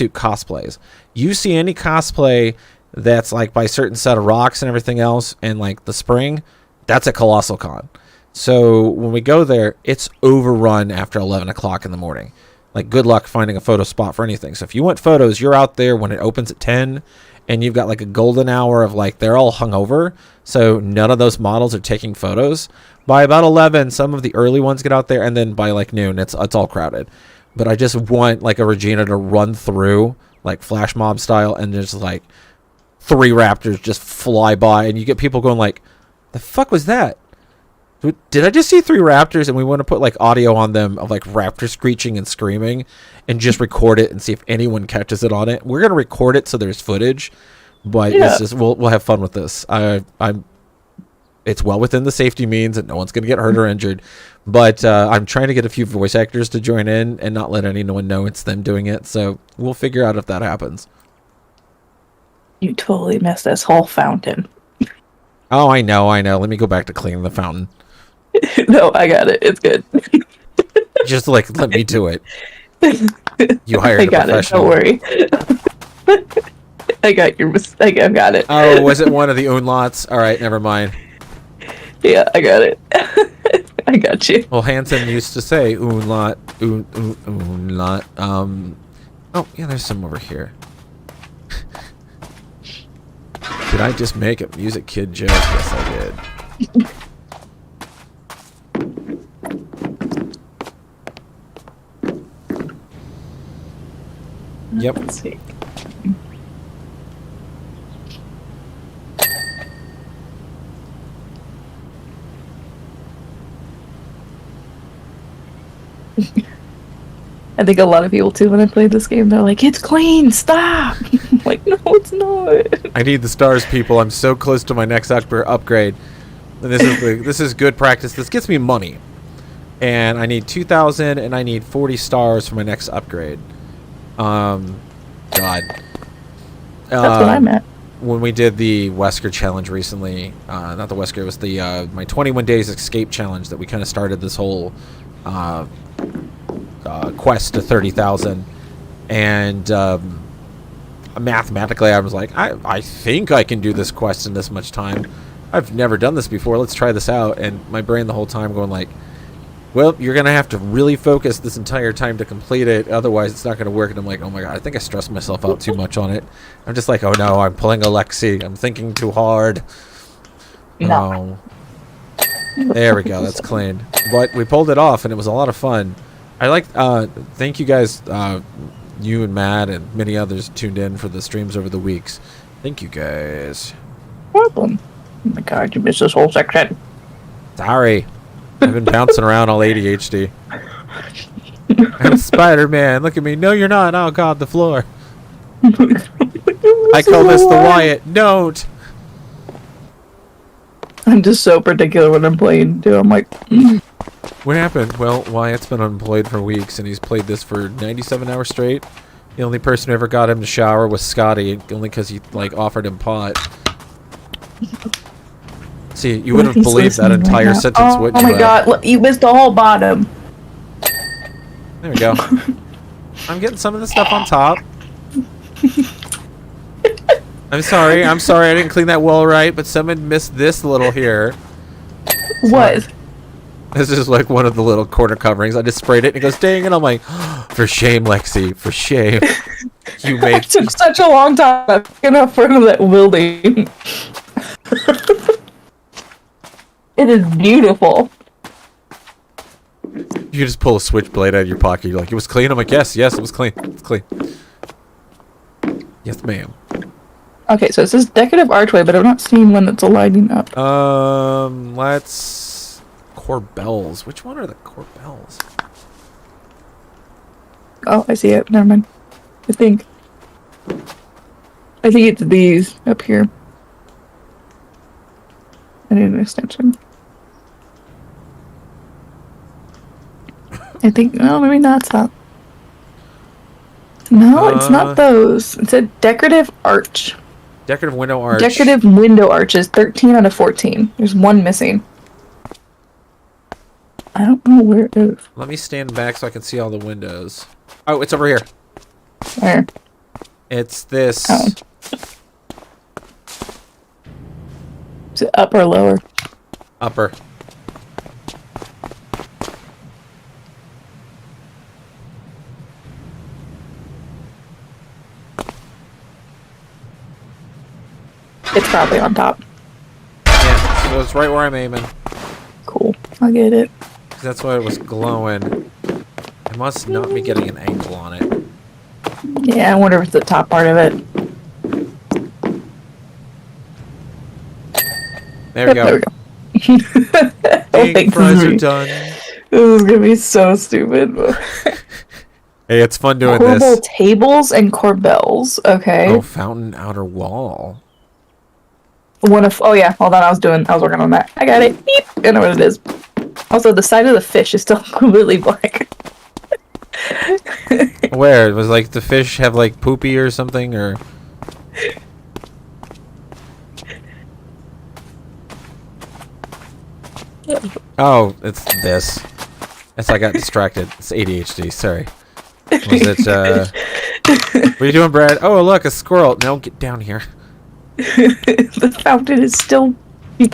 cosplays. You see any cosplay that's like by a certain set of rocks and everything else in like the spring, that's at Colossal Con. So when we go there, it's overrun after 11 o'clock in the morning. Like, good luck finding a photo spot for anything. So if you want photos, you're out there when it opens at 10, and you've got like a golden hour of like, they're all hungover. So none of those models are taking photos. By about 11, some of the early ones get out there, and then by like noon, it's all crowded. But I just want like a Regina to run through like flash mob style, and there's like 3 raptors just fly by, and you get people going like, the fuck was that? Did I just see 3 raptors? And we want to put like audio on them of like raptor screeching and screaming and just record it and see if anyone catches it on it. We're going to record it so there's footage, but it's just, we'll have fun with this. It's well within the safety means and no one's going to get hurt or injured, but I'm trying to get a few voice actors to join in and not let anyone know it's them doing it. So we'll figure out if that happens. You totally missed this whole fountain. Oh, I know. Let me go back to cleaning the fountain. No, I got it. It's good. Just like, let me do it. You hired I a got professional. it. Don't worry. I got your mistake. I got it. Oh, was it one of the Unlots? All right, never mind. Yeah, I got it. I got you. Well, Hanson used to say Unlot. Unlot. Oh, yeah, there's some over here. Did I just make a music kid joke? Yes, I did. Yep. Let's see. I think a lot of people too, when I played this game, they're like, "It's clean, stop!" I'm like, no, it's not. I need the stars, people. I'm so close to my next upgrade. And this is good practice. This gets me money. And I need 2,000, and I need 40 stars for my next upgrade. God. That's what I'm at. When we did the Wesker challenge recently, not the Wesker, it was the my 21 days escape challenge that we kind of started this whole quest to 30,000, and mathematically I was like, I think I can do this quest in this much time. I've never done this before. Let's try this out. And my brain the whole time going like, well, you're gonna have to really focus this entire time to complete it, otherwise it's not gonna work. And I'm like, oh my god, I think I stressed myself out too much on it. I'm just like, oh no, I'm pulling Alexe. I'm thinking too hard. No. Oh. There we go. That's clean. But we pulled it off, and it was a lot of fun. I like. Thank you guys, you and Matt and many others tuned in for the streams over the weeks. Thank you guys. Problem. Oh my god, you missed this whole section. Sorry. I've been bouncing around all ADHD. I'm Spider-Man. Look at me. No, you're not. Oh god, the floor. I call this the Wyatt. Don't. I'm just so particular when I'm playing too. I'm like, What happened? Well, Wyatt's been unemployed for weeks, and he's played this for 97 hours straight. The only person who ever got him to shower was Scotty, only because he like offered him pot. See, you wouldn't have believed that entire sentence, would you? Oh my god, look, you missed the whole bottom. There we go. I'm getting some of the stuff on top. I'm sorry I didn't clean that well right, but someone missed this little here. What? This is like one of the little corner coverings. I just sprayed it and it goes ding, and I'm like, for shame, Lexi, for shame. You made It took such a long time to get up front of that building. It is beautiful. You just pull a switchblade out of your pocket. You're like, it was clean? I'm like, yes, it was clean. It's clean. Yes, ma'am. Okay, so it says decorative archway, but I'm not seeing one that's lighting up. Let's... Corbels. Which one are the Corbels? Oh, I see it. Never mind. I think it's these up here. I need an extension. I think, no, maybe not. It's not. No, it's not those. It's a decorative arch. Decorative window arch. Decorative window arches, 13 out of 14. There's one missing. I don't know where it is. Let me stand back so I can see all the windows. Oh, it's over here. Where? It's this. Oh. Is it up or lower? Upper. It's probably on top. Yeah, so it's right where I'm aiming. Cool. I'll get it. 'Cause that's why it was glowing. I must not be getting an angle on it. Yeah, I wonder if it's the top part of it. There we go. There we go. Egg fries are done. This is gonna be so stupid. Hey, it's fun doing Corbel this. tables and corbels. Okay. Oh, fountain outer wall. Oh yeah, hold on, I was working on that. I got it. Beep. I know what it is. Also, the side of the fish is still completely black. Where? Was like the fish have like poopy or something, or? Oh, it's this. I got distracted. It's ADHD, sorry. Was it, what are you doing, Brad? Oh, look, a squirrel. No, get down here. The fountain is still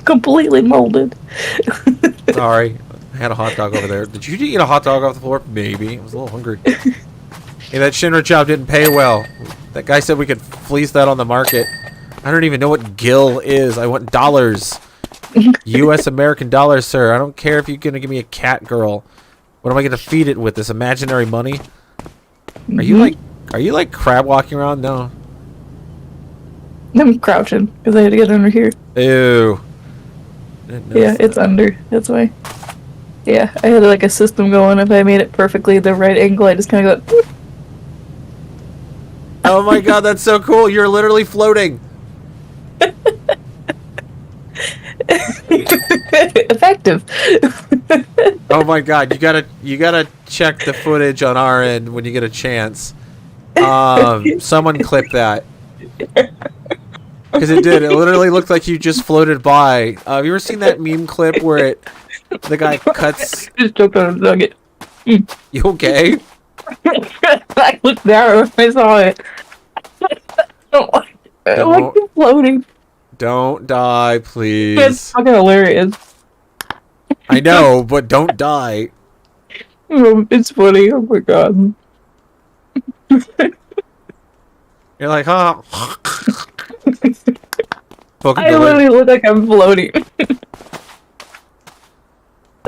completely molded. Sorry. I had a hot dog over there. Did you eat a hot dog off the floor? Maybe. I was a little hungry. Hey, that Shinra job didn't pay well. That guy said we could fleece that on the market. I don't even know what gil is. I want dollars. U.S. American dollars, sir. I don't care if you're going to give me a cat girl. What am I going to feed it with? This imaginary money? Are you like crab walking around? No. I'm crouching because I had to get under here. Ew. Yeah, it's under. That's why. Yeah, I had like a system going. If I made it perfectly the right angle, I just kind of go. Oh my god, that's so cool! You're literally floating. Effective. Oh my god, you gotta check the footage on our end when you get a chance. Someone clip that. Because it did. It literally looked like you just floated by. Have you ever seen that meme clip where the guy cuts? Just choked on a nugget. You okay? I looked down. I saw it. I like the floating. Don't die, It's please. fucking hilarious. I know, but don't die. It's funny. Oh my god. You're like, huh? I literally look like I'm floating.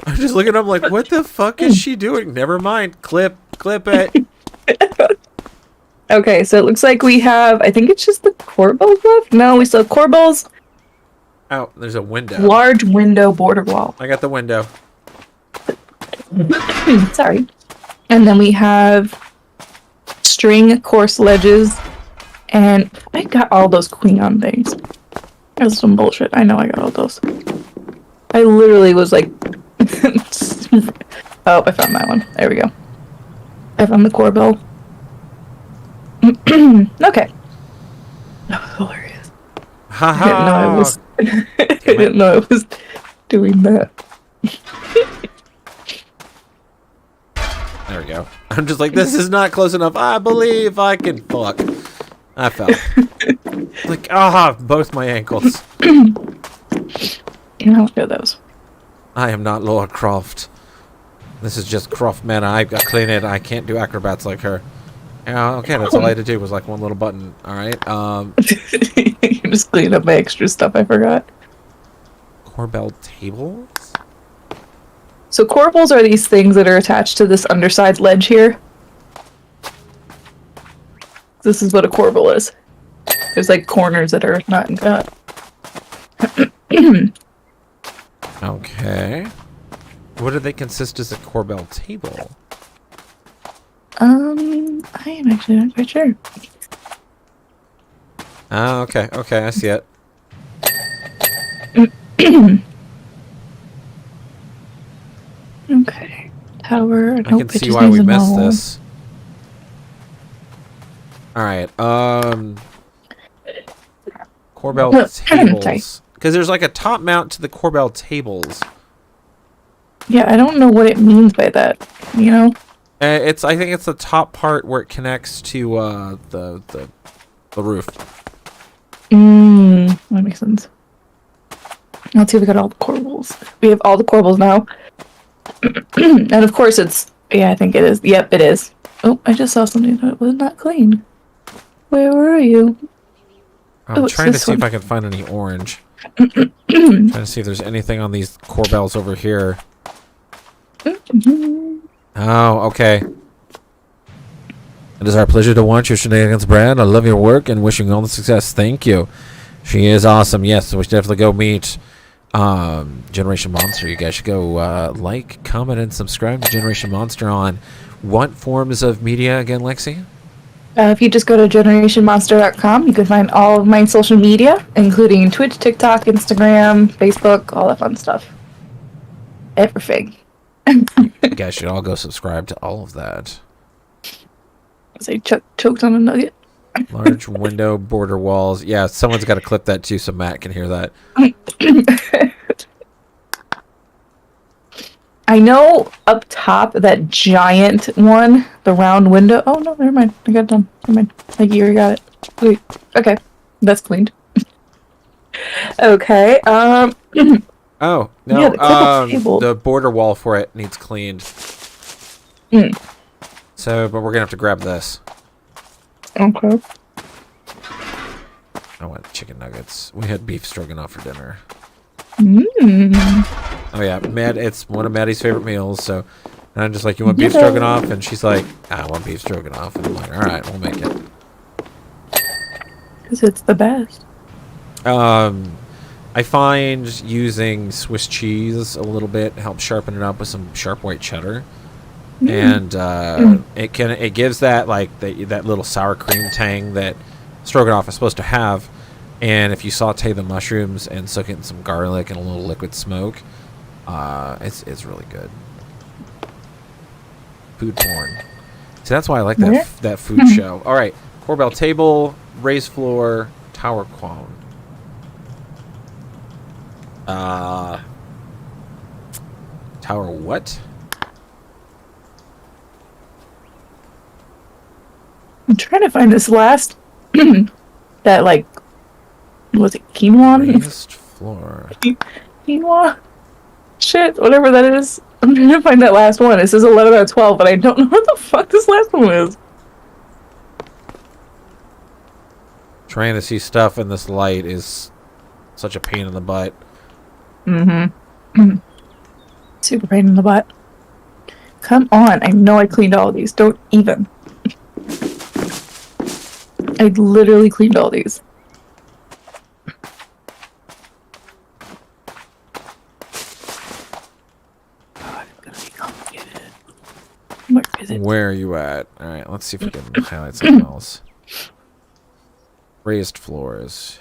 I'm just looking at him like, what the fuck is she doing? Never mind. Clip it. Okay, so it looks like we have, I think it's just the corbels left? No, we still have corbels, Oh, there's a window. large window border wall. I got the window. Sorry. And then we have string course ledges, and I got all those Queen things. That's some bullshit. I know I got all those. I literally was like... Oh, I found that one. There we go. I found the corbel. Okay. That was hilarious. I didn't know I was... I didn't know I was doing that. There we go. I'm just like, this is not close enough. I believe I can fuck. I fell. Like, both my ankles. You know, look at those. I am not Laura Croft. This is just Croft Manor. I've got to clean it. I can't do acrobats like her. Okay, that's all I had to do was like one little button. Alright, You just cleaned up my extra stuff I forgot. Corbel tables? So corbels are these things that are attached to this underside ledge here. This is what a corbel is. There's like corners that are not cut. Okay. What do they consist as a Corbel table? I am actually not quite sure. Ah, okay, I see it. Okay. Tower. I can see why we missed this. Alright, Corbel tables. Because there's like a top mount to the Corbel tables. Yeah, I don't know what it means by that. You know? I think it's the top part where it connects to the roof. That makes sense. Let's see if we got all the corbels. We have all the corbels now. And of course it's... Yeah, I think it is. Yep, it is. Oh, I just saw something that was not clean. Where were you? I'm trying to see if I can find any orange. Trying to see if there's anything on these corbels over here. Oh, okay. It is our pleasure to watch your shenanigans, Brad. I love your work and wishing you all the success. Thank you. She is awesome. Yes, we should definitely go meet Generation Monster. You guys should go like, comment, and subscribe to Generation Monster on what forms of media again, Lexi? If you just go to generationmonster.com, you can find all of my social media, including Twitch, TikTok, Instagram, Facebook, all that fun stuff. Everything. You guys should all go subscribe to all of that. Say choked on a nugget. Large window, border walls. Yeah, someone's got to clip that too so Matt can hear that. I know up top, that giant one, the round window. Oh, no, never mind. I got it done. Never mind. Like, you already got it. Wait. Okay. That's cleaned. Okay. Oh, no. Yeah, the table. The border wall for it needs cleaned. So, but we're going to have to grab this. Okay. I want chicken nuggets. We had beef stroganoff for dinner. Oh yeah, Matt. It's one of Maddie's favorite meals. So, and I'm just like, you want beef stroganoff? And she's like, I want beef stroganoff. And I'm like, all right, we'll make it. Because it's the best. I I find using Swiss cheese a little bit helps sharpen it up with some sharp white cheddar, and it gives that like that little sour cream tang that stroganoff is supposed to have. And if you saute the mushrooms and soak it in some garlic and a little liquid smoke, it's really good. Food porn. See, that's why I like that food show. All right, Corbell table, raised floor, tower quone. Tower what? I'm trying to find this last that like was it quinoa? Raised floor. Quinoa? Shit, whatever that is. I'm trying to find that last one. It says 11 out of 12, but I don't know what the fuck this last one is. Trying to see stuff in this light is such a pain in the butt. Super pain in the butt. Come on, I know I cleaned all of these. Don't even. I literally cleaned all these. God, it's gonna be complicated. Where is it? Where are you at? Alright, let's see if we can highlight something else. Raised floors.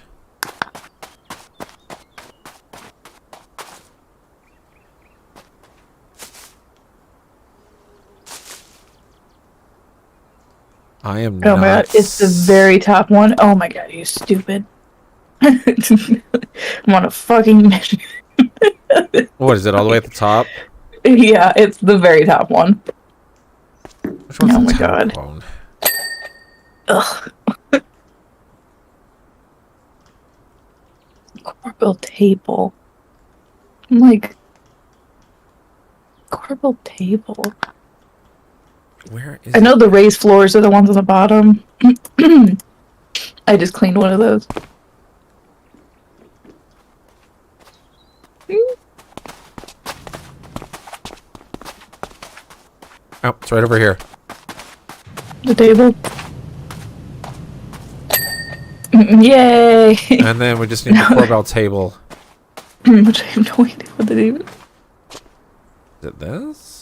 I am Oh my god, it's the very top one. Oh my god, you stupid. I'm on a fucking mission. What is it, all the way at the top? Yeah, it's the very top one. Which one's Oh the my tower god. quone? Ugh. Corbell table. I'm like, Corbell table. Where is I know the raised floors are the ones on the bottom. I just cleaned one of those. Oh, it's right over here. The table. Yay! And then we just need the Corbell table. Which I have no idea what that even. Is it this?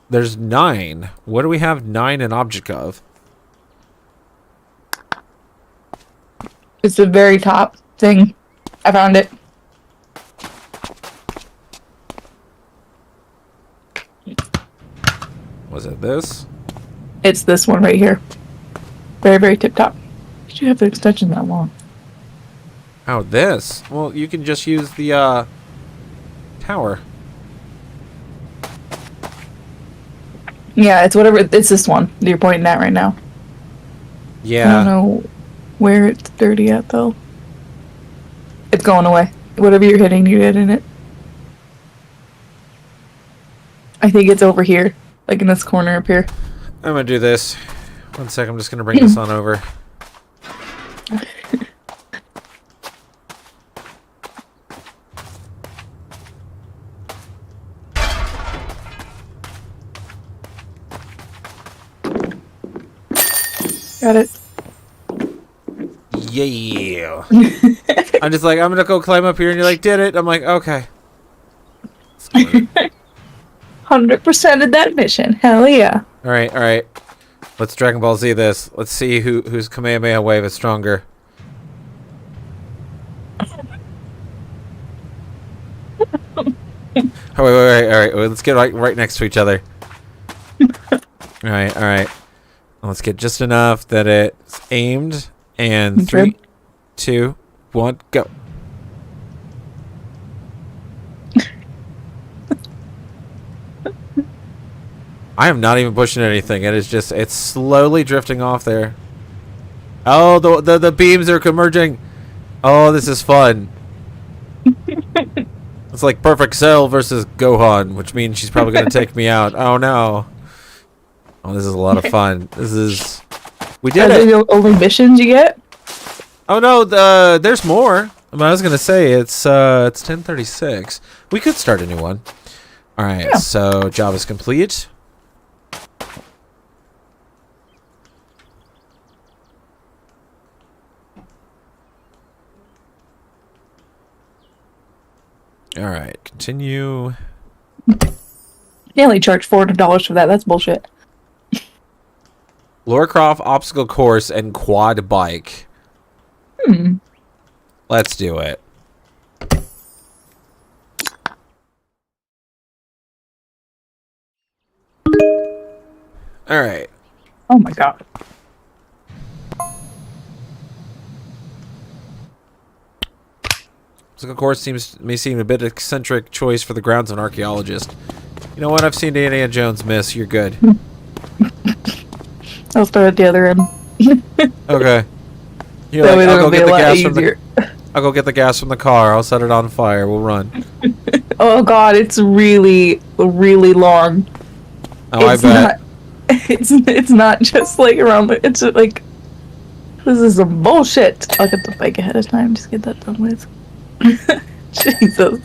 There's 9. What do we have 9 in object of? It's the very top thing. I found it. Was it this? It's this one right here. Very, very tip top. Did you have the extension that long? Oh, this? Well, you can just use the, tower. Yeah, it's whatever. It's this one that you're pointing at right now. Yeah. I don't know where it's dirty at, though. It's going away. Whatever you're hitting, you're hitting it. I think it's over here. Like in this corner up here. I'm gonna do this. One sec, I'm just gonna bring this on over. Got it. Yeah. I'm just like, I'm gonna go climb up here, and you're like, did it? I'm like, okay. 100%ed that mission. Hell yeah. All right. Let's Dragon Ball Z this. Let's see whose Kamehameha wave is stronger. Oh, wait. All right. Let's get right next to each other. All right. Let's get just enough that it's aimed. And 3, 2, 1, go. I am not even pushing anything. It is just, it's slowly drifting off there. Oh, the beams are converging. Oh, this is fun. It's like Perfect Cell versus Gohan, which means she's probably going to take me out. Oh, no. Oh, this is a lot of fun. We did it. Are they the only missions you get? Oh, no, there's more. But I was gonna say it's 10:36. We could start a new one. All right. Yeah. So job is complete. All right. Continue. They only charge $400 for that. That's bullshit. Lara Croft obstacle course and quad bike. Let's do it. All right. Oh my god. Obstacle course may seem a bit eccentric choice for the grounds of an archaeologist. You know what? I've seen Indiana Jones miss. You're good. I'll start at the other end. Okay. You're That like, way I'll it'll go be get a the lot gas from easier. I'll go get the gas from the car. I'll set it on fire. We'll run. Oh god, it's really, really long. Oh, I It's bet. not. It's not just like around. It's like this is some bullshit. I'll get the bike ahead of time. Just get that done with. Jesus.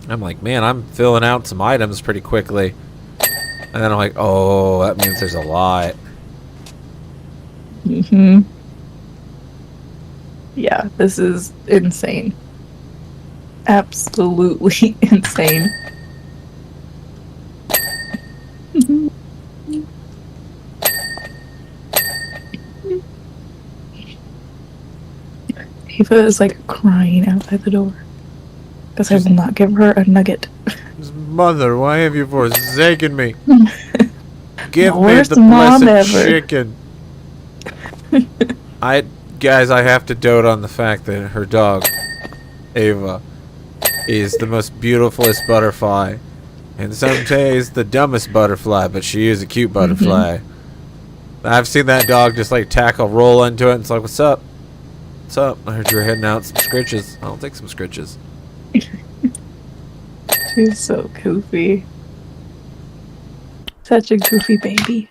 I'm like, man, I'm filling out some items pretty quickly. And then I'm like, oh, that means there's a lot. Yeah, this is insane. Absolutely insane. Ava is like crying outside the door. Because I will not give her a nugget. Mother, why have you forsaken me? Give The me worst the mom blessed ever. chicken. Guys, I have to dote on the fact that her dog, Ava, is the most beautifulest butterfly. And some days the dumbest butterfly, but she is a cute butterfly. I've seen that dog just like tackle, roll into it, and it's like, what's up? What's up? I heard you were heading out some scritches. I'll take some scritches. She's so goofy. Such a goofy baby.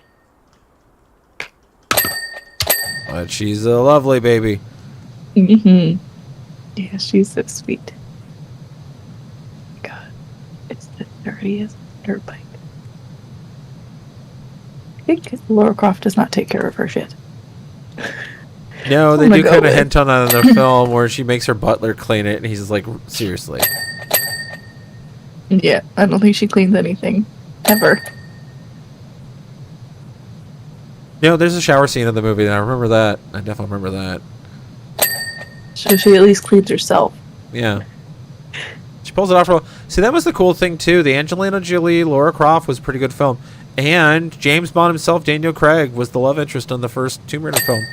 But she's a lovely baby. Yeah, she's so sweet. God, it's the dirtiest dirt bike. I think Lara Croft does not take care of her shit. No, they I'm gonna do go kind of with- hint on that in the film where she makes her butler clean it, and he's like, seriously. Yeah, I don't think she cleans anything. Ever. No, there's a shower scene in the movie, and I remember that. I definitely remember that. So she at least cleans herself. Yeah. She pulls it off real. See, that was the cool thing, too. The Angelina Jolie, Lara Croft was a pretty good film. And James Bond himself, Daniel Craig, was the love interest in the first Tomb Raider film.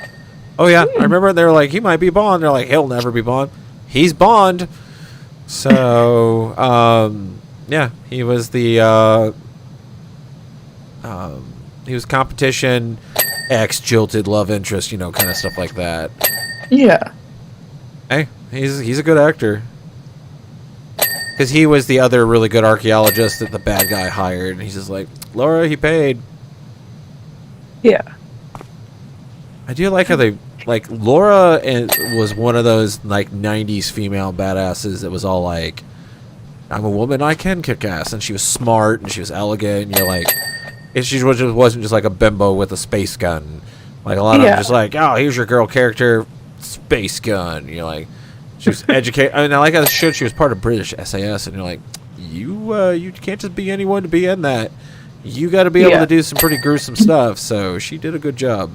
Oh, yeah. I remember they were like, he might be Bond. They're like, he'll never be Bond. He's Bond. So, yeah. He was the, he was competition, ex-jilted love interest, you know, kind of stuff like that. Yeah. Hey, he's a good actor. Because he was the other really good archaeologist that the bad guy hired. And he's just like, Laura, he paid. Yeah. I do like how they... Like, Laura was one of those, like, 90s female badasses that was all like, I'm a woman, I can kick ass. And she was smart, and she was elegant, and you're like... And she wasn't just like a bimbo with a space gun. Like, a lot of them just like, oh, here's your girl character, space gun. And you're like... She was educated. I mean, I like how she was part of British SAS, and you're like, you can't just be anyone to be in that. You got to be able to do some pretty gruesome stuff. So she did a good job.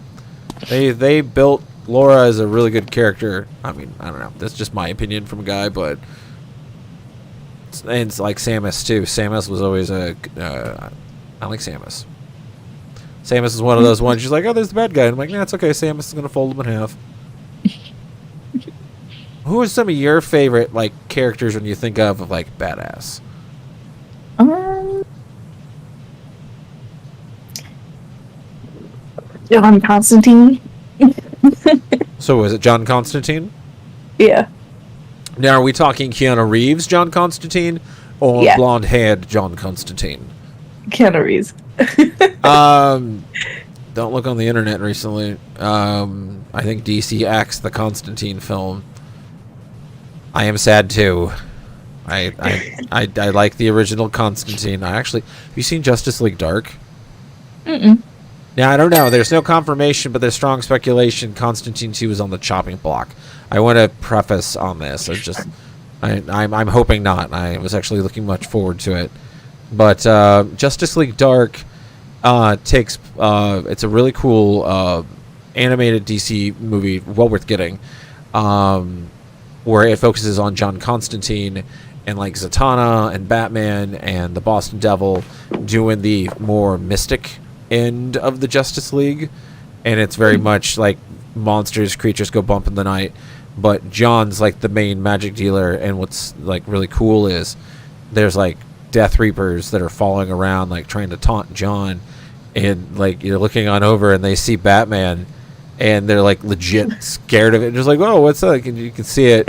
They built Laura as a really good character. I mean, I don't know. That's just my opinion from a guy, but and it's like Samus too. Samus was always I like Samus. Samus is one of those ones. She's like, oh, there's the bad guy. And I'm like, nah, it's okay. Samus is gonna fold him in half. Who are some of your favorite like characters when you think of like badass? John Constantine. So was it John Constantine? Yeah. Now are we talking Keanu Reeves, John Constantine, or blonde-haired John Constantine? Keanu Reeves. Don't look on the internet recently. I think DC axed the Constantine film. I am sad too. I like the original Constantine. Have you seen Justice League Dark? Mm-mm. Now, I don't know. There's no confirmation, but there's strong speculation Constantine 2 is on the chopping block. I want to preface on this. I'm hoping not. I was actually looking much forward to it. But Justice League Dark it's a really cool animated DC movie, well worth getting, where it focuses on John Constantine and like Zatanna and Batman and the Boston Devil doing the more mystic end of the Justice League, and it's very much like monsters, creatures go bump in the night, but John's like the main magic dealer. And what's like really cool is there's like Death Reapers that are following around like trying to taunt John, and like you're looking on over and they see Batman and they're like legit scared of it, just like, oh, what's that? And you can see it,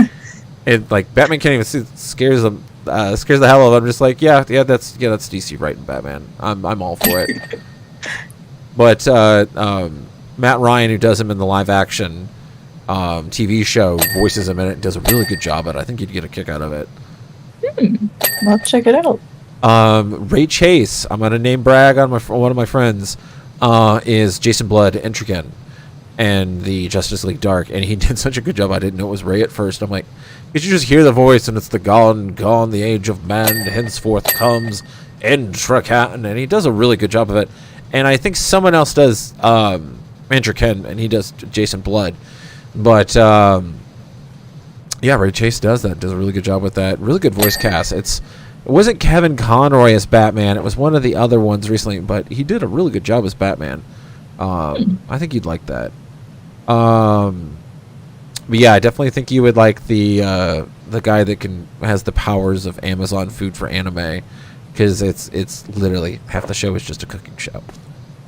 and like Batman can't even see it. Scares the hell out of them. I'm just like, yeah, that's DC writing Batman. I'm all for it. But Matt Ryan, who does him in the live action TV show, voices him in it, does a really good job at it. I think you'd get a kick out of it. I'll check it out. Ray Chase, I'm gonna name brag on one of my friends, is Jason Blood Entrican and the Justice League Dark, and he did such a good job. I didn't know it was Ray at first. I'm like, you should just hear the voice, and it's the gone the age of man, henceforth comes Entrican, and he does a really good job of it. And I think someone else does Entrican, and he does Jason Blood. But yeah, Ray Chase does a really good job with that. Really good voice cast. It wasn't Kevin Conroy as Batman. It was one of the other ones recently, but he did a really good job as Batman. I think you'd like that. But yeah, I definitely think you would like the guy that has the powers of Amazon food for anime, because it's literally half the show is just a cooking show.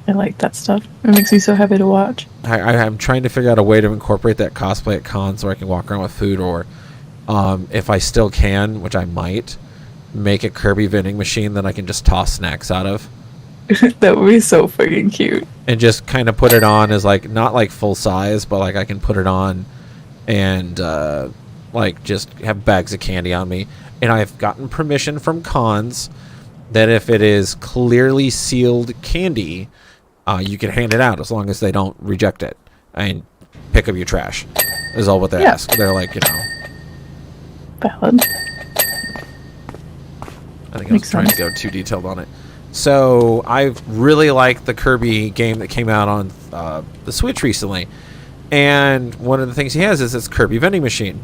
I like that stuff. It makes me so happy to watch. I'm trying to figure out a way to incorporate that cosplay at cons so I can walk around with food, or if I still can, which I might, make a Kirby vending machine that I can just toss snacks out of. That would be so freaking cute. And just kind of put it on as like, not like full size, but like I can put it on and like just have bags of candy on me. And I've gotten permission from cons that if it is clearly sealed candy, you can hand it out as long as they don't reject it and pick up your trash. Is all what they ask. They're like, Valid. I think I was trying to go too detailed on it. So I really like the Kirby game that came out on the Switch recently, and one of the things he has is this Kirby vending machine.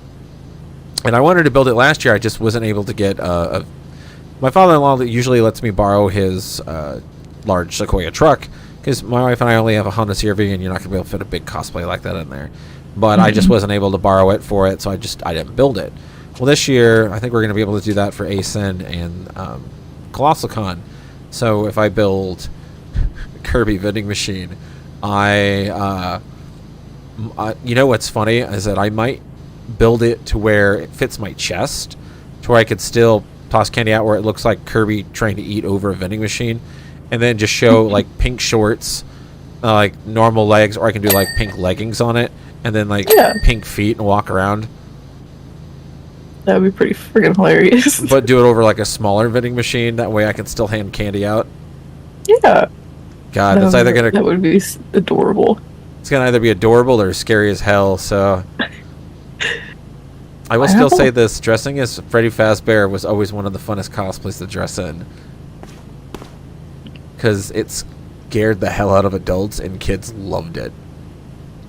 And I wanted to build it last year. I just wasn't able to get my father-in-law usually lets me borrow his large Sequoia truck, because my wife and I only have a Honda CR-V, and you're not going to be able to fit a big cosplay like that in there. But I just wasn't able to borrow it for it, so I didn't build it. Well, this year, I think we're going to be able to do that for ASIN and Colossal Con. So if I build a Kirby vending machine, you know what's funny is that I might build it to where it fits my chest, to where I could still toss candy out where it looks like Kirby trying to eat over a vending machine, and then just show like pink shorts, like normal legs, or I can do like pink leggings on it, and then like pink feet and walk around. That would be pretty freaking hilarious. But do it over like a smaller vending machine. That way I can still hand candy out. Yeah. God, it's either gonna. That would be adorable. It's gonna either be adorable or scary as hell. So. I will still say this: dressing as Freddy Fazbear was always one of the funnest cosplays to dress in, because it scared the hell out of adults and kids loved it.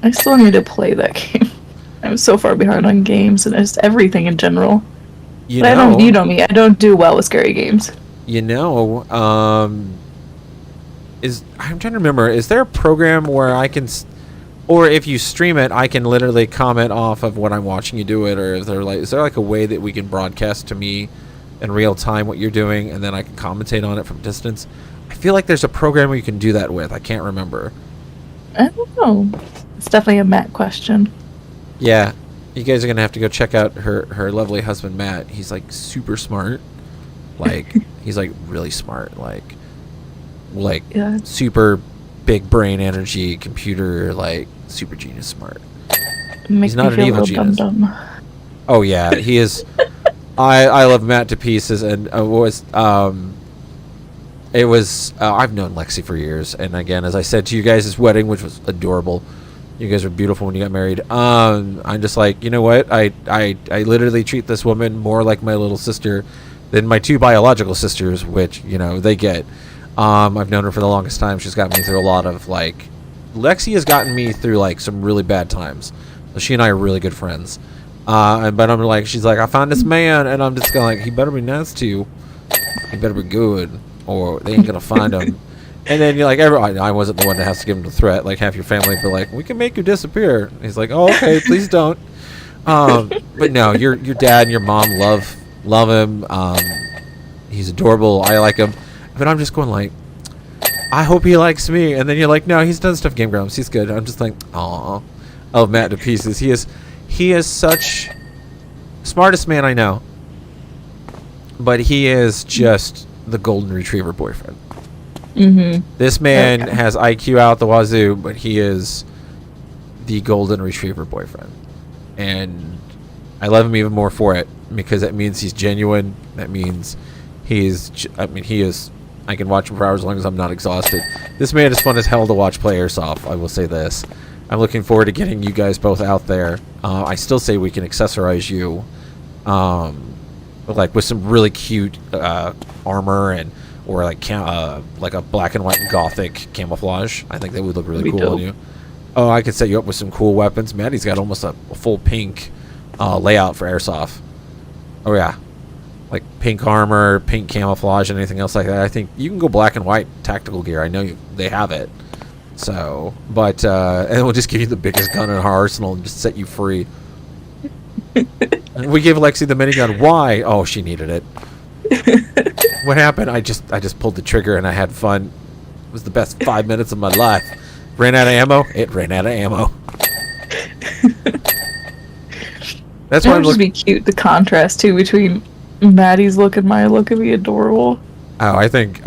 I still need to play that game. I'm so far behind on games and just everything in general. You know me. I don't do well with scary games. I'm trying to remember. Is there a program where I can, or if you stream it, I can literally comment off of what I'm watching you do it, or is there like a way that we can broadcast to me in real time what you're doing, and then I can commentate on it from distance? I feel like there's a program where you can do that with. I can't remember. I don't know. It's definitely a Matt question. Yeah, you guys are gonna have to go check out her lovely husband Matt. He's like super smart, like he's like really smart. Like like Yeah. super big brain energy, computer, like super genius smart. Makes not me an feel evil real genius. dumb. Oh yeah, he is. I love Matt to pieces, and it was I've known Lexi for years, and again, as I said to you guys' wedding, which was adorable. You guys were beautiful when you got married. I'm just like, you know what? I literally treat this woman more like my little sister than my 2 biological sisters, which, you know, they get. I've known her for the longest time. She's got me through a lot of, like... Lexi has gotten me through, like, some really bad times. So she and I are really good friends. But I'm like, she's like, I found this man, and I'm just going like, he better be nice to you. He better be good, or they ain't gonna find him. And then you're like, I wasn't the one that has to give him the threat. Like, half your family be like, we can make you disappear. And he's like, oh, okay, please don't. But no, your dad and your mom love him. He's adorable. I like him. But I'm just going like, I hope he likes me. And then you're like, no, he's done stuff Game Grumps. He's good. I'm just like, aw. I love Matt to pieces. He is such smartest man I know. But he is just the golden retriever boyfriend. Mm-hmm. This man has IQ out the wazoo, but he is the golden retriever boyfriend. And I love him even more for it, because that means he's genuine. That means he is, I can watch him for hours as long as I'm not exhausted. This man is fun as hell to watch play Airsoft, I will say this. I'm looking forward to getting you guys both out there. I still say we can accessorize you, like with some really cute armor or like a black and white gothic camouflage. I think that would look really cool on you. Oh, I could set you up with some cool weapons. Maddie's got almost a full pink layout for Airsoft. Oh yeah, like pink armor, pink camouflage, and anything else like that. I think you can go black and white tactical gear. I know they have it. So, but and we'll just give you the biggest gun in our arsenal and just set you free. We gave Lexi the minigun. Why? Oh, she needed it. What happened? I just pulled the trigger and I had fun. It was the best 5 minutes of my life. Ran out of ammo. It ran out of ammo. That's why it would just be cute. The contrast too between Maddie's look and my look would be adorable. Oh, I think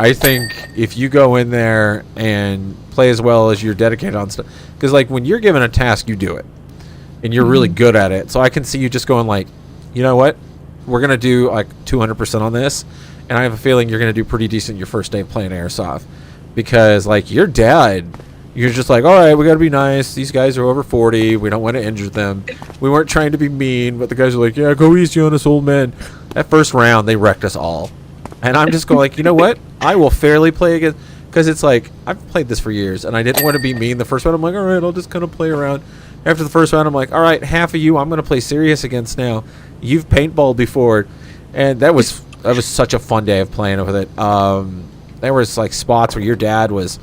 if you go in there and play as well as you're dedicated on stuff, because like when you're given a task, you do it, and you're really good at it. So I can see you just going like, you know what, we're gonna do like 200% on this, and I have a feeling you're gonna do pretty decent your first day playing Airsoft, because like your dad, you're just like, all right, we gotta be nice. These guys are over 40. We don't want to injure them. We weren't trying to be mean, but the guys are like, yeah, go easy on us, old man. That first round, they wrecked us all. And I'm just going like, you know what? I will fairly play against, because it's like, I've played this for years, and I didn't want to be mean the first round. I'm like, all right, I'll just kind of play around. After the first round, I'm like, all right, half of you I'm going to play serious against now. You've paintballed before. And that was such a fun day of playing with it. There was like spots where your dad was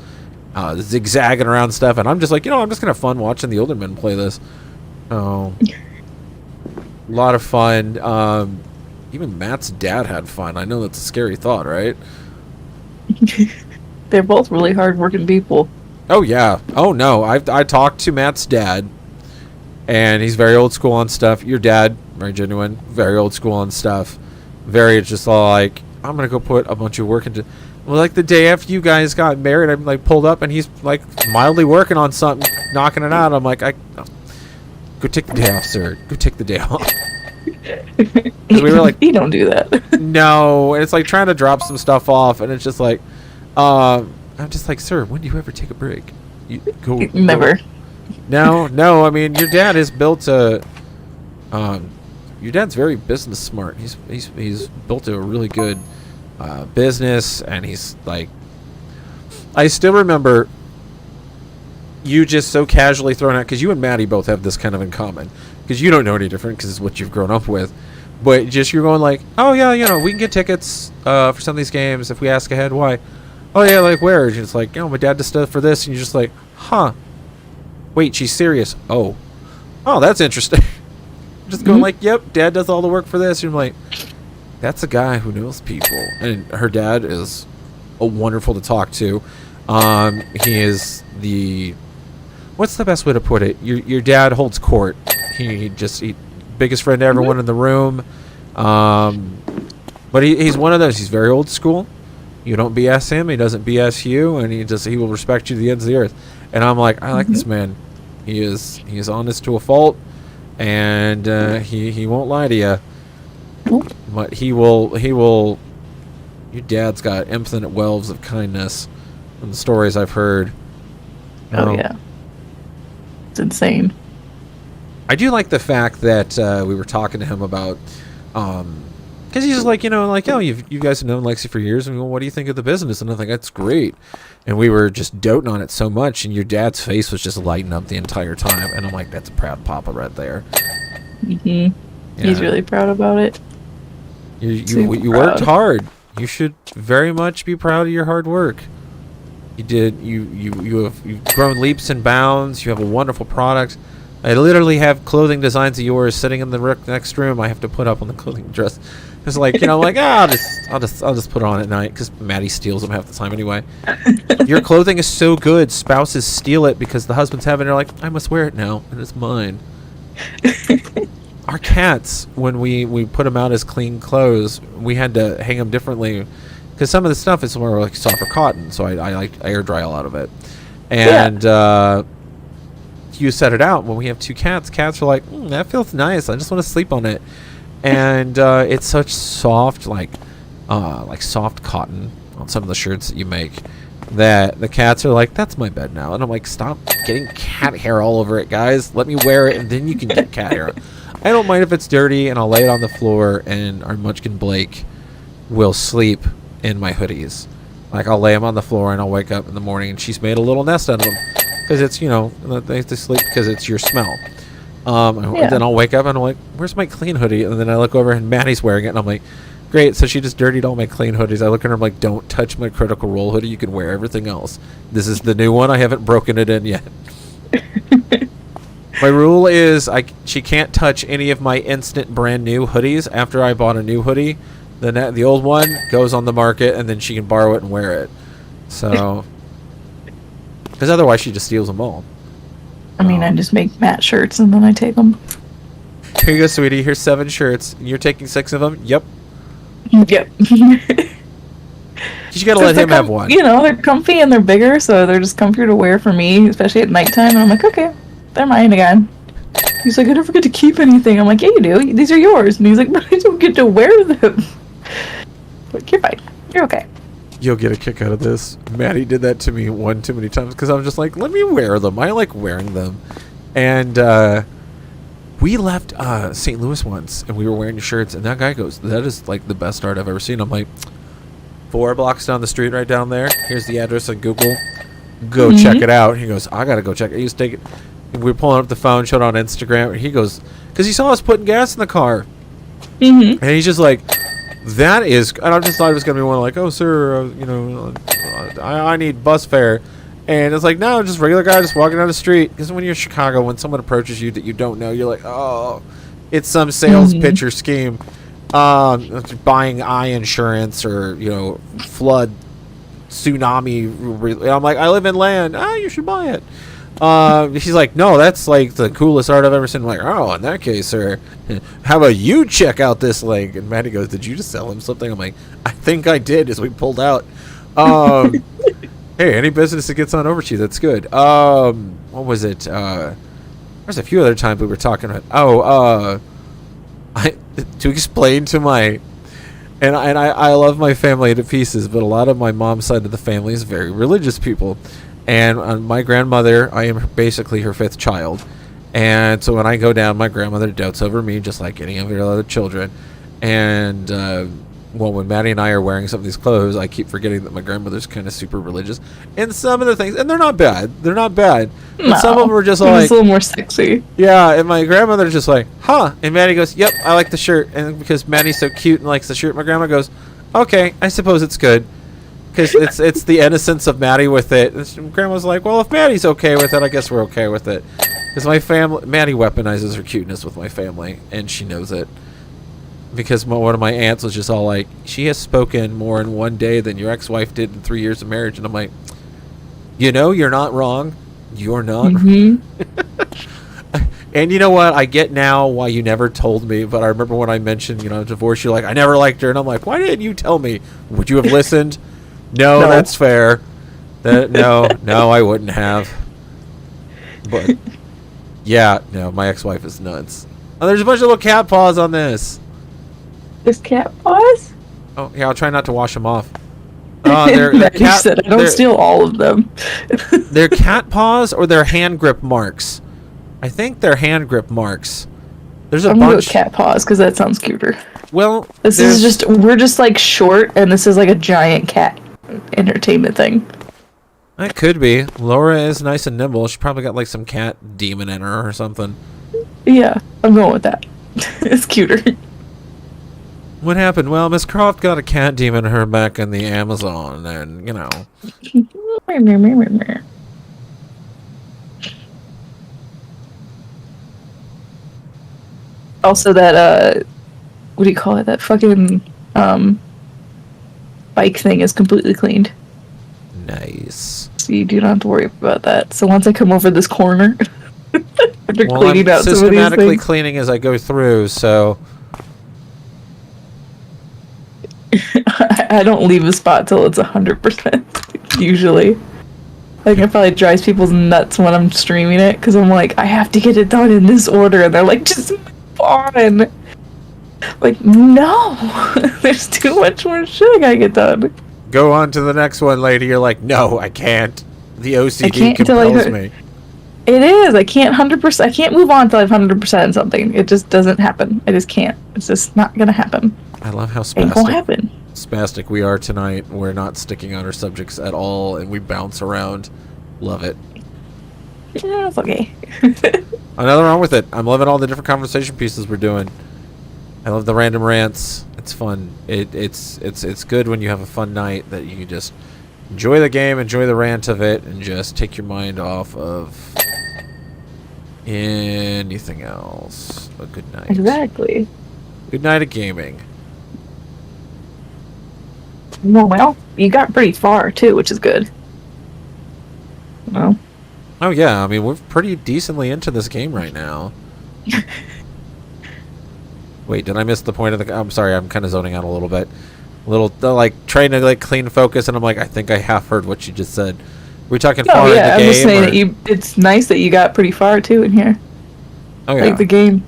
zigzagging around stuff, and I'm just like, you know, I'm just going to have fun watching the older men play this. Oh, a lot of fun. Even Matt's dad had fun. I know that's a scary thought, right? They're both really hard-working people. Oh, yeah. Oh, no. I talked to Matt's dad, and he's very old school on stuff. Your dad, very genuine, very old school on stuff. Very just all like, I'm going to go put a bunch of work into... Well, like the day after you guys got married, I'm like pulled up, and he's like mildly working on something, knocking it out. I'm like, go take the day off, sir. Go take the day off. We were like, you don't do that. No, and it's like trying to drop some stuff off, and it's just like, I'm just like, sir, when do you ever take a break? You go Never. Go. No. I mean, your dad is built your dad's very business smart. He's built a really good business, and he's like, I still remember you just so casually throwing out, because you and Maddie both have this kind of in common, because you don't know any different because it's what you've grown up with, but just you're going like, oh yeah, you know, we can get tickets for some of these games if we ask ahead. Why? Oh yeah, like where? And it's like, you know, my dad does stuff for this, and you're just like, huh, wait, she's serious. Oh that's interesting. Just going like, yep, dad does all the work for this. And you're like, that's a guy who knows people, and her dad is wonderful to talk to. He is what's the best way to put it? Your dad holds court. He biggest friend to everyone in the room. But he's one of those. He's very old school. You don't BS him, he doesn't BS you, and he will respect you to the ends of the earth. And I'm like, I like this man. He is honest to a fault, and he won't lie to you. But he will. Your dad's got infinite wells of kindness from the stories I've heard. Oh yeah, it's insane. I do like the fact that we were talking to him about, because he's just like, oh, you guys have known Lexi for years, and well, what do you think of the business? And I think that's great. And we were just doting on it so much, and your dad's face was just lighting up the entire time. And I'm like, that's a proud papa right there. Yeah. He's really proud about it. You worked hard. You should very much be proud of your hard work. You did. You've grown leaps and bounds. You have a wonderful product. I literally have clothing designs of yours sitting in the next room. I have to put up on the clothing dress. It's like, I'm like, I'll just put it on at night because Maddie steals them half the time anyway. Your clothing is so good. Spouses steal it because the husbands have it. And they're like, I must wear it now, and it's mine. Our cats, when we put them out as clean clothes, we had to hang them differently because some of the stuff is more like softer cotton, so I like air dry a lot of it. And you set it out. When we have 2 cats are like, that feels nice. I just want to sleep on it. And it's such soft, like soft cotton on some of the shirts that you make, that the cats are like, that's my bed now. And I'm like, stop getting cat hair all over it, guys. Let me wear it, and then you can get cat hair. I don't mind if it's dirty, and I'll lay it on the floor, and our Munchkin Blake will sleep in my hoodies. Like, I'll lay him on the floor, and I'll wake up in the morning, and she's made a little nest out of them. Because it's, they have to sleep because it's your smell. And then I'll wake up, and I'm like, where's my clean hoodie? And then I look over, and Maddie's wearing it, and I'm like, great, so she just dirtied all my clean hoodies. I look at her, I'm like, don't touch my Critical Role hoodie. You can wear everything else. This is the new one. I haven't broken it in yet. My rule is she can't touch any of my instant brand new hoodies after I bought a new hoodie. The old one goes on the market, and then she can borrow it and wear it. So, because otherwise she just steals them all. I mean, I just make matte shirts and then I take them. Here you go, sweetie. Here's 7 shirts. You're taking 6 of them? Yep. Yep. You gotta let him have one. They're comfy and they're bigger, so they're just comfier to wear for me, especially at nighttime. And I'm like, okay, they're mine again. He's like, I never get to keep anything. I'm like, yeah, you do. These are yours. And he's like, but I don't get to wear them. Like, you're fine. You're okay. You'll get a kick out of this. Maddie did that to me one too many times because I was just like, let me wear them. I like wearing them. And we left St. Louis once, and we were wearing shirts, and that guy goes, that is like the best art I've ever seen. I'm like, 4 blocks down the street right down there. Here's the address on Google. Go check it out. He goes, I got to go check it. He used to take it. And we were pulling up the phone, showed it on Instagram, and he goes, because he saw us putting gas in the car. And he's just like, that is, and I just thought it was going to be one like, oh, sir, I need bus fare. And it's like, no, just regular guy just walking down the street. Because when you're in Chicago, when someone approaches you that you don't know, you're like, oh, it's some sales pitch or scheme. Buying eye insurance or, flood, tsunami. I'm like, I live in land. You should buy it. She's like, no, that's like the coolest art I've ever seen. I'm like, oh, in that case, sir, how about you check out this link? And Maddie goes, did you just sell him something? I'm like, I think I did as we pulled out. Hey, any business that gets on over to you, that's good. What was it? There's a few other times we were talking about, to explain to my, and I love my family to pieces, but a lot of my mom's side of the family is very religious people. And my grandmother, I am basically her 5th child. And so when I go down, my grandmother dotes over me just like any of her other children. And, when Maddie and I are wearing some of these clothes, I keep forgetting that my grandmother's kind of super religious. And some of the things, and they're not bad. They're not bad. No, but some of them are just like... It's a little more sexy. Yeah, and my grandmother's just like, huh. And Maddie goes, yep, I like the shirt. And because Maddie's so cute and likes the shirt, my grandma goes, okay, I suppose it's good. Because it's the innocence of Maddie with it. And Grandma's like, well, if Maddie's okay with it, I guess we're okay with it. Because Maddie weaponizes her cuteness with my family, and she knows it. Because one of my aunts was just all like, she has spoken more in one day than your ex-wife did in 3 years of marriage. And I'm like, you're not wrong. You're not wrong. And you know what? I get now why you never told me, but I remember when I mentioned, divorce, you're like, I never liked her. And I'm like, why didn't you tell me? Would you have listened? No, No. that's fair. No, I wouldn't have. But yeah, no, my ex-wife is nuts. Oh, there's a bunch of little cat paws on this. This cat paws? Oh, yeah, I'll try not to wash them off. They're Maddie cat. said, I don't they're- steal all of them. They're cat paws or they're hand grip marks. I think they're hand grip marks. There's a I'm gonna go bunch. with cat paws because that sounds cuter. Well, This is just, we're just like short, and this is like a giant cat entertainment thing. It could be. Laura is nice and nimble. She probably got like some cat demon in her or something. Yeah, I'm going with that. It's cuter. What happened? Well, Miss Croft got a cat demon in her back in the Amazon, and you know. Also, that what do you call it? That fucking bike thing is completely cleaned, Nice. so you do not have to worry about that. So once I come over this corner, after Well, cleaning I'm out some of these systematically things, cleaning as I go through, so I don't leave a spot till it's 100%. Usually, like it probably drives people's nuts when I'm streaming it because I'm like, I have to get it done in this order, and they're like, just move on. Like, no, there's too much more shit I gotta get done. go on to the next one, lady. You're like, no, I can't. The OCD can't until I compels hit- me. It is. I can't 100%. I can't move on till I've 100% something. It just doesn't happen. I just can't. It's just not gonna happen. I love how Ain't gonna spastic, happen. spastic we are tonight. We're not sticking on our subjects at all, and we bounce around. Love it. Yeah, it's okay. Nothing wrong with it. I'm loving all the different conversation pieces we're doing. I love the random rants. It's fun. It's good when you have a fun night that you can just enjoy the game, enjoy the rant of it, and just take your mind off of anything else. A good night. Exactly. Good night of gaming. Well, you got pretty far too, which is good. Well, Oh yeah, I mean we're pretty decently into this game right now. Wait, did I miss the point of the? I'm sorry, I'm kind of zoning out a little bit. Like trying to like clean focus, and I'm like, I think I half heard what you just said. We're talking far in the I'm game. just saying or- that you. It's nice that you got pretty far too in here, oh yeah. like the game.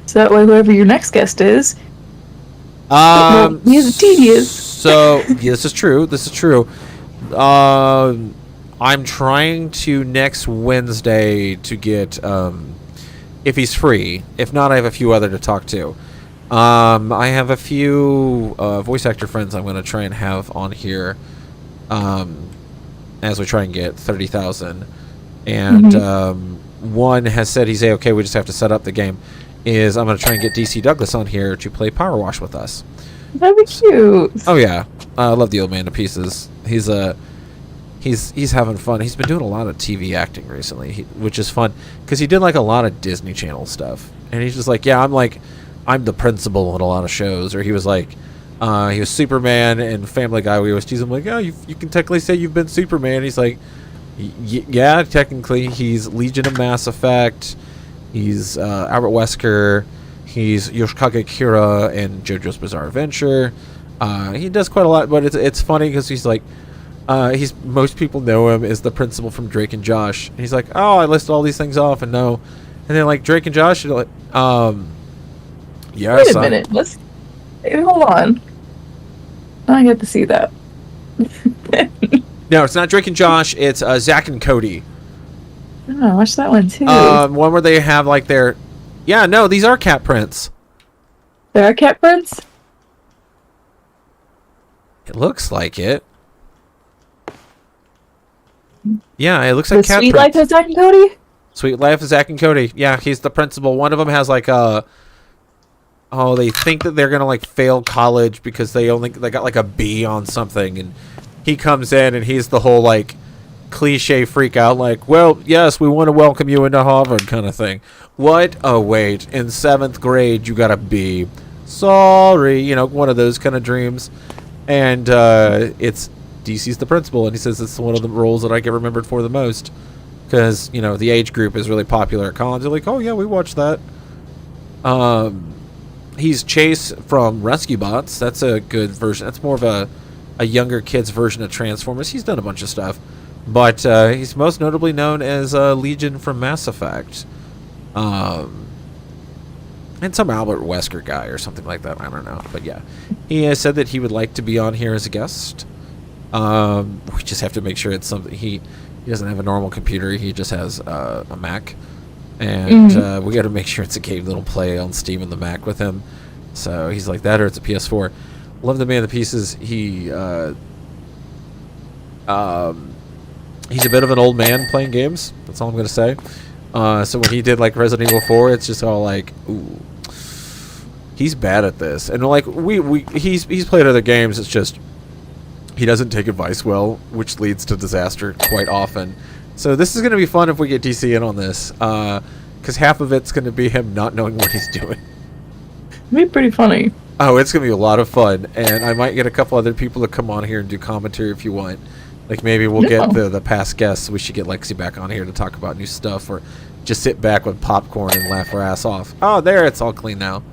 So that way, whoever your next guest is, he is tedious. So yeah, this is true. This is true. I'm trying to next Wednesday to get if he's free. If not, I have a few other to talk to. I have a few voice actor friends I'm going to try and have on here as we try and get 30,000. And one has said he's okay. We just have to set up the game. I'm going to try and get DC Douglas on here to play Power Wash with us. That'd be cute. Oh yeah, I love the old man to pieces. He's having fun. He's been doing a lot of TV acting recently, which is fun because he did like a lot of Disney Channel stuff, and he's just like, yeah, I'm the principal in a lot of shows. Or he was like, he was Superman and Family Guy. We always tease him like, oh, you can technically say you've been Superman. He's like, yeah, technically. He's Legion of Mass Effect. He's Albert Wesker. He's Yoshikage Kira in JoJo's Bizarre Adventure. He does quite a lot, but it's funny because he's like, most people know him as the principal from Drake and Josh. And he's like, oh, I listed all these things off and no, and then like Drake and Josh are like, yes. Wait a minute. Hold on. I get to see that. No, it's not Drake and Josh. It's Zach and Cody. Oh, I watched that one too. One where they have like their, yeah, no, these are cat prints. There are cat prints? It looks like it. Yeah, it looks The like cat Sweet prints. Life of Zack and Cody? Sweet Life of Zach and Cody. Yeah, he's the principal. One of them has like they think that they're gonna like fail college because they got like a B on something, and he comes in and he's the whole like cliche freak out like, well, yes, we want to welcome you into Harvard kind of thing. What? Oh wait, in 7th grade you got a B. Sorry, one of those kind of dreams. And it's DC's the principal, and he says it's one of the roles that I get remembered for the most because the age group is really popular at college. They're like, oh yeah, we watched that. He's Chase from Rescue Bots. That's a good version. That's more of a younger kid's version of Transformers. He's done a bunch of stuff. But he's most notably known as Legion from Mass Effect. And some Albert Wesker guy or something like that. I don't know. But yeah. He has said that he would like to be on here as a guest. We just have to make sure it's something. He doesn't have a normal computer. He just has a Mac. And we got to make sure it's a game that'll play on Steam and the Mac with him. So he's like that, or it's a PS4. Love the man to pieces. He's a bit of an old man playing games. That's all I'm going to say. So when he did like Resident Evil 4, it's just all like, ooh, he's bad at this. And like he's played other games. It's just he doesn't take advice well, which leads to disaster quite often. So this is going to be fun if we get DC in on this, because half of it's going to be him not knowing what he's doing. It'd be pretty funny. Oh, it's going to be a lot of fun, and I might get a couple other people to come on here and do commentary if you want. Like maybe we'll get the past guests. We should get Lexi back on here to talk about new stuff, or just sit back with popcorn and laugh our ass off. Oh, there, it's all clean now.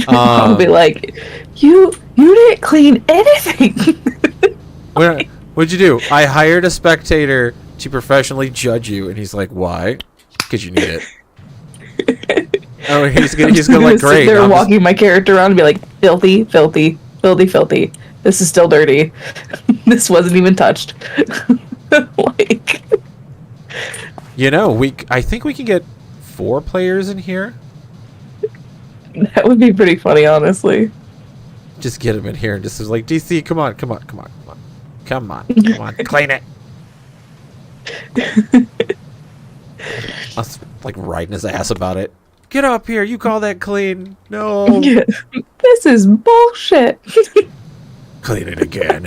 I'll be like, you didn't clean anything. What'd you do? I hired a spectator to professionally judge you, and he's like, why? Because you need it. Oh, he's gonna like, great. Sit there walking my character around and be like, filthy, filthy, filthy, filthy. This is still dirty. This wasn't even touched. Like, you know, I think we can get 4 players in here. That would be pretty funny, honestly. Just get him in here and just like, DC, come on, clean it. Us like riding his ass about it. Get up here, you call that clean? No. Yeah. This is bullshit. Clean it again.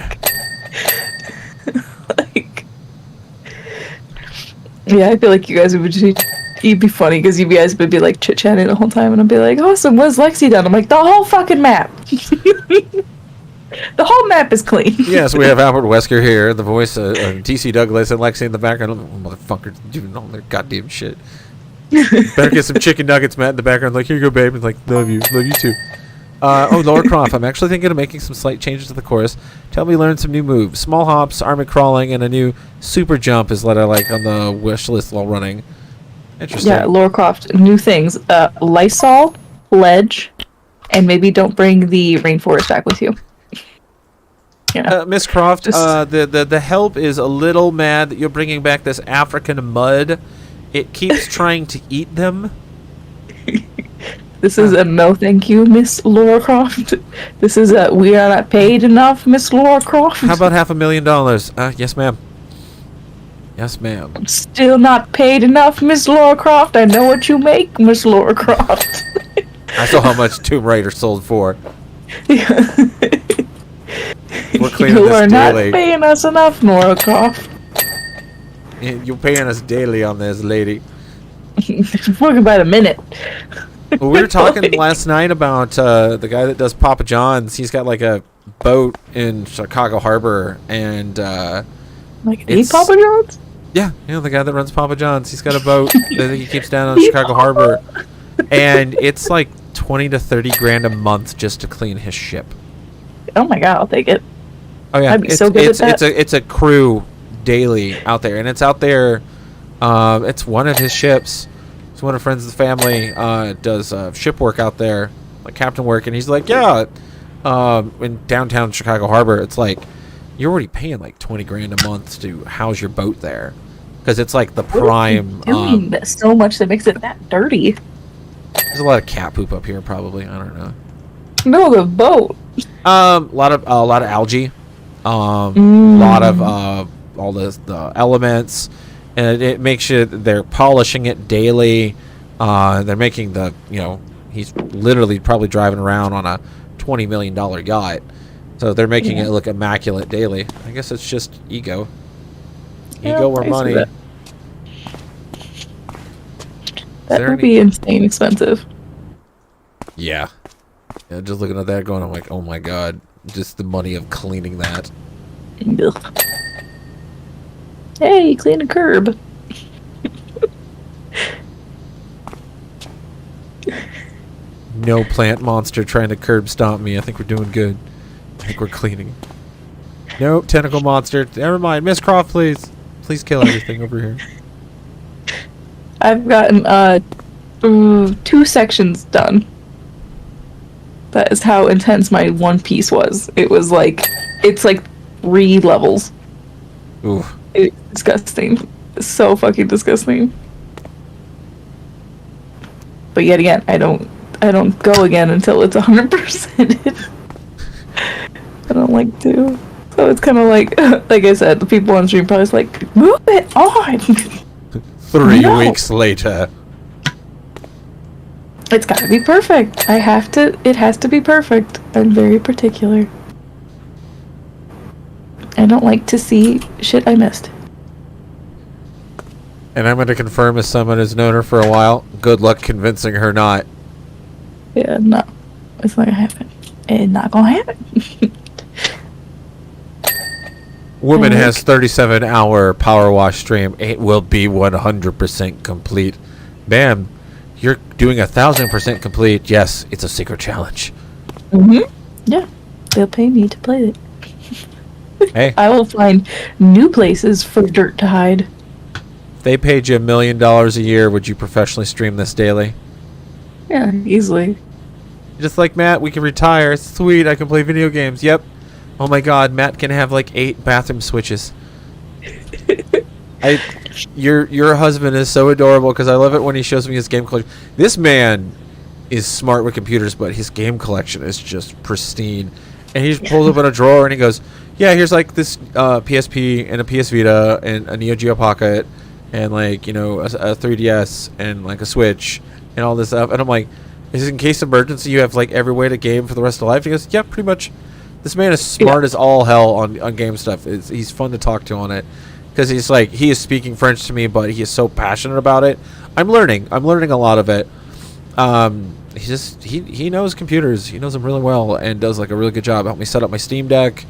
Like, yeah, I feel like you guys would just, you'd be funny because you guys would be like chit-chatting the whole time, and I'd be like, awesome, what's Lexi done? I'm like, the whole fucking map. The whole map is clean. Yes, we have Albert Wesker here, the voice of DC Douglas, and Lexi in the background. Motherfuckers doing all their goddamn shit. Better get some chicken nuggets, Matt, in the background. Like, here you go, babe. And like, love you too. Laura Croft. I'm actually thinking of making some slight changes to the chorus. Tell me, learn some new moves. Small hops, army crawling, and a new super jump is what I like on the wish list while running. Interesting. Yeah, Laura Croft. New things. Lysol, ledge, and maybe don't bring the rainforest back with you. Yeah. Miss Croft, the help is a little mad that you're bringing back this African mud. It keeps trying to eat them. This is a no thank you, Miss Laura Croft. This is a we are not paid enough, Miss Laura Croft. How about $500,000? Yes, ma'am. Yes, ma'am. I'm still not paid enough, Miss Laura Croft. I know what you make, Miss Laura Croft. I saw how much Tomb Raider sold for. Yeah. We're cleaning You this are daily. not paying us enough, Laura Croft. You're paying us daily on this, lady. Working by the minute. Well, we were talking last night about the guy that does Papa John's. He's got like a boat in Chicago Harbor, and Like eat Papa John's? yeah, the guy that runs Papa John's. He's got a boat that he keeps down on Chicago Harbor, and it's like 20 to 30 grand a month just to clean his ship. Oh my god, I'll take it. Oh yeah, I'd be so good at that. It's a crew daily out there, and it's out there. It's one of his ships. It's one of friends of the family. Does ship work out there, like captain work, and he's like, yeah, in downtown Chicago Harbor, it's like you're already paying like 20 grand a month to house your boat there, because it's like the prime. Doing that so much that makes it that dirty. There's a lot of cat poop up here, probably. I don't know. No, the boat. A lot of algae. A lot of all the elements, and it makes you. They're polishing it daily. They're making he's literally probably driving around on a $20 million yacht, so they're making it look immaculate daily. I guess it's just ego or money. That would be insane expensive. Yeah, just looking at that, going, I'm like, oh my god, just the money of cleaning that. Ugh. Hey, clean a curb. No plant monster trying to curb stomp me. I think we're doing good. I think we're cleaning. No tentacle monster. Never mind. Miss Croft, please. Please kill everything over here. I've gotten 2 sections done. That is how intense my one piece was. It was like, it's like 3 levels. Ooh. It's disgusting. It's so fucking disgusting. But yet again, I don't go again until it's 100%. I don't like to. So it's kind of like I said, the people on stream probably like, move it on. 3 weeks later. It's gotta be perfect. It has to be perfect. I'm very particular. I don't like to see shit I missed. And I'm going to confirm as someone who's known her for a while, good luck convincing her not. Yeah, no. It's not gonna happen. It's not gonna happen. Woman has 37-hour power wash stream. It will be 100% complete. Bam. You're doing 1,000% complete. Yes, it's a secret challenge. Yeah. They'll pay me to play it. Hey. I will find new places for dirt to hide. If they paid you $1 million a year, would you professionally stream this daily? Yeah, easily. Just like Matt, we can retire. Sweet, I can play video games. Yep. Oh my god, Matt can have like 8 bathroom switches. Your husband is so adorable because I love it when he shows me his game collection. This man is smart with computers, but his game collection is just pristine. And he just pulls up in a drawer and he goes, yeah, here's like this PSP and a PS Vita and a Neo Geo Pocket and like, you know, a 3DS and like a Switch and all this stuff. And I'm like, is it in case of emergency you have like every way to game for the rest of life? He goes, yeah, pretty much. This man is smart as all hell on game stuff. He's fun to talk to on it because he's like, he is speaking French to me, but he is so passionate about it. I'm learning a lot of it. He knows computers. He knows them really well and does like a really good job. Helped me set up my Steam Deck.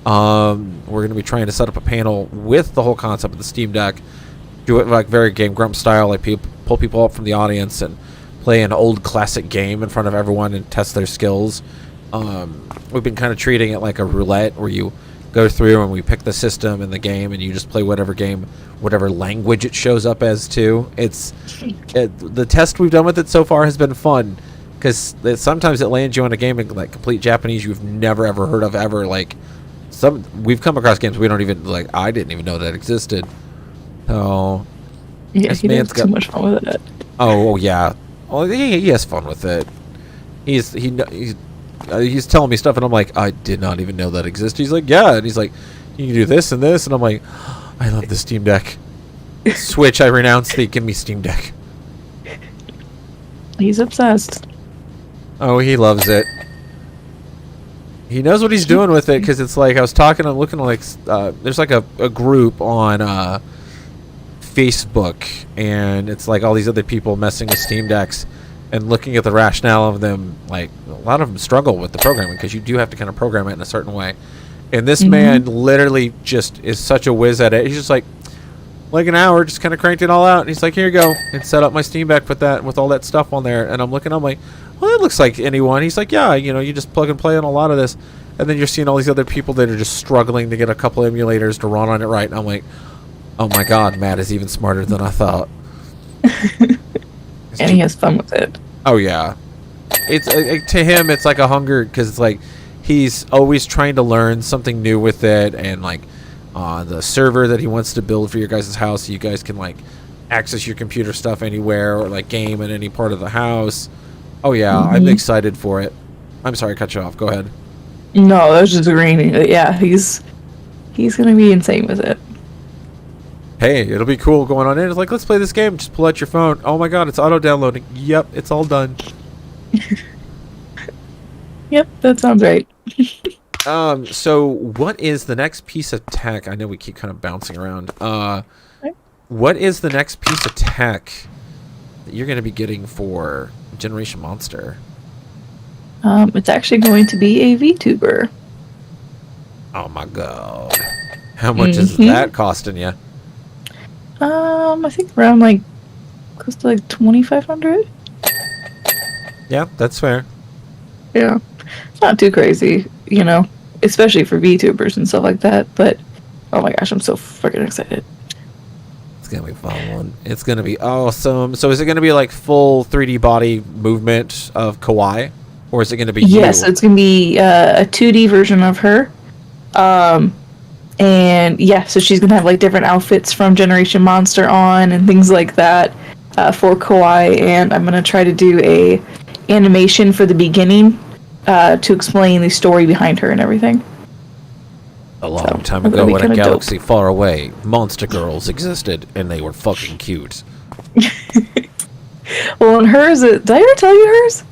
We're going to be trying to set up a panel with the whole concept of the Steam Deck. Do it like very Game Grump style, like pull people up from the audience and play an old classic game in front of everyone and test their skills. We've been kind of treating it like a roulette where you go through and we pick the system and the game and you just play whatever game, whatever language it shows up as too. The test we've done with it so far has been fun because sometimes it lands you on a game in like complete Japanese you've never ever heard of ever. Like we've come across games we don't even like. I didn't even know that existed. So yeah, he has too much fun with it. Oh yeah. Well, he has fun with it. He's telling me stuff, and I'm like, I did not even know that existed. He's like, yeah, and he's like, you can do this and this, and I'm like, I love the Steam Deck. Switch, I renounce thee. Give me Steam Deck. He's obsessed. Oh, he loves it. He knows what he's doing with it because it's like I was talking. I'm looking like there's like a group on Facebook, and it's like all these other people messing with Steam Decks. And looking at the rationale of them, like a lot of them struggle with the programming because you do have to kind of program it in a certain way. And this man literally just is such a whiz at it. He's just like an hour, just kind of cranked it all out. And he's like, here you go, and set up my Steam Deck with all that stuff on there. And I'm like, well, that looks like anyone. He's like, yeah, you know, you just plug and play on a lot of this. And then you're seeing all these other people that are just struggling to get a couple emulators to run on it right. And I'm like, oh my god, Matt is even smarter than I thought. And he has fun with it. Oh yeah, it's to him it's like a hunger because it's like he's always trying to learn something new with it, and like the server that he wants to build for your guys' house, so you guys can like access your computer stuff anywhere or like game in any part of the house. Oh yeah, I'm excited for it. I'm sorry, I cut you off. Go ahead. No, I was just agreeing. Yeah, he's gonna be insane with it. Hey, it'll be cool going on in. It's like, let's play this game. Just pull out your phone. Oh my god, it's auto-downloading. Yep, it's all done. Yep, that sounds right. So what is the next piece of tech? I know we keep kind of bouncing around. What is the next piece of tech that you're going to be getting for Generation Monster? It's actually going to be a VTuber. Oh my god. How much is that costing you? I think around like close to like 2,500. Yeah, that's fair. Yeah. It's not too crazy, you know, especially for VTubers and stuff like that. But oh my gosh, I'm so freaking excited. It's gonna be fun. It's gonna be awesome. So is it gonna be like full 3D body movement of Kawaii, or is it gonna be Yes, you? it's gonna be a 2D version of her. And yeah, so she's gonna have like different outfits from Generation Monster on and things like that for Kawaii. And I'm gonna try to do a animation for the beginning to explain the story behind her and everything. A long time that'll ago, be in a kinda galaxy far away, monster girls existed, and they were fucking cute. Well, and hers, did I ever tell you hers?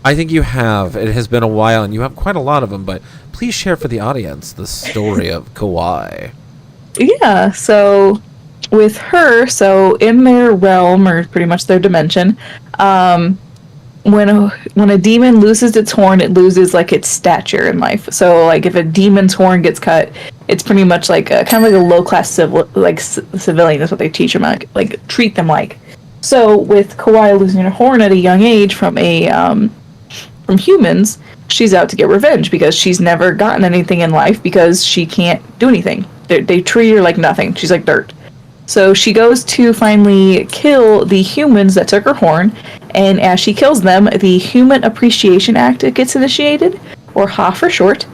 I think you have. It has been a while, and you have quite a lot of them. But please share for the audience the story of Kawaii. Yeah, so with her, so in their realm, or pretty much their dimension, when a demon loses its horn, it loses like its stature in life. So like if a demon's horn gets cut, it's pretty much like kind of like a low class civilian is what they teach them, like treat them like. So with Kawaii losing her horn at a young age from from humans, she's out to get revenge because she's never gotten anything in life because she can't do anything. They treat her like nothing. She's like dirt. So she goes to finally kill the humans that took her horn, and as she kills them, the Human Appreciation Act gets initiated, or HA for short,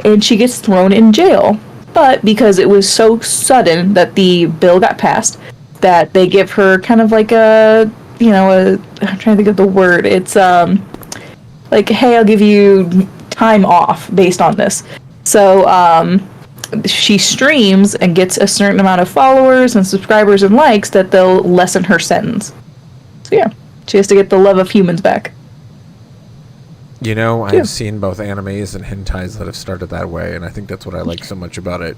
and she gets thrown in jail. But because it was so sudden that the bill got passed, that they give her kind of like I'm trying to think of the word. It's like, hey, I'll give you time off based on this. So she streams and gets a certain amount of followers and subscribers and likes that they'll lessen her sentence. So yeah, she has to get the love of humans back. You know, I've seen both animes and hentais that have started that way, and I think that's what I like so much about it.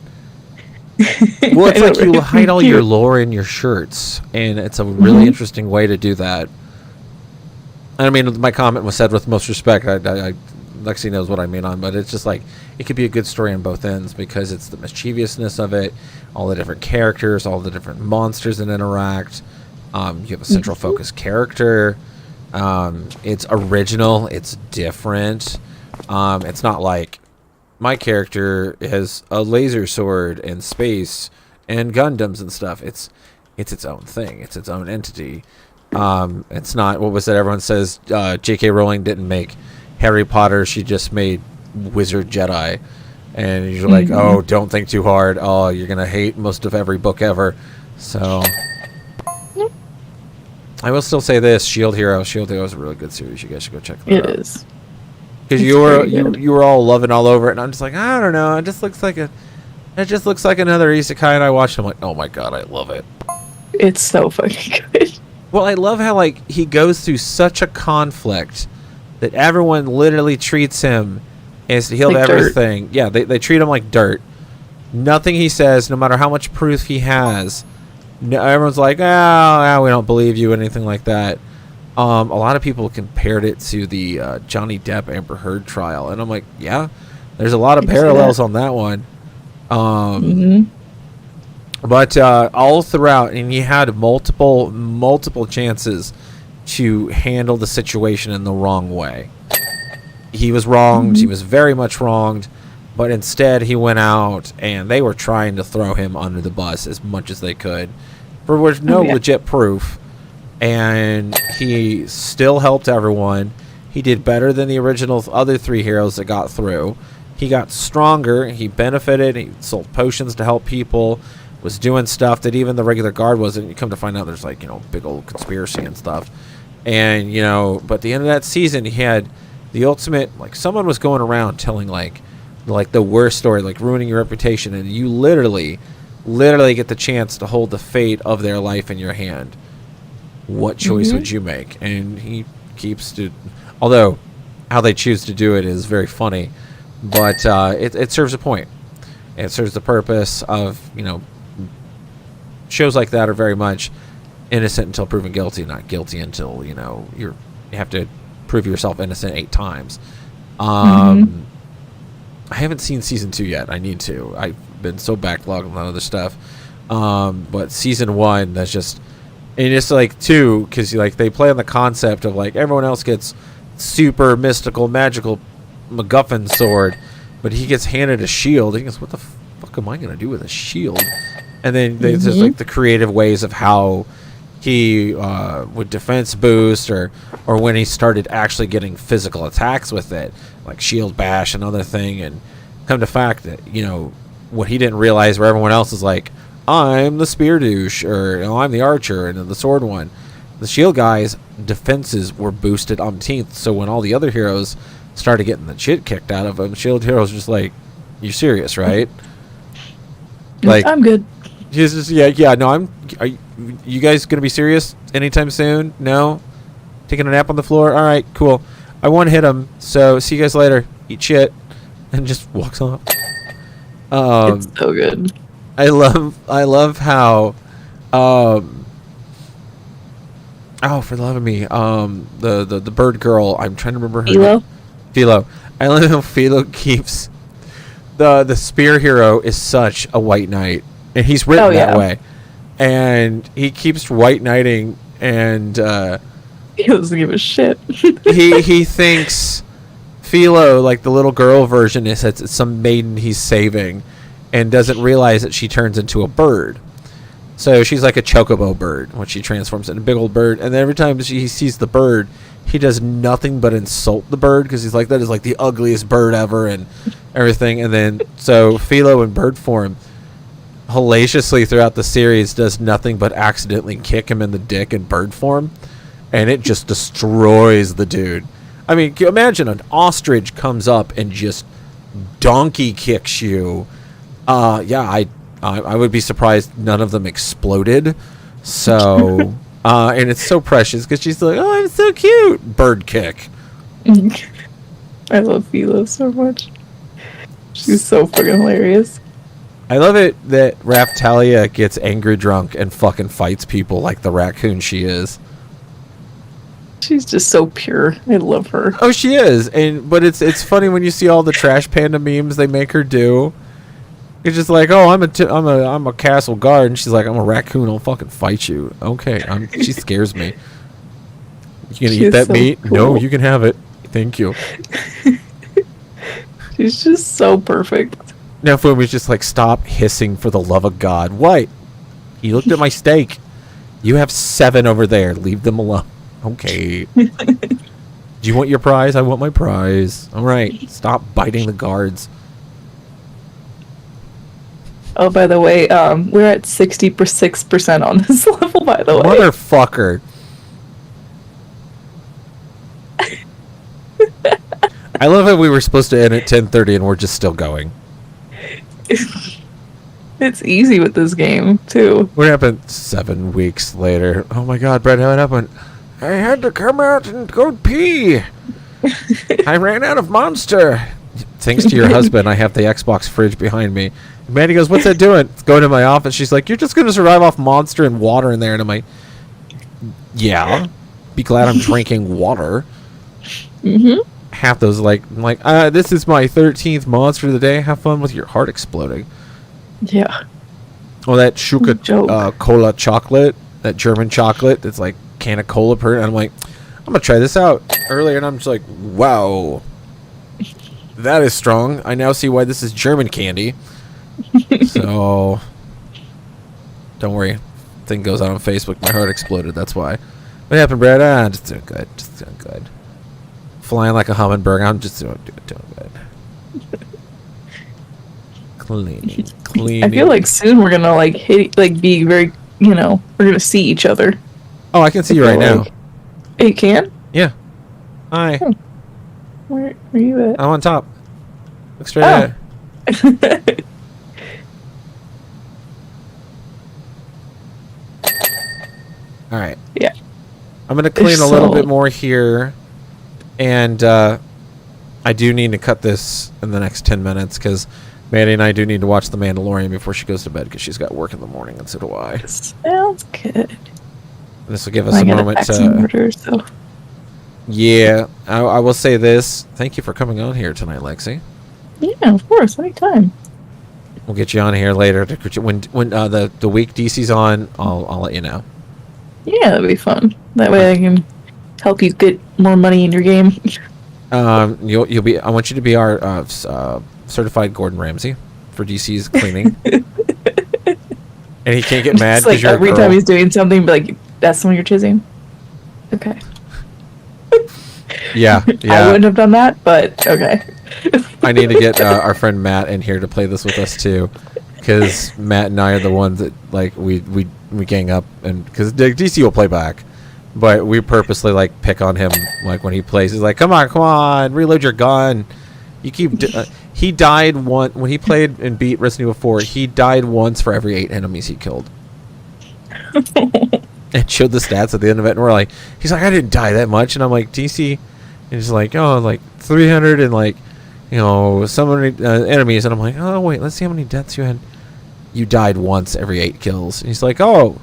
Well, it's like you hide all your lore in your shirts, and it's a really interesting way to do that. I mean, my comment was said with most respect. Lexi knows what I mean on, but it's just like it could be a good story on both ends because it's the mischievousness of it, all the different characters, all the different monsters that interact. You have a central focus character. It's original. It's different. It's not like my character has a laser sword and space and Gundams and stuff. It's its own thing. It's its own entity. It's not, what was it everyone says, J.K. Rowling didn't make Harry Potter, she just made Wizard Jedi. And you're like, oh, don't think too hard. Oh, you're going to hate most of every book ever. So I will still say this, Shield Hero is a really good series. You guys should go check that out. It is. Because you were all loving all over it, and I'm just like, I don't know. It just looks like another isekai, and I watched it, I'm like, oh my god, I love it. It's so fucking good. Well, I love how like he goes through such a conflict that everyone literally treats him as he'll like everything. Dirt. Yeah, they treat him like dirt. Nothing he says, no matter how much proof he has, everyone's like, oh, we don't believe you, anything like that. A lot of people compared it to the Johnny Depp Amber Heard trial, and I'm like, yeah, there's a lot of parallels on that one. But all throughout, and he had multiple chances to handle the situation in the wrong way. He was wronged. He was very much wronged. But instead, he went out, and they were trying to throw him under the bus as much as they could. There was no legit proof. And he still helped everyone. He did better than the original other three heroes that got through. He got stronger. He benefited. He sold potions to help people. Was doing stuff that even the regular guard wasn't. You come to find out there's like, big old conspiracy and stuff. And, but at the end of that season, he had the ultimate, like, someone was going around telling, like the worst story, like, ruining your reputation. And you literally get the chance to hold the fate of their life in your hand. What choice would you make? And he keeps to, although how they choose to do it is very funny, but it serves a point. It serves the purpose of, shows like that are very much innocent until proven guilty, not guilty until, you have to prove yourself innocent 8 times. I haven't seen season 2 yet. I need to. I've been so backlogged on other stuff. But season 1, that's just, and it's like 2, because like they play on the concept of like everyone else gets super mystical, magical MacGuffin sword, but he gets handed a shield. And he goes, "What the fuck am I gonna do with a shield?" And then there's just like the creative ways of how he would defense boost, or when he started actually getting physical attacks with it, like shield bash, another thing, and come to fact that what he didn't realize, where everyone else is like, I'm the spear douche, or I'm the archer and the sword one. The shield guy's defenses were boosted umpteenth, so when all the other heroes started getting the shit kicked out of them, shield heroes just like, "You serious, right?" Like, I'm good. He's just no. Are you guys gonna be serious anytime soon? No, taking a nap on the floor. All right, cool. I won't hit him. So see you guys later. Eat shit, and just walks off. It's so good. I love how. Oh, for the love of me, the bird girl. I'm trying to remember her name. Philo. I love how Philo keeps the spear hero is such a white knight, and he's written that way, and he keeps white knighting, and he doesn't give a shit. he thinks Philo, like the little girl version, is it's some maiden he's saving, and doesn't realize that she turns into a bird. So she's like a chocobo bird when she transforms into a big old bird, and then every time he sees the bird, he does nothing but insult the bird, because he's like, that is like the ugliest bird ever and everything. And then so Philo in bird form hellaciously throughout the series does nothing but accidentally kick him in the dick in bird form, and it just destroys the dude. I mean, can you imagine an ostrich comes up and just donkey kicks you. I would be surprised none of them exploded. So, and it's so precious because she's like, "Oh, I'm so cute." Bird kick. I love Philo so much. She's so fucking hilarious. I love it that Raphtalia gets angry drunk and fucking fights people like the raccoon she is. She's just so pure. I love her. Oh, she is. But it's funny when you see all the Trash Panda memes they make her do. It's just like, "Oh, I'm a castle guard," and she's like, "I'm a raccoon. I'll fucking fight you." Okay, she scares me. You gonna eat that meat? Cool. No, you can have it. Thank you. She's just so perfect. Now Fumi's just like, "Stop hissing for the love of God." What? You looked at my steak. You have 7 over there. Leave them alone. Okay. Do you want your prize? I want my prize. All right. Stop biting the guards. Oh, by the way, we're at 66% on this level, by the way. Motherfucker. I love how we were supposed to end at 10:30 and we're just still going. It's easy with this game, too. What happened 7 weeks later? Oh my god, Brad, how it happened? I had to come out and go pee. I ran out of Monster. Thanks to your husband, I have the Xbox fridge behind me. Mandy goes, "What's that doing?" It's going to my office. She's like, "You're just going to survive off Monster and water in there." And I'm like, "Yeah. Be glad I'm drinking water." Mm-hmm. Half those this is my 13th Monster of the day. Have fun with your heart exploding. Yeah. Oh, that Schuka cola chocolate, that German chocolate that's like can of cola per. And I'm like, I'm going to try this out earlier. And I'm just like, wow. That is strong. I now see why this is German candy. So, don't worry. Thing goes out on Facebook. My heart exploded. That's why. What happened, Brad? Just doing good. Just doing good. Flying like a hummingbird. I'm just doing good. Cleaning. I feel like soon we're gonna be very, we're gonna see each other. Oh, I can see you right now. You can? Yeah. Hi. Where are you at? I'm on top. Look straight ahead. All right. Yeah. I'm gonna clean a little bit more here, and I do need to cut this in the next 10 minutes because Maddie and I do need to watch The Mandalorian before she goes to bed because she's got work in the morning, and so do I. Sounds good. This will give us a moment to. Yeah, I will say this. Thank you for coming on here tonight, Lexi. Yeah, of course, anytime. We'll get you on here later. When the week DC's on, I'll let you know. Yeah, that'd be fun. That way I can help you get more money in your game. You'll be. I want you to be our certified Gordon Ramsay for DC's cleaning. And he can't get mad Just, because you're every a girl. time he's doing something, be like, that's the one you're choosing. Okay. Yeah. I wouldn't have done that, but okay. I need to get our friend Matt in here to play this with us too, because Matt and I are the ones that like we gang up, and because DC will play back, but we purposely like pick on him like when he plays. He's like, come on, reload your gun. You keep. He died when he played and beat Resident Evil 4. He died once for every 8 enemies he killed. And showed the stats at the end of it, and we're like, he's like, I didn't die that much, and I'm like, DC, and he's like, oh, like 300 and like, you know, so many enemies, and I'm like, oh wait, let's see how many deaths you had. You died once every 8 kills. And he's like, oh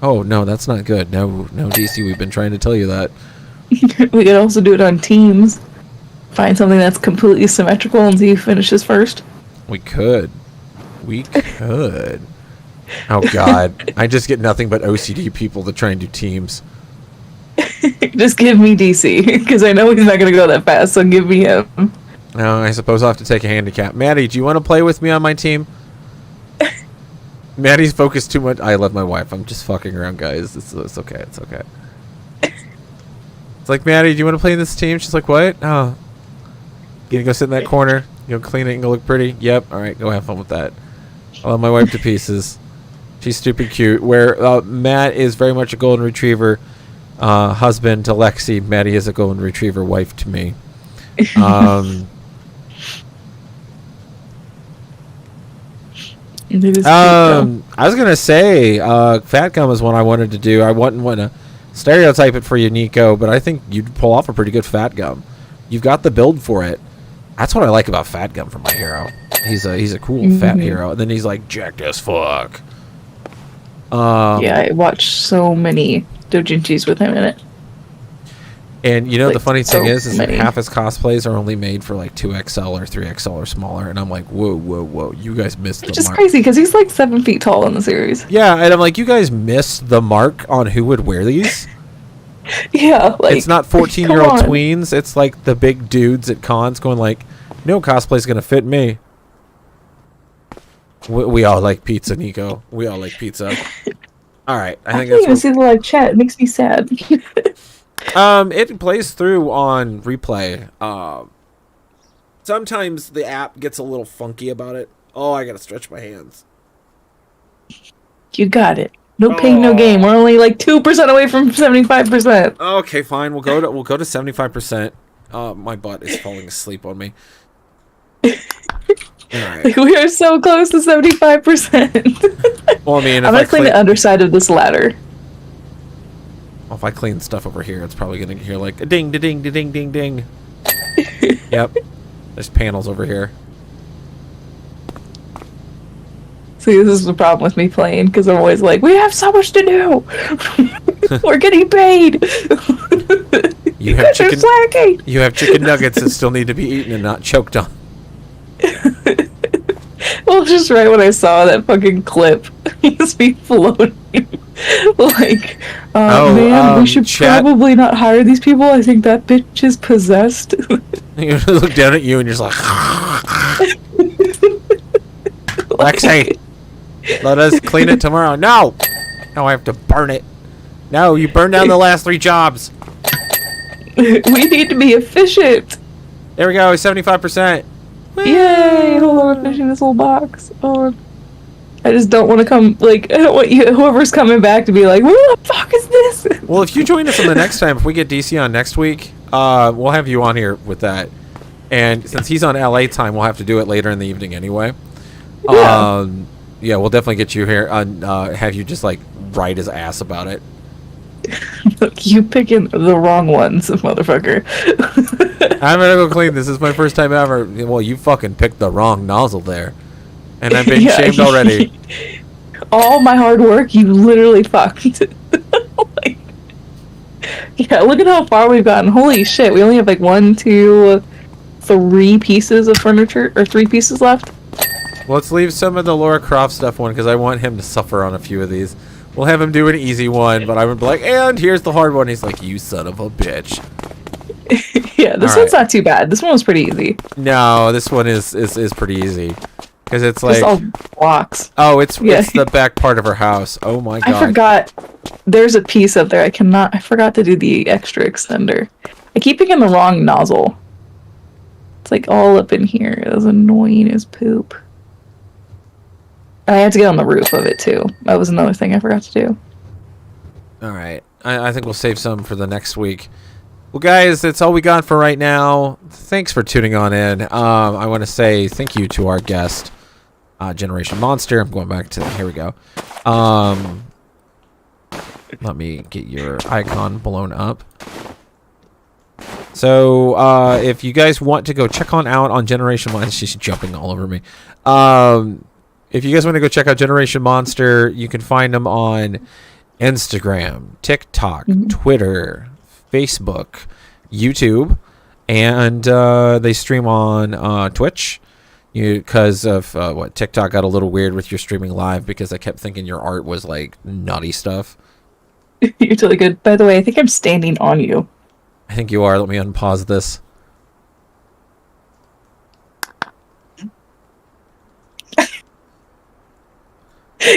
no, that's not good. No, DC, we've been trying to tell you that. We could also do it on teams. Find something that's completely symmetrical and see who finishes first. We could. Oh god, I just get nothing but OCD people to try and do teams. Just give me DC, because I know he's not going to go that fast, so give me him. No, I suppose I'll have to take a handicap. Maddie, do you want to play with me on my team? Maddie's focused too much. I love my wife. I'm just fucking around, guys. It's okay. It's okay. It's like, Maddie, do you want to play in this team? She's like, what? Oh. You gonna go sit in that corner? You gonna clean it and go look pretty? Yep. All right, go have fun with that. I love my wife to pieces. She's stupid cute. Where Matt is very much a golden retriever husband to Lexi. Maddie is a golden retriever wife to me. I was gonna say Fat Gum is one I wanted to do. I wouldn't want to stereotype it for you, Nico, but I think you'd pull off a pretty good Fat Gum. You've got the build for it. That's what I like about Fat Gum for my hero. He's a cool fat hero, and then he's like jacked as fuck. Yeah, I watched so many doujinshis with him in it. And you know, like, the funny thing is that many. half his cosplays are only made for like 2XL or 3XL or smaller, and I'm like, whoa, you guys missed the mark. Which is crazy because he's like 7 feet tall in the series. Yeah, and I'm like, you guys missed the mark on who would wear these. Yeah, like, it's not 14-year-old tweens. It's like the big dudes at cons going like, no cosplay's gonna fit me. We all like pizza, Nico. We all like pizza. All right, I think can't even see the live chat. It makes me sad. It plays through on replay. Sometimes the app gets a little funky about it. Oh, I gotta stretch my hands. You got it. No pain, no gain. We're only like 2% away from 75%. Okay, fine. We'll go to 75%. My butt is falling asleep on me. Right. Like, we are so close to 75%. Well, I mean, I'm gonna clean the underside of this ladder. Well, if I clean stuff over here, it's probably gonna hear like a ding, da ding, da ding, ding, ding. Yep. There's panels over here. See, this is the problem with me playing, because I'm always like, we have so much to do. We're getting paid. You have chicken nuggets that still need to be eaten and not choked on. Well, just right when I saw that fucking clip, just be floating. Like, man, we should probably not hire these people. I think that bitch is possessed. You look down at you and you're just like, Lexi, let us clean it tomorrow. No, I have to burn it. No, you burned down the last 3 jobs. We need to be efficient. There we go, 75%. Yay! Hold on, I'm finishing this little box. Oh, I just don't want to come, like, I don't want you, whoever's coming back to be like, what the fuck is this? Well, if you join us on the next time, if we get DC on next week, we'll have you on here with that. And since he's on LA time, we'll have to do it later in the evening anyway. Yeah. Yeah, we'll definitely get you here and have you just, like, write his ass about it. Look, you picking the wrong ones, motherfucker. I'm gonna go clean. This is my first time ever. Well, you fucking picked the wrong nozzle there. And I've been shamed already. All my hard work, you literally fucked. Like, yeah, look at how far we've gotten. Holy shit, we only have like 1, 2, 3 pieces of furniture, or 3 pieces left. Let's leave some of the Laura Croft stuff on, because I want him to suffer on a few of these. We'll have him do an easy one, but I would be like, and here's the hard one. He's like, you son of a bitch. Yeah, this one's not too bad. This one was pretty easy. No, this one is pretty easy. Because it's like... Just all blocks. Oh, it's the back part of her house. Oh my god. I forgot. There's a piece up there. I forgot to do the extra extender. I keep picking the wrong nozzle. It's like all up in here. It was annoying as poop. And I had to get on the roof of it too. That was another thing I forgot to do. Alright. I think we'll save some for the next week. Well, guys, that's all we got for right now. Thanks for tuning on in. I want to say thank you to our guest, Generation Monster. I'm going back to... Here we go. Let me get your icon blown up. So, if you guys want to go check out Generation Monster... She's jumping all over me. If you guys want to go check out Generation Monster, you can find them on Instagram, TikTok, Twitter, Facebook, YouTube, and they stream on Twitch. Because of what TikTok got a little weird with your streaming live because I kept thinking your art was like naughty stuff. You're totally good. By the way, I think I'm standing on you. I think you are. Let me unpause this.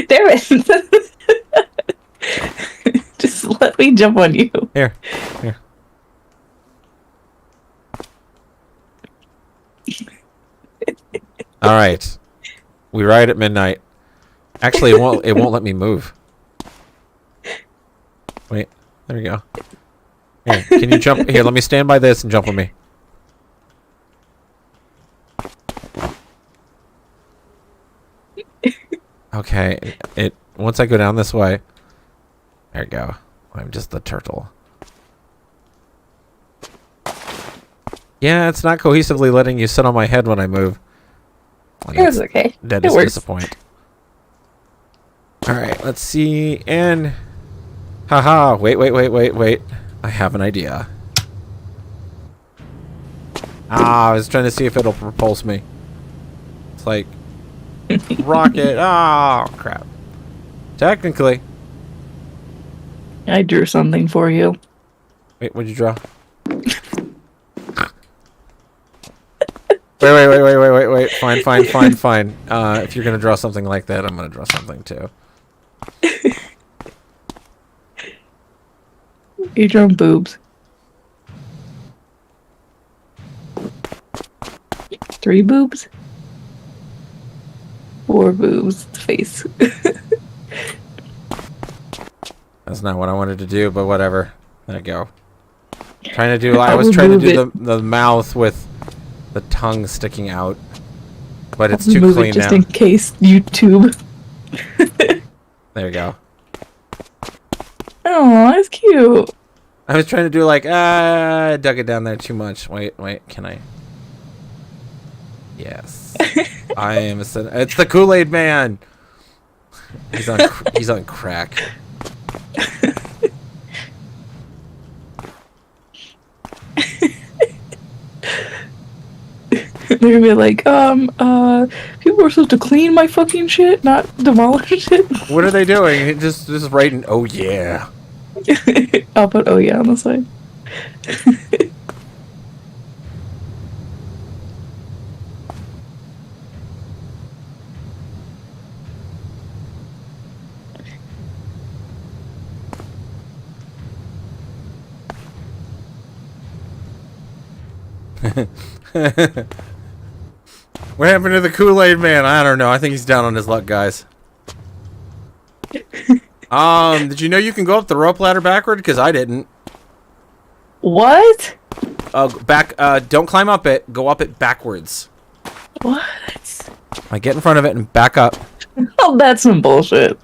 Damn it! Just let me jump on you. Here. All right. We ride at midnight. Actually, it won't let me move. Wait. There we go. Here, can you jump? Here, let me stand by this and jump with me. Okay. Once I go down this way. There we go. I'm just the turtle. Yeah, it's not cohesively letting you sit on my head when I move. It was okay. That is disappointing. Alright, let's see. And... Haha, wait. I have an idea. I was trying to see if it'll propulse me. It's like... rocket. Oh, crap. Technically. I drew something for you. Wait, what'd you draw? Wait. Fine. If you're gonna draw something like that, I'm gonna draw something too. You drawing boobs. 3 boobs? 4 boobs. Face. That's not what I wanted to do, but whatever. There you go. I was trying to do the mouth with the tongue sticking out, but it's too clean now. Just in case YouTube. There you go. Oh, that's cute. I was trying to do like I dug it down there too much. Wait, can I? Yes. I am it's the Kool-Aid Man. He's on crack. They're gonna be like, people are supposed to clean my fucking shit, not demolish it. What are they doing? Just writing, oh yeah. I'll put oh yeah on the side. What happened to the Kool-Aid Man? I don't know. I think he's down on his luck, guys. Did you know you can go up the rope ladder backward? Because I didn't. What? Don't climb up it. Go up it backwards. What? Like, get in front of it and back up. Oh, that's some bullshit.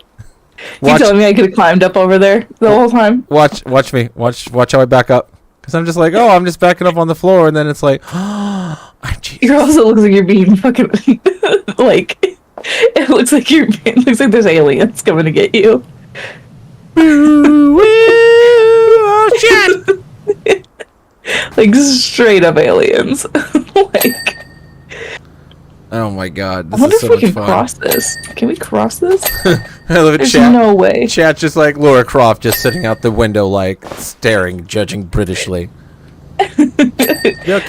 You telling me I could have climbed up over there the whole time? Watch me. Watch how I back up. Because I'm just like, oh, I'm just backing up on the floor, and then it's like, oh, it also looks like you're being fucking like. It looks like there's aliens coming to get you. Oh shit! Like straight up aliens. Like. Oh my god! I wonder if we can cross this. Can we cross this? I love it. There's Chat. no way. Chat just like Laura Croft just sitting out the window, like staring, judging Britishly. Look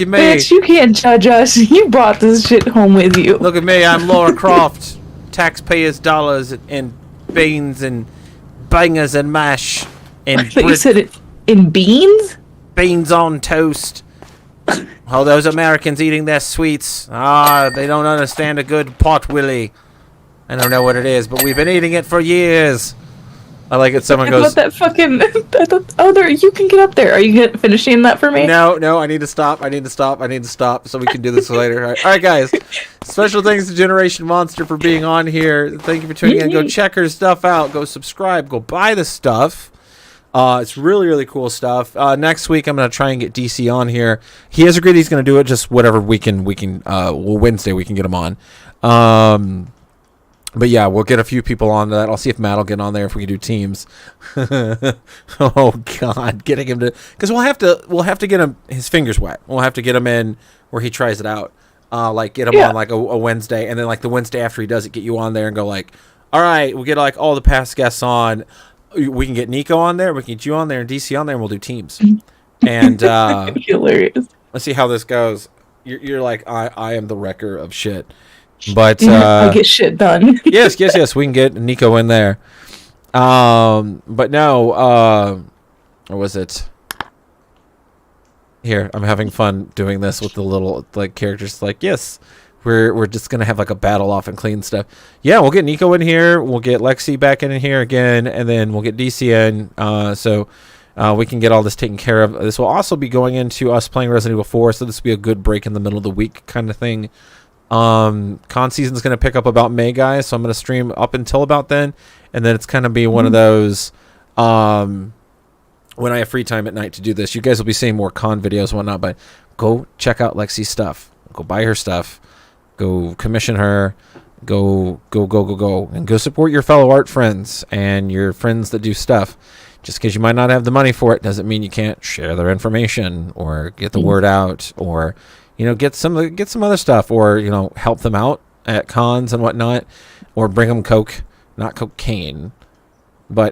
at me. Bitch, you can't judge us. You brought this shit home with you. Look at me. I'm Laura Croft. Taxpayers' dollars and beans and bangers and mash and I thought you said it in beans? beans on toast. Oh, those Americans eating their sweets. Ah, they don't understand a good pot willy. I don't know what it is, but we've been eating it for years. I like it. Someone I goes, thought that fucking. Oh, there. You can get up there. Are you finishing that for me? No, I need to stop. I need to stop so we can do this later. All right, guys. Special thanks to Generation Monster for being on here. Thank you for tuning in. Go check her stuff out. Go subscribe. Go buy the stuff. It's really, really cool stuff. Next week, I'm going to try and get DC on here. He has agreed he's going to do it just whatever Wednesday we can get him on. But yeah, we'll get a few people on that. I'll see if Matt will get on there if we can do teams. Oh God, getting him to, because we'll have to get him his fingers wet. We'll have to get him in where he tries it out. Like get him on like a Wednesday, and then like the Wednesday after he does it, get you on there and go like, all right, we'll get like all the past guests on. We can get Nico on there. We can get you on there and DC on there, and we'll do teams. And Hilarious. Let's see how this goes. You're like I am the wrecker of shit. But I get shit done. yes, we can get Nico in there. But no, or was it? Here, I'm having fun doing this with the little like characters. Like, yes, we're just gonna have like a battle off and clean stuff. Yeah, we'll get Nico in here. We'll get Lexi back in here again, and then we'll get DC in. So we can get all this taken care of. This will also be going into us playing Resident Evil 4, so this will be a good break in the middle of the week kind of thing. Con season's going to pick up about May, guys, so I'm going to stream up until about then, and then it's going to be one of those when I have free time at night to do this. You guys will be seeing more con videos and whatnot, but go check out Lexi's stuff. Go buy her stuff. Go commission her. Go, and go support your fellow art friends and your friends that do stuff. Just because you might not have the money for it doesn't mean you can't share their information or get the word out, or get some other stuff, or help them out at cons and whatnot, or bring them coke, not cocaine.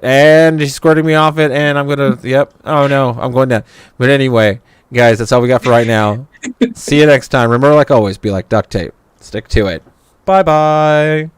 And he's squirting me off it, and I'm gonna oh no, I'm going down. But anyway, guys, that's all we got for right now. See you next time. Remember, like always, be like duct tape. Stick to it. Bye bye.